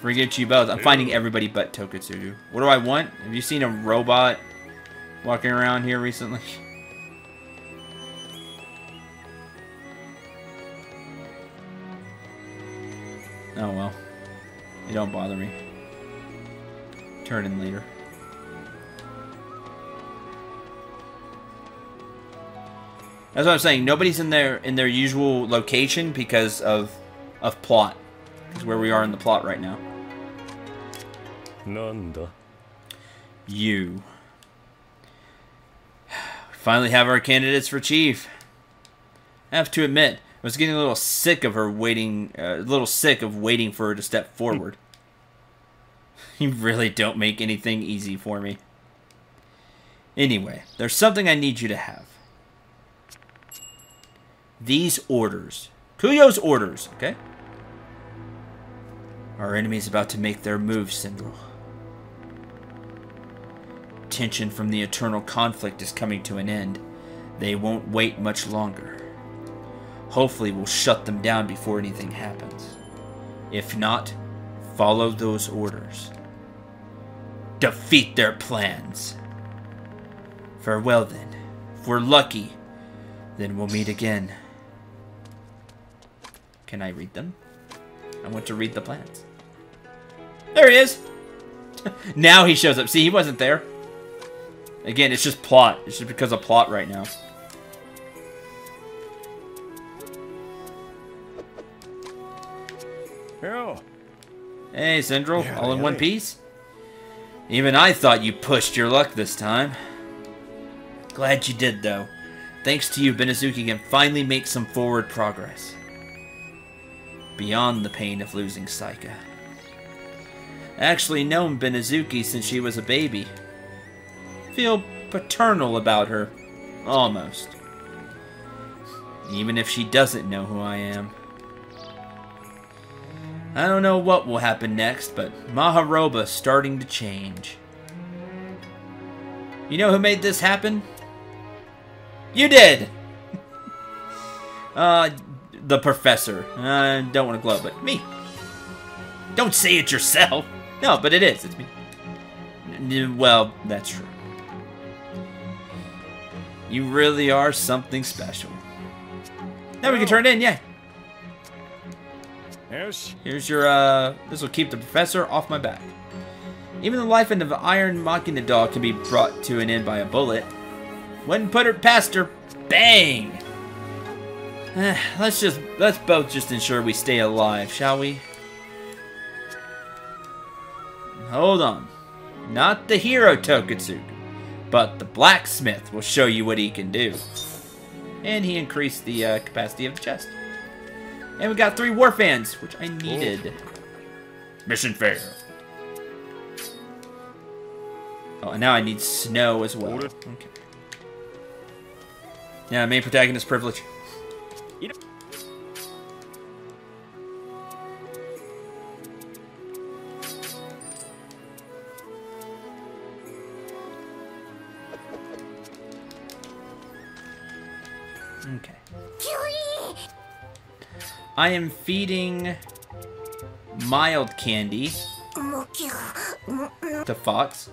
forget you both. I'm finding everybody but Toukiden. What do I want? Have you seen a robot walking around here recently? Oh well. It don't bother me. Turn in later. That's what I'm saying. Nobody's in their usual location because of plot. Because where we are in the plot right now. Nanda. You. We finally have our candidates for chief. I have to admit, I was getting a little sick of her waiting. A little sick of waiting for her to step forward. You really don't make anything easy for me. Anyway, there's something I need you to have. These orders. Kuyo's orders, okay? Our enemy's about to make their move, Cendril. Tension from the eternal conflict is coming to an end. They won't wait much longer. Hopefully we'll shut them down before anything happens. If not, follow those orders. Defeat their plans. Farewell then. If we're lucky, then we'll meet again. Can I read them? I want to read the plans. There he is! Now he shows up. See, he wasn't there. Again, it's just plot. It's just because of plot right now. Yeah. Hey, Cendril. All in one piece? Even I thought you pushed your luck this time. Glad you did, though. Thanks to you, Benezuki can finally make some forward progress. Beyond the pain of losing Saika. I actually known Benezuki since she was a baby. Feel paternal about her. Almost. Even if she doesn't know who I am. I don't know what will happen next, but Mahoroba's starting to change. You know who made this happen? You did! The professor. I don't want to glow, but me. Don't say it yourself. No, but it is. It's me. Well, that's true. You really are something special. Now we can turn it in, yeah. Yes. Here's your, this will keep the professor off my back. Even the life of Iron Machina dog can be brought to an end by a bullet. Wouldn't put her past her. Bang! Let's both just ensure we stay alive, shall we? Hold on. Not the hero Toukiden, but the blacksmith will show you what he can do. And he increased the capacity of the chest. And we got 3 war fans, which I needed. Mission failed. Oh, and now I need snow as well. Okay. Yeah, main protagonist privilege. Okay. I am feeding mild candy to Fox.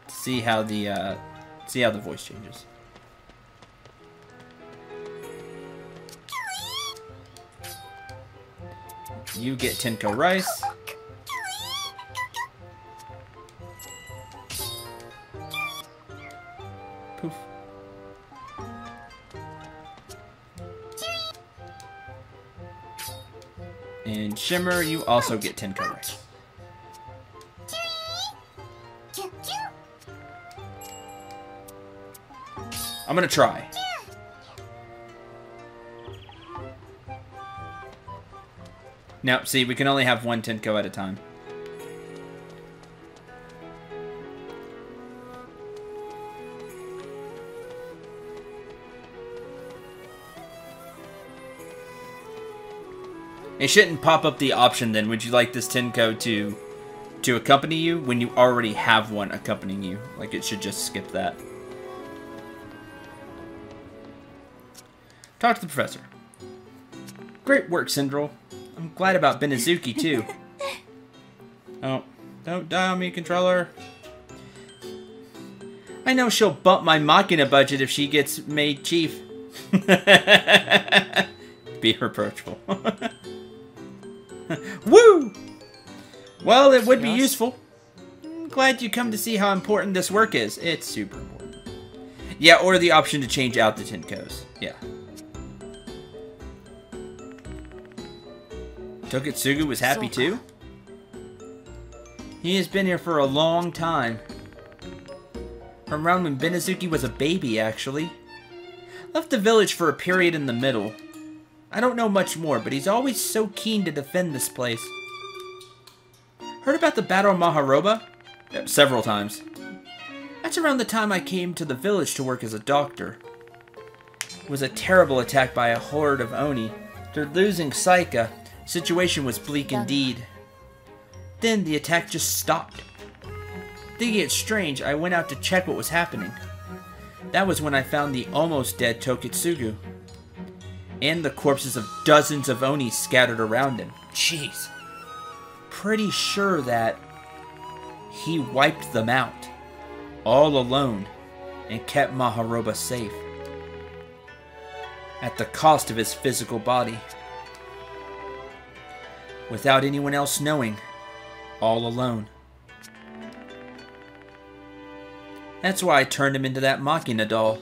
See how the voice changes. You get Tenko rice. Poof. And Shimmer, you also get Tenko rice. I'm gonna try. Nope, see, we can only have one Tenko at a time. It shouldn't pop up the option then, would you like this Tenko to accompany you, when you already have one accompanying you. Like, it should just skip that. Talk to the professor. Great work, Cendril. I'm glad about Benezuki, too. Oh, don't die on me, controller. I know she'll bump my Machina budget if she gets made chief. Be reproachful. Woo! Well, it would be useful. I'm glad you come to see how important this work is. It's super important. Yeah, or the option to change out the Tenkos. Yeah. Tokitsugu was happy too? He has been here for a long time. From around when Benezuki was a baby, actually. Left the village for a period in the middle. I don't know much more, but he's always so keen to defend this place. Heard about the Battle of Mahoroba? Several times. That's around the time I came to the village to work as a doctor. It was a terrible attack by a horde of Oni. They're losing Saika. Situation was bleak indeed. Then the attack just stopped. Thinking it strange, I went out to check what was happening. That was when I found the almost dead Tokitsugu. And the corpses of dozens of Oni scattered around him. Jeez. Pretty sure that he wiped them out, all alone, and kept Mahoroba safe. At the cost of his physical body. Without anyone else knowing, all alone. That's why I turned him into that Machina doll.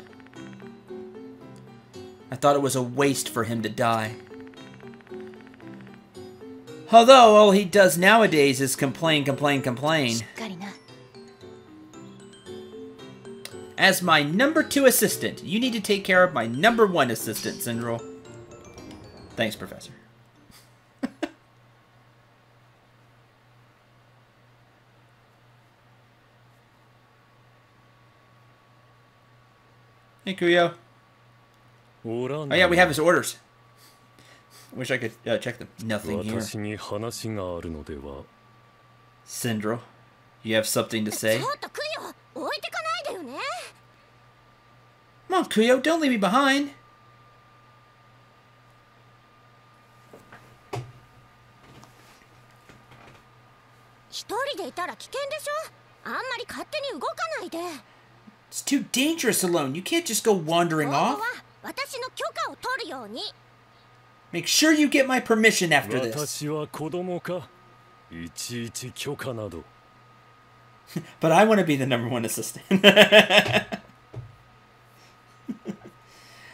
I thought it was a waste for him to die. Although all he does nowadays is complain. As my number 2 assistant, you need to take care of my number 1 assistant, Cendril. Thanks, Professor. Hey, Kuyo. Oh yeah, we have his orders. Wish I could check them. Nothing here. Cendril, you have something to say? Come on, Kuyo, don't leave me behind. It's too dangerous alone. You can't just go wandering off. Make sure you get my permission after this. But I want to be the number 1 assistant.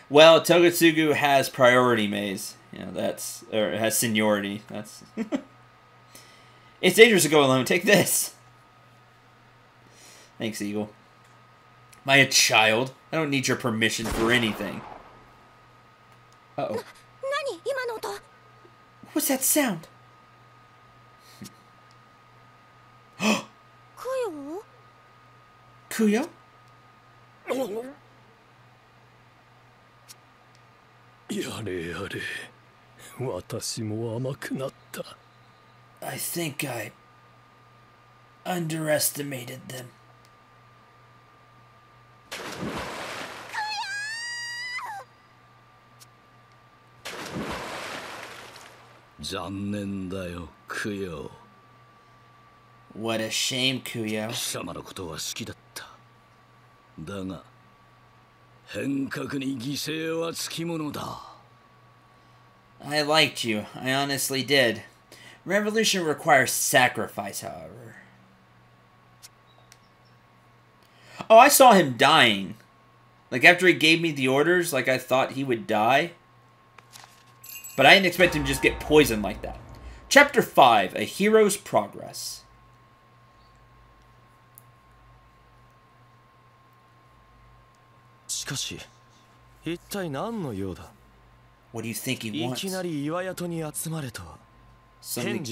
Well, Tokitsugu has priority maze. You know, that's, or has seniority. That's. It's dangerous to go alone. Take this. Thanks, Eagle. Am I a child? I don't need your permission for anything. Uh-oh. What's that sound? Kuyo? Kuyo? I think I underestimated them. What a shame, Kuyo. I liked you. I honestly did. Revolution requires sacrifice, however. Oh, I saw him dying. Like, after he gave me the orders, like, I thought he would die. But I didn't expect him to just get poisoned like that. Chapter 5, A Hero's Progress. かし、一体何の用だ? What do you think he い wants? きなり岩宿に集まれとは。 Something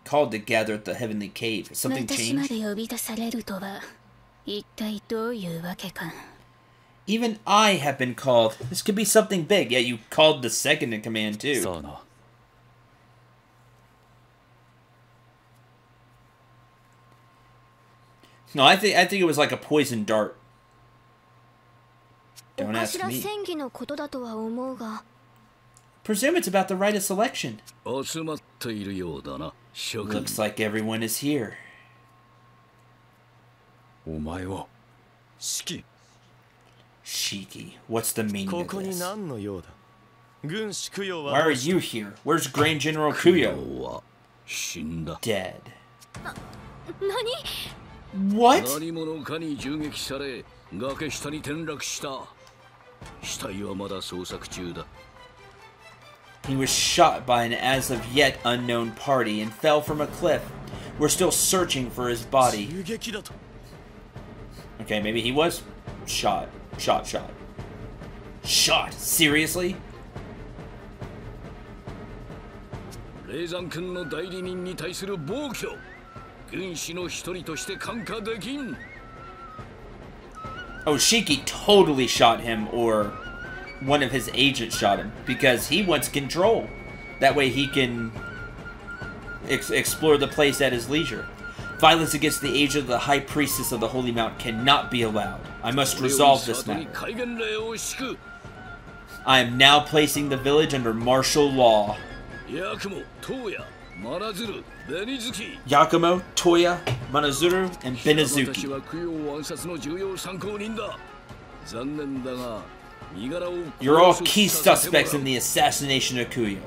called to gather at the heavenly cave. Something 私ま changed? で呼び出されるとは一体どういうわけか。 Even I have been called. This could be something big. Yeah, you called the second in command too. そうな。 No, I think it was like a poison dart. Don't ask me. 戦議のことだとは思うが。 Presume it's about the rite of selection. 集まっているようだな、諸君。 Looks like everyone is here. お前は指揮 Shiki, what's the meaning こ of こに this? 何の用だ? 軍師供養は Why are you here? Where's Grand General Kuyo? は死んだ。 Dead. 何？ What? 何者かに銃撃され、崖下に転落した。死体はまだ捜索中だ。 He was shot by an as of yet unknown party and fell from a cliff. We're still searching for his body. 襲撃だと。 Okay, maybe he was shot. Shot. Seriously? 霊山君の代理人に対する暴挙。軍師の一人として看過できん。 Oh, Shiki totally shot him, or one of his agents shot him, because he wants control. That way he can explore the place at his leisure. Violence against the agent of the High Priestess of the Holy Mount cannot be allowed. I must resolve this matter. I am now placing the village under martial law. Yakumo, Toya, Manazuru, and Benezuki. You're all key suspects in the assassination of Kuyo.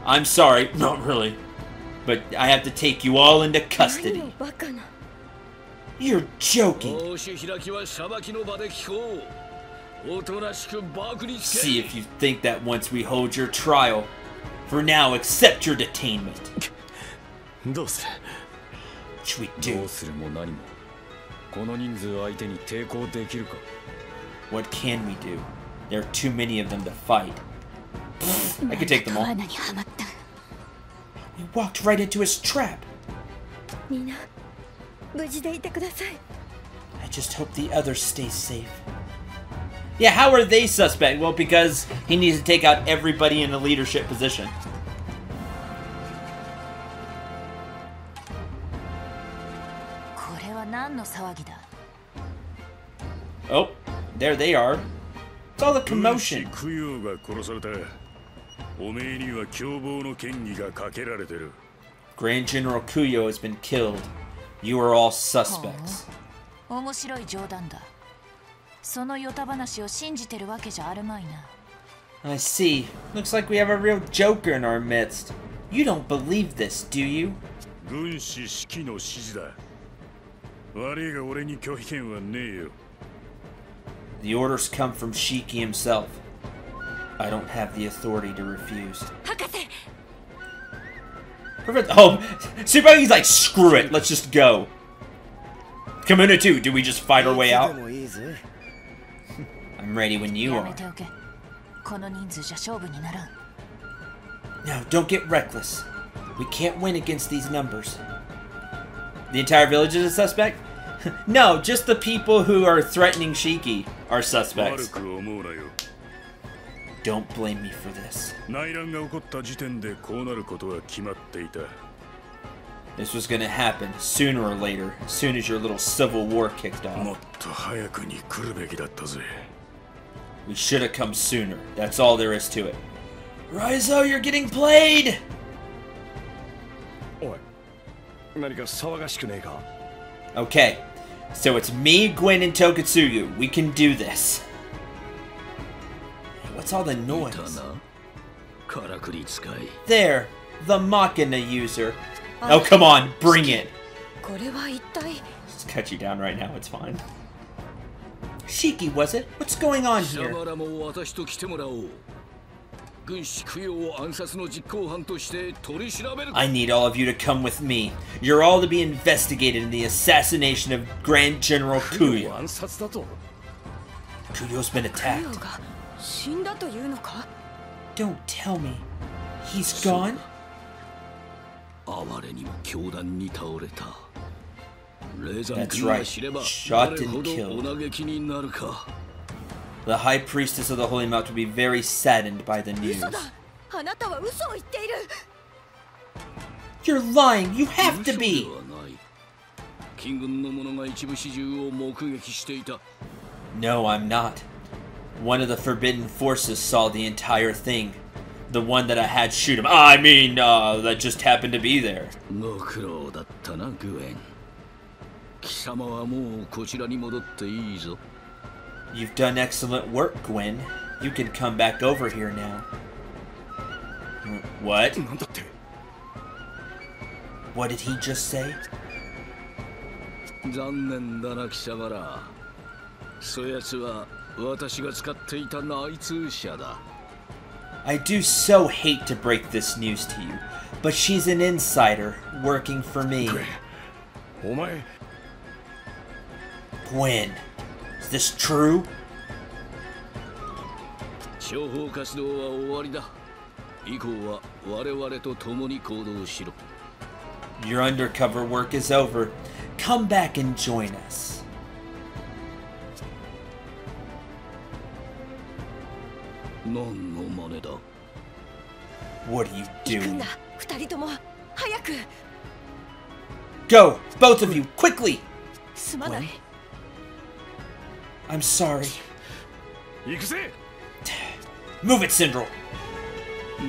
I'm sorry, not really, but I have to take you all into custody. You're joking. See if you think that once we hold your trial. For now, accept your detainment. どうする? What should we do? どうするも何もこの人数相手に抵抗できるか What can we do? There are too many of them to fight. I could take them all. 罠にはまった。 We walked right into his trap. みんな無事でいてください。 I just hope the others stay safe. Yeah, how are they suspect? Well, because he needs to take out everybody in a leadership position. Oh, there they are. It's all the commotion. Grand General Kuyo has been killed. You are all suspects. 面白い冗談だ。そのヨタ話を信じてるわけじゃあるまいな。I see. Looks like we have a real joker in our midst. You don't believe this, do you? 軍師指揮の指示だ。悪いが俺に拒否権はねえよ。 The orders come from Shiki himself. I don't have the authority to refuse. 博士。 Perfect. Oh, Tsubagi's like, screw it, let's just go. Kamuna too, do we just fight our way out? I'm ready when you are. No, don't get reckless. We can't win against these numbers. The entire village is a suspect? No, just the people who are threatening Shiki are suspects. Don't blame me for this. This was gonna happen sooner or later, as soon as your little civil war kicked off. We should have come sooner. That's all there is to it. Raizo, you're getting played! Okay, so it's me, Gwen, and Tokatsugu. We can do this. What's all the noise? There, the Machina user. Oh, come on, bring it. Just cut you down right now, it's fine. Shiki, was it? What's going on here? I need all of you to come with me. You're all to be investigated in the assassination of Grand General Kuyo. Kuyo's been クヨ attacked. が死んだというのか？ Don't tell me. He's gone? 哀れにも凶弾に倒れた。霊山 That's 君が right. 知れば Shot どれ and ほど killed. お嘆きになるか。 The High Priestess of the Holy Mount would be very saddened by the news. 嘘だ！あなたは嘘を言っている。 You're lying! You have to 嘘 be! ではない。金軍の者が一部始終を目撃していた。 No, I'm not. One of the Forbidden Forces saw the entire thing. The one that I had shoot him. That just happened to be there. ご苦労だったな、グエン。貴様はもうこちらに戻っていいぞ。 You've done excellent work, Gwen. You can come back over here now. What? なんだって。 What did he just say? 残念だな、貴様ら。そやつは私が使っていた内通者だ。 I do so hate to break this news to you, but she's an insider working for me. お前、 Gwen, is this true? 諜報活動は終わりだ。以降は我々と共に行動しろ。 Your undercover work is over. Come back and join us. 何の真似だ。 What are you 行くん doing? だ。二人とも早く。 Go, both of you, quickly! すまない。 I'm sorry. 行くぜ。 Move it, Cendril.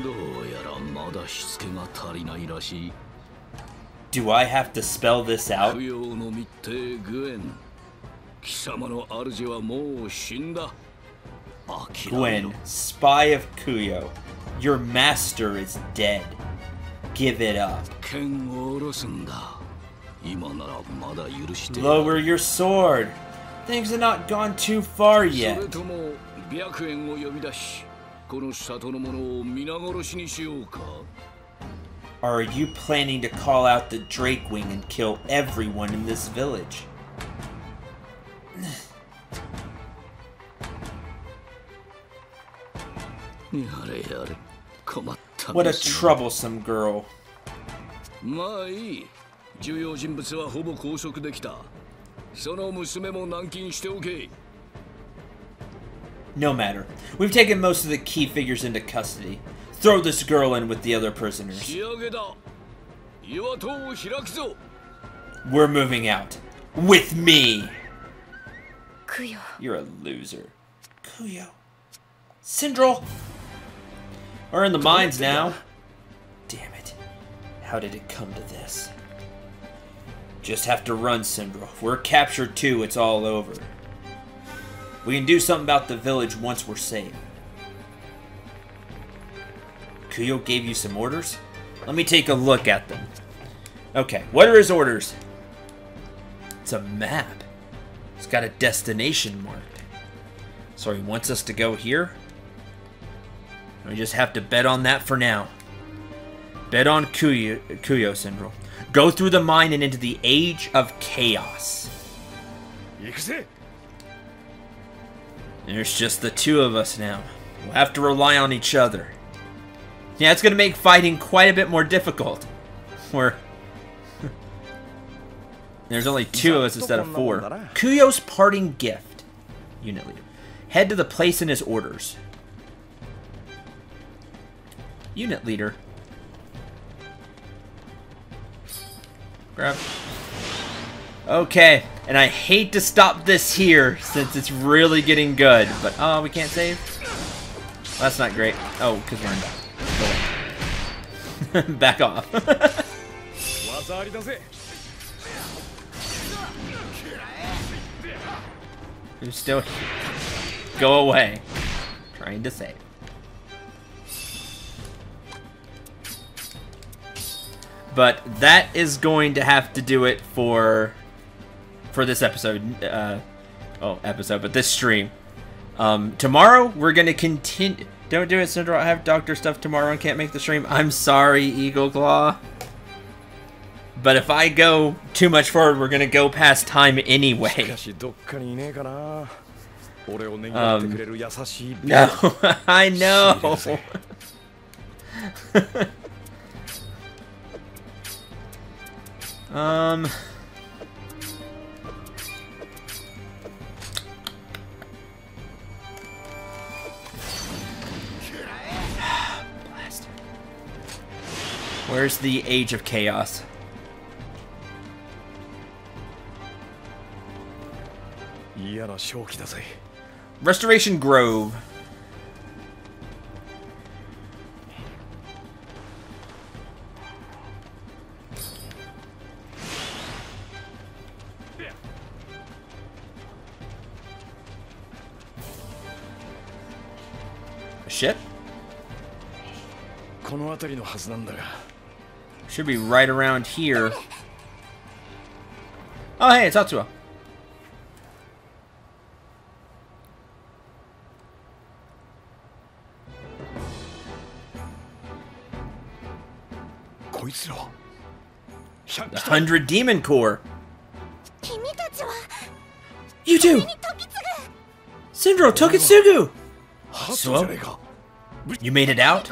どうやらまだしつけが足りないらしい。 Do I have to spell this 不 out? 要の密偵グエン。貴様の主はもう死んだ。諦めろ。 Gwen, spy of Kuyo. Your master is dead. Give it up. 剣を下ろすんだ。今ならまだ許してやる。 Lower your sword. Things have not gone too far それ yet. とも白猿を呼び出し、この里の者を皆殺しにしようか。 Or are you planning to call out the Drakewing and kill everyone in this village? やれやれ、困った What a ですな。 troublesome girl. まあいい。重要人物はほぼ拘束できた。その娘も軟禁しておけ。 No matter. We've taken most of the key figures into custody. Throw this girl in with the other prisoners. 仕上げだ。岩戸を開くぞ。 We're moving out. With me! クヨ。 You're a loser. Kuyo. Cendril! We're in the mines now. Damn it. How did it come to this? Just have to run, Cendril. If we're captured too, it's all over. We can do something about the village once we're safe. Kuyo gave you some orders? Let me take a look at them. Okay, what are his orders? It's a map. It's got a destination marked. So he wants us to go here? We just have to bet on that for now. Bet on Kuyo Cendril. Go through the mine and into the Age of Chaos. 行くぜ。 There's just the two of us now. We'll have to rely on each other. Yeah, it's gonna make fighting quite a bit more difficult. There's only two of us instead of four. Kuyo's parting gift. Unit leader. Head to the place in his orders. Unit leader. Grab. Okay, and I hate to stop this here since it's really getting good, but oh, we can't save? That's not great. Oh, because we're in back off. 技ありだぜ。 Who's still here? Go away. Trying to save. But that is going to have to do it for this episode. But this stream. Tomorrow we're gonna continue. Don't do it, Cendril. I have doctor stuff tomorrow and can't make the stream. I'm sorry, Eagle Claw. But if I go too much forward, we're gonna go past time anyway. しかしどっかにいねえかな。No, I know. Blast. Where's the Age of Chaos? Restoration Grove. A ship? Should be right around here. Oh, hey, it's Atsuo. The 100 Demon Corps. You two! Cendril, Tokitsugu! So, you made it out?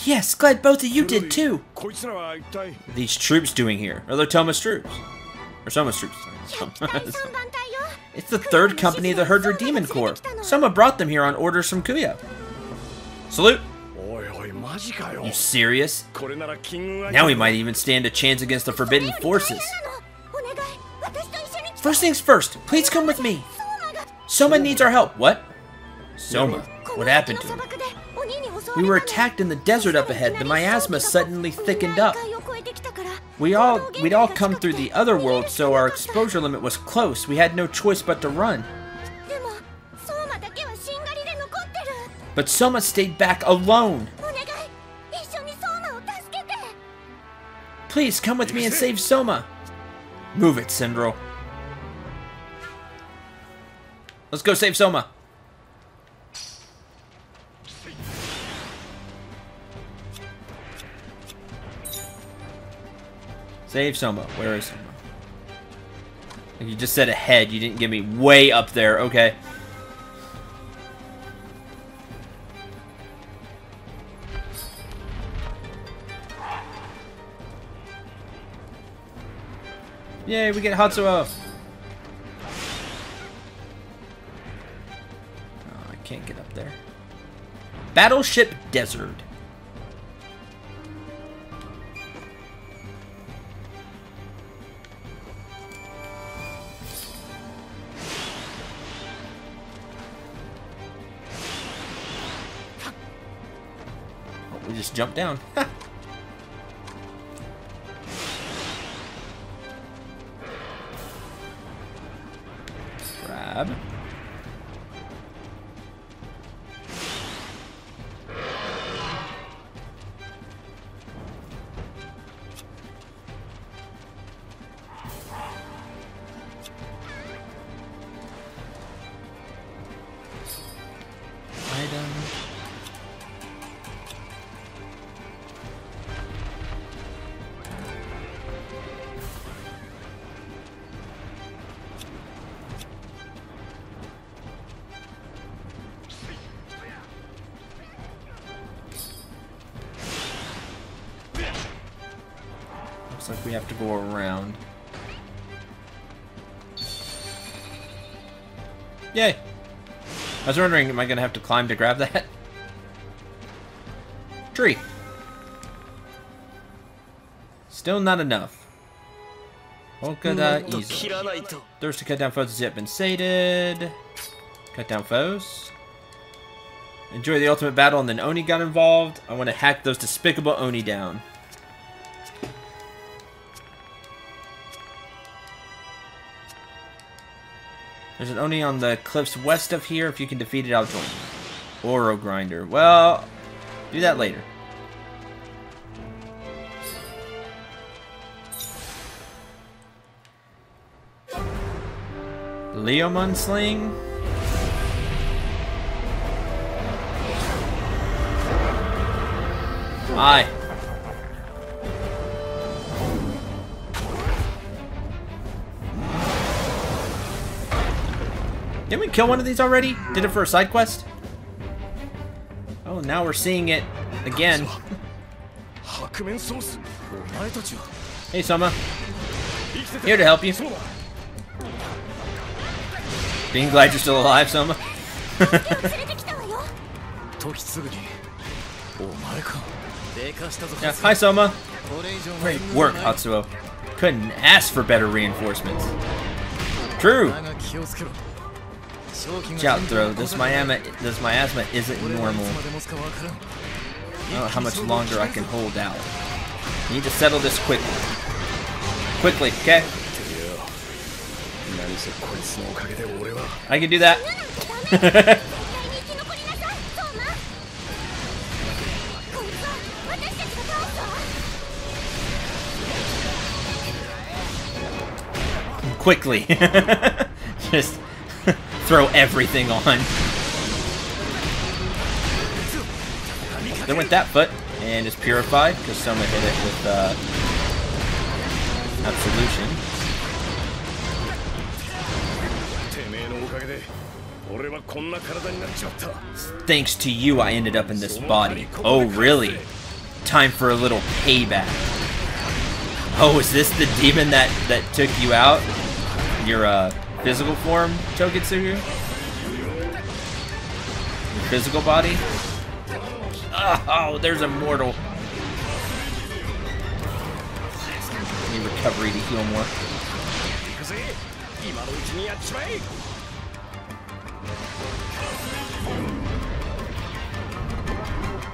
Yes, glad both of you did too. What are these troops doing here? Are they Toma's troops? Or Soma's troops? It's the 3rd company of the 100 Demon Corps. Soma brought them here on orders from Kuyo. Salute! You serious? Now we might even stand a chance against the Forbidden Forces. First things first, please come with me. Soma needs our help. What? Soma? What happened to him? We were attacked in the desert up ahead. The miasma suddenly thickened up. We'd all come through the other world, so our exposure limit was close. We had no choice but to run. But Soma stayed back alone. Please come with me and save Soma. Move it, Cendril. Let's go save Soma. Save Soma. Where is Soma? You just said ahead. You didn't give me way up there. Okay. Yay, we get Hatsuo. Oh, I can't get up there. Battleship Desert. Oh, we just jumped down. Grab. Item. Looks like we have to go around. Yay! I was wondering, am I going to have to climb to grab that? Tree. Still not enough. Okada easy. Thirst to cut down foes has yet been sated. Cut down foes. Enjoy the ultimate battle and then Oni got involved. I want to hack those despicable Oni down. There's an Oni on the cliffs west of here. If you can defeat it, I'll join you. Oro Grinder. Well, do that later. Leomon Sling. Hi. Didn't we kill one of these already? Did it for a side quest? Oh, now we're seeing it again. Hey, Soma. Here to help you. Being glad you're still alive, Soma. Yeah, hi, Soma. Great work, Hatsuo. Couldn't ask for better reinforcements. True. Shout throw. This miasma isn't normal. I don't know how much longer I can hold out. Need to settle this quickly. Quickly, okay? I can do that. Quickly. Just throw everything on. Then went that foot, and it's purified because someone hit it with absolution. Thanks to you, I ended up in this body. Oh, really? Time for a little payback. Oh, is this the demon that took you out? Your physical form, Toukiden? Your physical body? Oh, there's a mortal. Need recovery to heal more.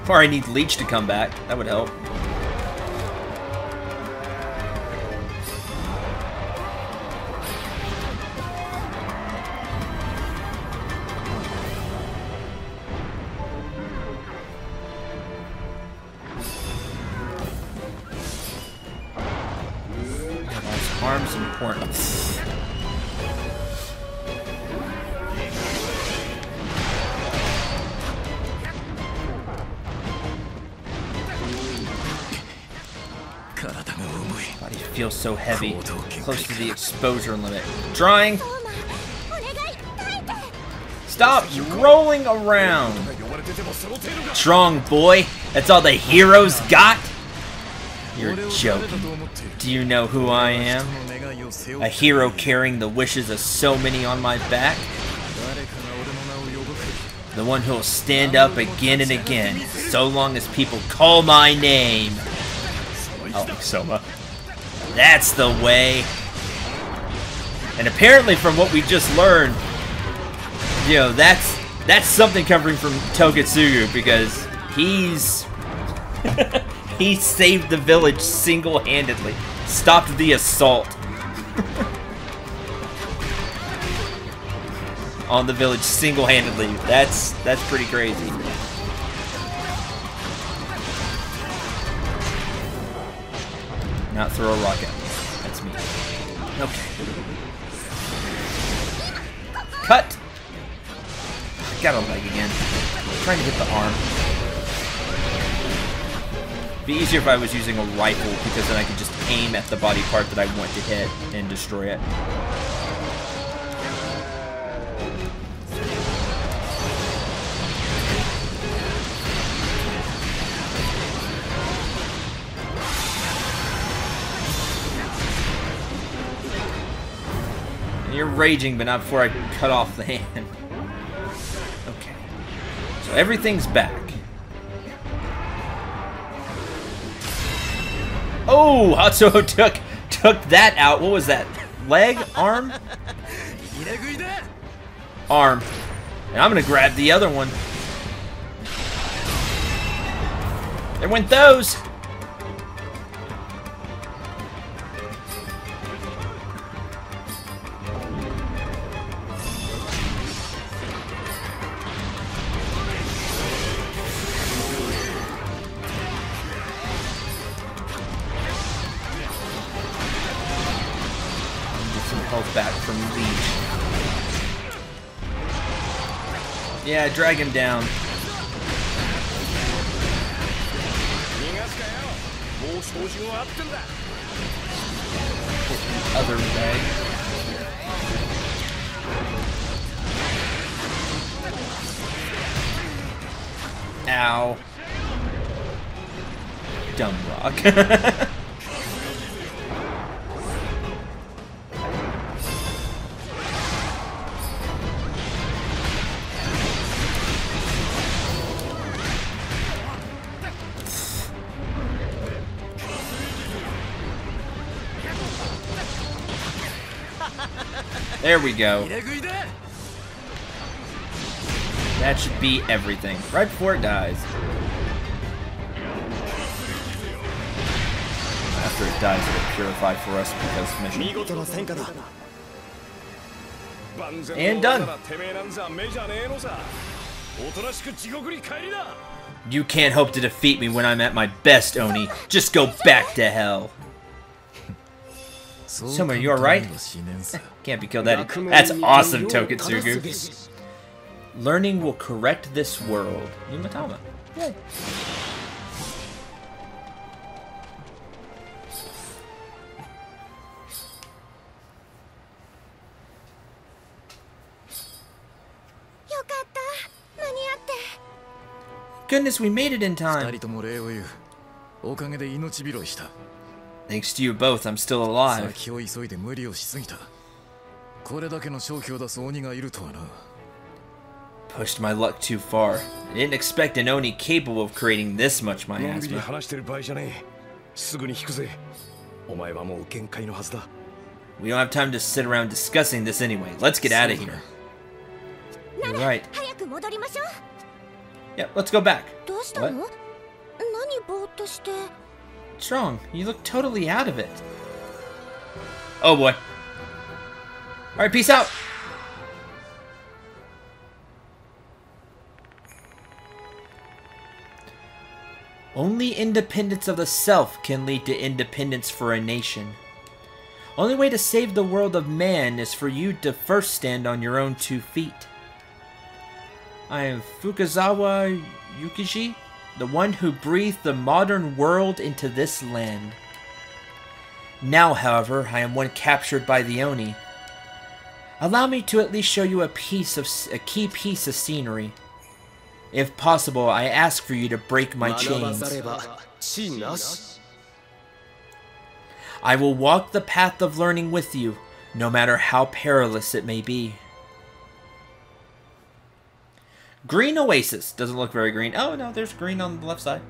Or I need Leech to come back. That would help. Arms important. Body feels so heavy, close to the exposure limit. Drawing. Stop rolling around. Strong boy. That's all the heroes got. You're joking. Do you know who I am? A hero carrying the wishes of so many on my back? The one who'll stand up again and again, so long as people call my name. Oh, Soma. That's the way. And apparently from what we just learned, you know, that's something coming from Toukiden, because he's... he saved the village single-handedly. Stopped the assault. On the village single-handedly. That's pretty crazy. Not throw a rock at me. That's me. Okay. Cut! Got a leg again. I'm trying to hit the arm. It'd be easier if I was using a rifle, because then I could just aim at the body part that I want to hit and destroy it. You're raging, but not before I cut off the hand. Okay. So everything's back. Oh, Hatsuo took that out. What was that? Leg? Arm? Arm. And I'm gonna grab the other one. There went those. Back from Leech. Yeah, drag him down. Other leg. Ow. Dumb rock. There we go. That should be everything. Right before it dies. After it dies, it'll purify for us because mission. And done. You can't hope to defeat me when I'm at my best, Oni. Just go back to hell. Soma, you alright? Can't be killed that. That's awesome, Tokitsugu. Learning will correct this world. Yumatama. Yay. Goodness, we made it in time. Thanks to you both, I'm still alive. Pushed my luck too far. I didn't expect an Oni capable of creating this much miasma. We don't have time to sit around discussing this anyway. Let's get out of here. You're right. Yep, let's go back. What? What's wrong? You look totally out of it. Oh boy. Alright, peace out. Only independence of the self can lead to independence for a nation. Only way to save the world of man is for you to first stand on your own 2 feet. I am Fukazawa Yukishi, the one who breathed the modern world into this land. Now, however, I am one captured by the Oni. Allow me to at least show you a key piece of scenery. If possible, I ask for you to break my chains. I will walk the path of learning with you, no matter how perilous it may be. Green Oasis. Doesn't look very green. Oh, no, there's green on the left side.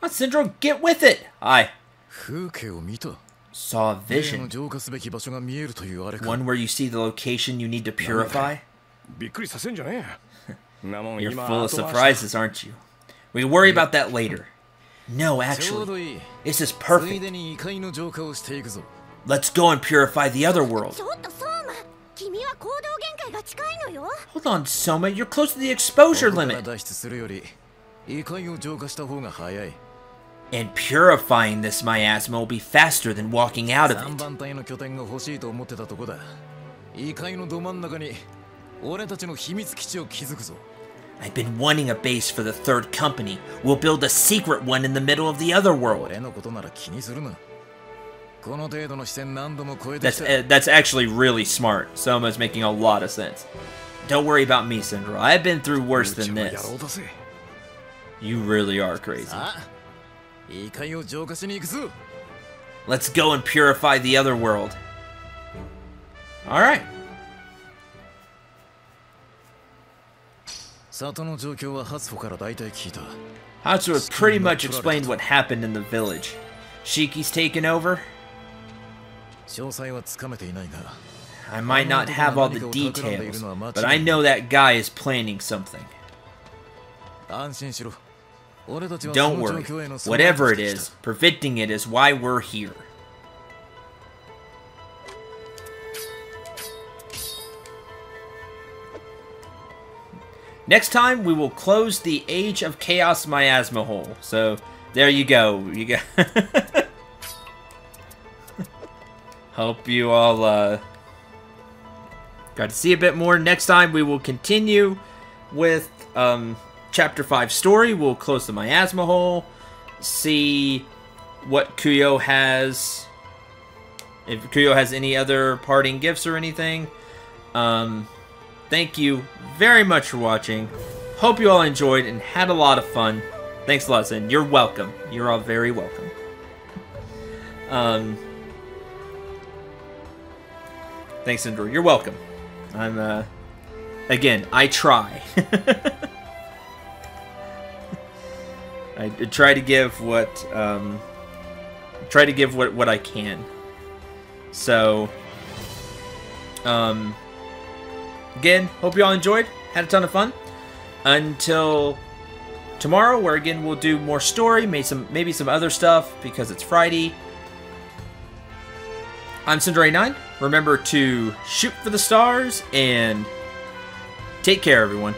Oh, Cendril, get with it! I saw a vision. One where you see the location you need to purify. You're full of surprises, aren't you? We can worry about that later. No, actually, this is perfect. Let's go and purify the other world. Hold on, Soma, you're close to the exposure limit. And purifying this miasma will be faster than walking out of it. I've been wanting a base for the third company. We'll build a secret one in the middle of the other world. That's actually really smart. Soma's making a lot of sense. Don't worry about me, Cendril. I've been through worse than this. You really are crazy. Let's go and purify the other world. Alright. Hatsu has pretty much explained what happened in the village. Shiki's taken over. I might not have all the details, but I know that guy is planning something. Don't worry. Whatever it is, preventing it is why we're here. Next time, we will close the Age of Chaos Miasma hole. So, there you go. You got Hope you all got to see a bit more. Next time we will continue with Chapter 5 story. We'll close the miasma hole, see what Kuyo has, if Kuyo has any other parting gifts or anything. Thank you very much for watching. Hope you all enjoyed and had a lot of fun. Thanks a lot, Zen. You're welcome. You're all very welcome. Thanks, Cendril. You're welcome. I'm, again, I try. I try to give what, what I can. So, again, hope you all enjoyed. Had a ton of fun. Until tomorrow, where again we'll do more story, maybe some other stuff because it's Friday. I'm Cendril9. Remember to shoot for the stars and take care, everyone.